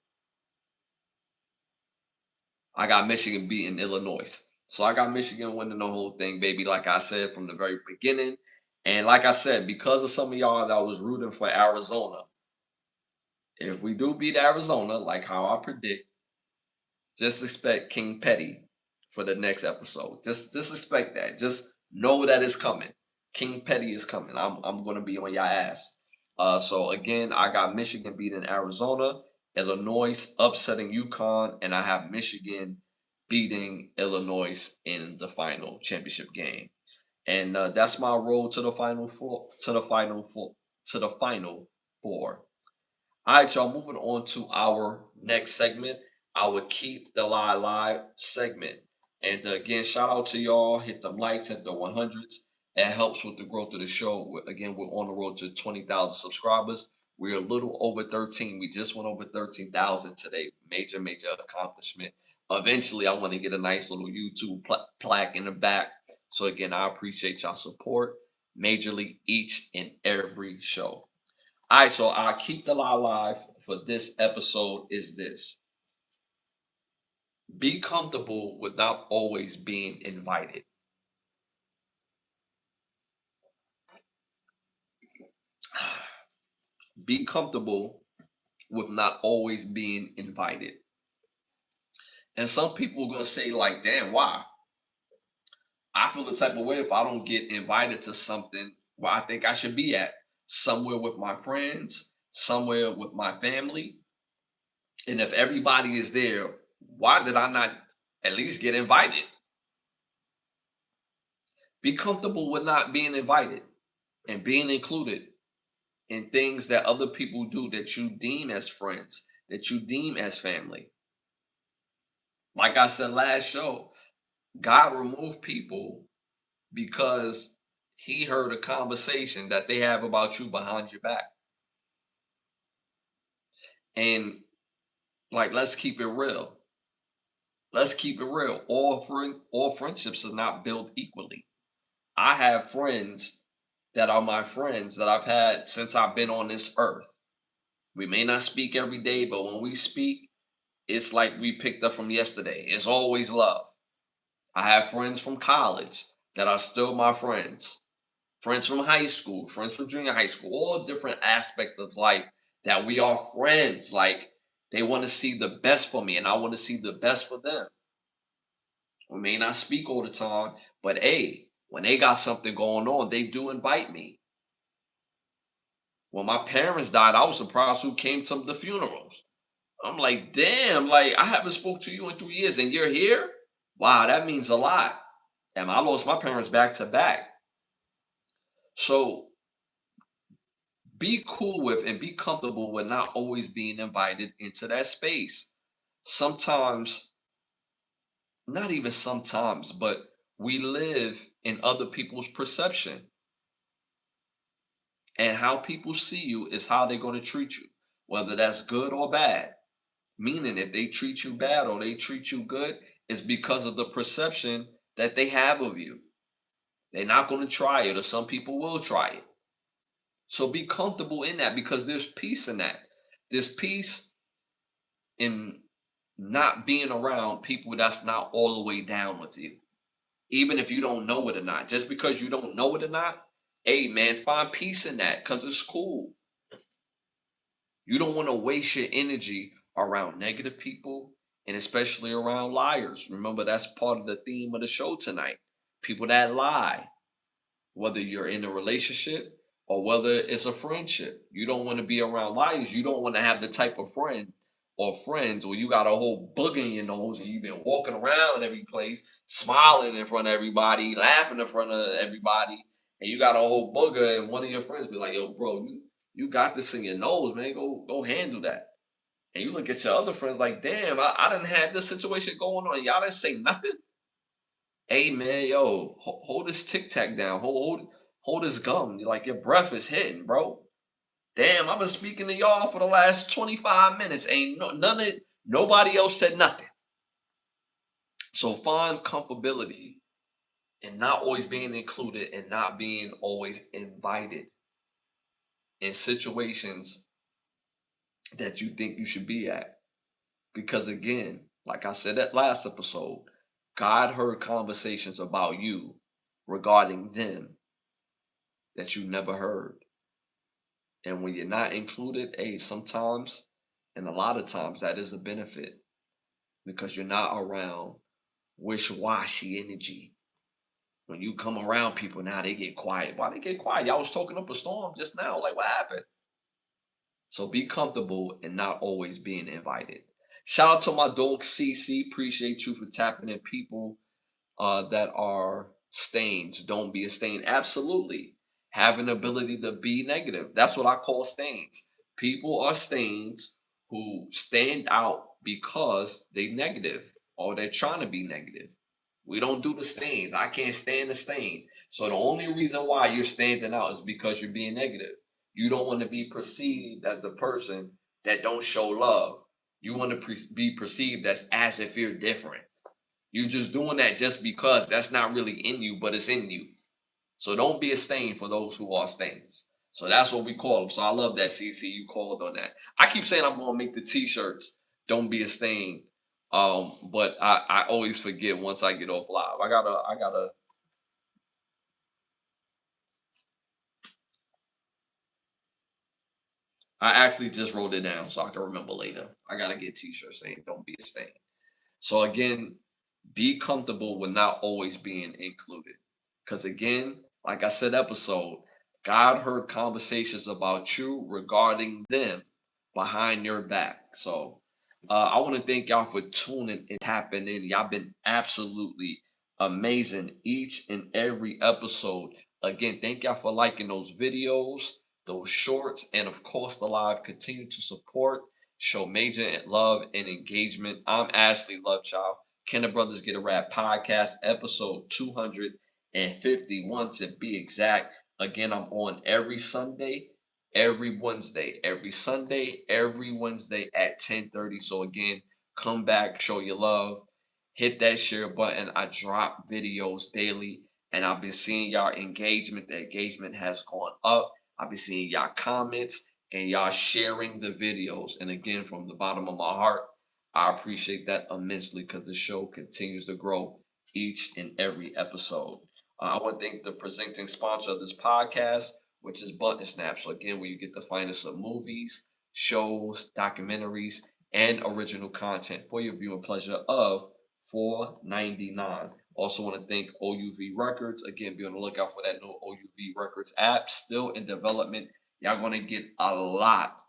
I got Michigan beating Illinois. So I got Michigan winning the whole thing, baby, like I said from the very beginning. And like I said, because of some of y'all that was rooting for Arizona, if we do beat Arizona, like how I predict, just expect King Petty for the next episode. Just expect that. Just know that it's coming. King Petty is coming. I'm gonna be on your ass. So again, I got Michigan beating Arizona, Illinois upsetting UConn, and I have Michigan beating Illinois in the final championship game. And that's my road to the final four. To the final four. All right, y'all. Moving on to our next segment, our keep the lie live segment. And again, shout out to y'all. Hit them likes, hit the 100s. It helps with the growth of the show. Again, we're on the road to 20,000 subscribers. We're a little over 13. We just went over 13,000 today. Major, major accomplishment. Eventually, I want to get a nice little YouTube plaque in the back. So again, I appreciate y'all support majorly each and every show. All right, so our keep the lie alive for this episode is this: be comfortable with not always being invited. Be comfortable with not always being invited. And some people are gonna say, like, damn, why? I feel the type of way if I don't get invited to something where I think I should be at, somewhere with my friends, somewhere with my family. And if everybody is there, why did I not at least get invited? Be comfortable with not being invited and being included in things that other people do that you deem as friends, that you deem as family. Like I said last show, God removed people because he heard a conversation that they have about you behind your back. And like, let's keep it real. Let's keep it real. All friendships are not built equally. I have friends that are my friends that I've had since I've been on this earth. We may not speak every day, but when we speak, it's like we picked up from yesterday. It's always love. I have friends from college that are still my friends. Friends from high school, friends from junior high school, all different aspects of life that we are friends. Like, they want to see the best for me and I want to see the best for them. We may not speak all the time, but hey, when they got something going on, they do invite me. When my parents died, I was surprised who came to the funerals. I'm like, damn, like, I haven't spoke to you in 3 years and you're here? Wow, that means a lot. And I lost my parents back to back. So be cool with and be comfortable with not always being invited into that space. Sometimes, not even sometimes, but we live in other people's perception. And how people see you is how they're going to treat you, whether that's good or bad. Meaning, if they treat you bad or they treat you good, it's because of the perception that they have of you. They're not going to try it, or some people will try it. So be comfortable in that because there's peace in that. There's peace in not being around people that's not all the way down with you. Even if you don't know it or not. Just because you don't know it or not, hey man, find peace in that because it's cool. You don't want to waste your energy around negative people and especially around liars. Remember, that's part of the theme of the show tonight. People that lie, whether you're in a relationship or whether it's a friendship. You don't want to be around liars. You don't want to have the type of friend or friends where you got a whole booger in your nose and you've been walking around every place, smiling in front of everybody, laughing in front of everybody, and you got a whole booger and one of your friends be like, yo, bro, you got this in your nose, man. Go handle that. And you look at your other friends like, damn, I didn't have this situation going on. Y'all didn't say nothing. Hey man, yo, hold this tic tac down. Hold this gum. Like your breath is hitting, bro. Damn, I've been speaking to y'all for the last 25 minutes. Ain't nobody else said nothing. So find comfortability in not always being included and not being always invited in situations that you think you should be at. Because again, like I said that last episode, God heard conversations about you regarding them that you never heard. And when you're not included, hey, sometimes and a lot of times that is a benefit because you're not around wish-washy energy. When you come around people now, they get quiet. Why they get quiet? Y'all was talking up a storm just now. Like, what happened? So be comfortable and not always being invited. Shout out to my dog CC. Appreciate you for tapping in people that are stains. Don't be a stain. Absolutely. Have an ability to be negative. That's what I call stains. People are stains who stand out because they negative or they're trying to be negative. We don't do the stains. I can't stand the stain. So the only reason why you're standing out is because you're being negative. You don't want to be perceived as the person that don't show love. You want to be perceived as if you're different. You're just doing that just because that's not really in you, but it's in you. So don't be a stain for those who are stains. So that's what we call them. So I love that, CC. You called on that. I keep saying I'm gonna make the t-shirts. Don't be a stain. But I always forget once I get off live. I actually just wrote it down so I can remember later. I gotta get t-shirts saying don't be a stain. So again, be comfortable with not always being included. Because again, like I said, episode, God heard conversations about you regarding them behind your back. So I want to thank y'all for tuning and tapping in. Y'all been absolutely amazing each and every episode. Again, thank y'all for liking those videos, those shorts, and of course the live. Continue to support, show major love and engagement. I'm Ashley Lovechild. Can the Brothers Get a Rap podcast, episode 251 to be exact. Again, I'm on every Sunday, every Wednesday, every Sunday, every Wednesday at 10:30. So again, come back, show your love, hit that share button. I drop videos daily, and I've been seeing y'all engagement. The engagement has gone up. I've been seeing y'all comments and y'all sharing the videos. And again, from the bottom of my heart, I appreciate that immensely because the show continues to grow each and every episode. I want to thank the presenting sponsor of this podcast, which is Button Snap. So again, where you get the finest of movies, shows, documentaries, and original content for your viewing pleasure of $4.99. Also want to thank OUV Records. Again, be on the lookout for that new OUV Records app, still in development. Y'all going to get a lot,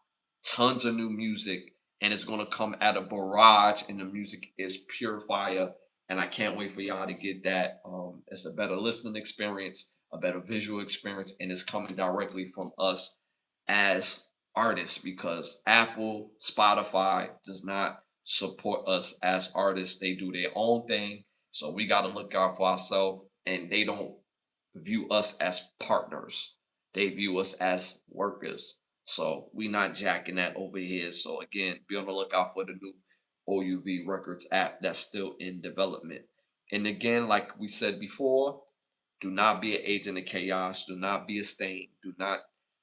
tons of new music, and it's going to come at a barrage, and the music is pure fire. And I can't wait for y'all to get that. It's a better listening experience, a better visual experience, and it's coming directly from us as artists because Apple, Spotify does not support us as artists. They do their own thing. So we got to look out for ourselves, and they don't view us as partners. They view us as workers. So we not jacking that over here. So again, be on the lookout for the new OUV Records app that's still in development. And again, like we said before, do not be an agent of chaos. Do not be a stain. Do not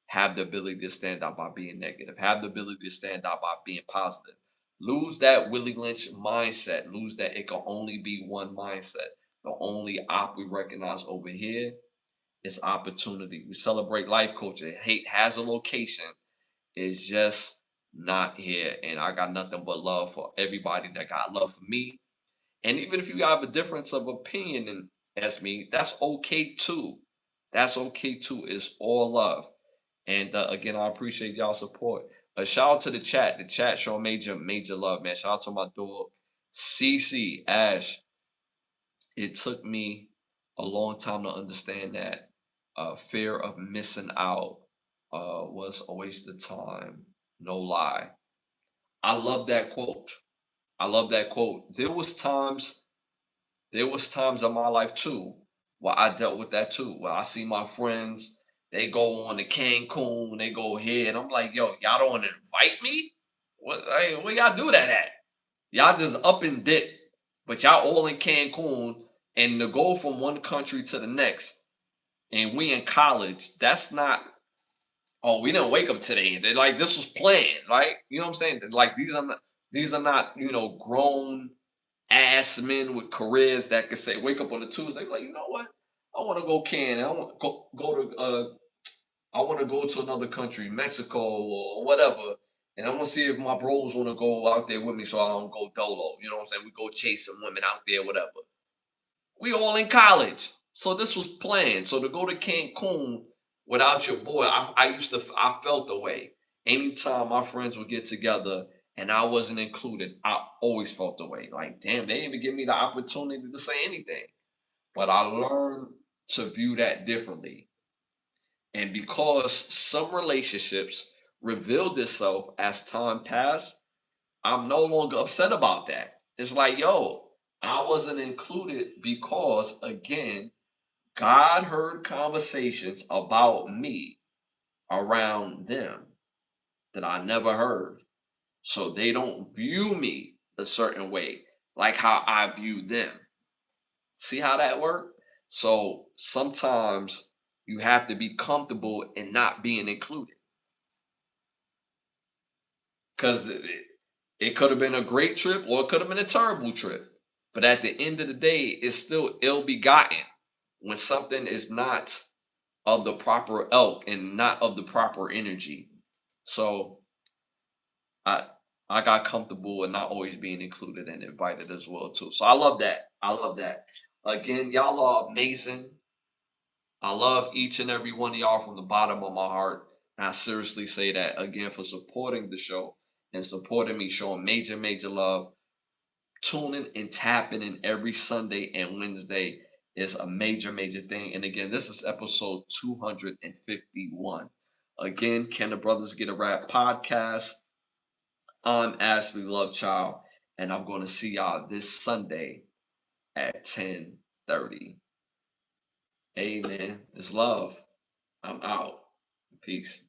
have the ability to stand out by being negative. Have the ability to stand out by being positive. Lose that Willie Lynch mindset. Lose that it can only be one mindset. The only op we recognize over here is opportunity. We celebrate life culture. Hate has a location. It's just not here. And I got nothing but love for everybody that got love for me. And even if you have a difference of opinion and as me, that's okay too. That's okay too. It's all love. And again, I appreciate y'all support. Shout out to the chat. The chat show major love, man. Shout out to my dog, CC Ash. It took me a long time to understand that fear of missing out was a waste of time. No lie. I love that quote. I love that quote. There was times in my life too where I dealt with that too. Where I see my friends, they go on to Cancun, they go here, and I'm like, yo, y'all don't want to invite me? What, hey, where y'all do that at? Y'all just up and dip, but y'all all in Cancun, and to go from one country to the next, and we in college. That's not. Oh, we didn't wake up today. They like this was planned, right? You know what I'm saying? Like these are not grown ass men with careers that could say wake up on a Tuesday like you know what I want to go can I want to go to I want to go to another country Mexico or whatever and I want to see if my bros want to go out there with me so I don't go dolo you know what I'm saying we go chase some women out there whatever we all in college so this was planned so to go to Cancun without your boy I felt the way Anytime my friends would get together and I wasn't included, I always felt the way. Like, damn, they didn't even give me the opportunity to say anything. But I learned to view that differently. And because some relationships revealed itself as time passed, I'm no longer upset about that. It's like, yo, I wasn't included because, again, God heard conversations about me around them that I never heard. So they don't view me a certain way, like how I view them. See how that works? So sometimes you have to be comfortable in not being included because it could have been a great trip or it could have been a terrible trip. But at the end of the day, it's still ill begotten when something is not of the proper ilk and not of the proper energy. So I I got comfortable and not always being included and invited as well too. So I love that. I love that. Again, y'all are amazing. I love each and every one of y'all from the bottom of my heart. And I seriously say that again for supporting the show and supporting me, showing major, major love. Tuning and tapping in every Sunday and Wednesday is a major, major thing. And again, this is episode 251. Again, Can the Brothers Get a Rap podcast? I'm Ashley Lovechild, and I'm going to see y'all this Sunday at 10:30. Amen. It's love. I'm out. Peace.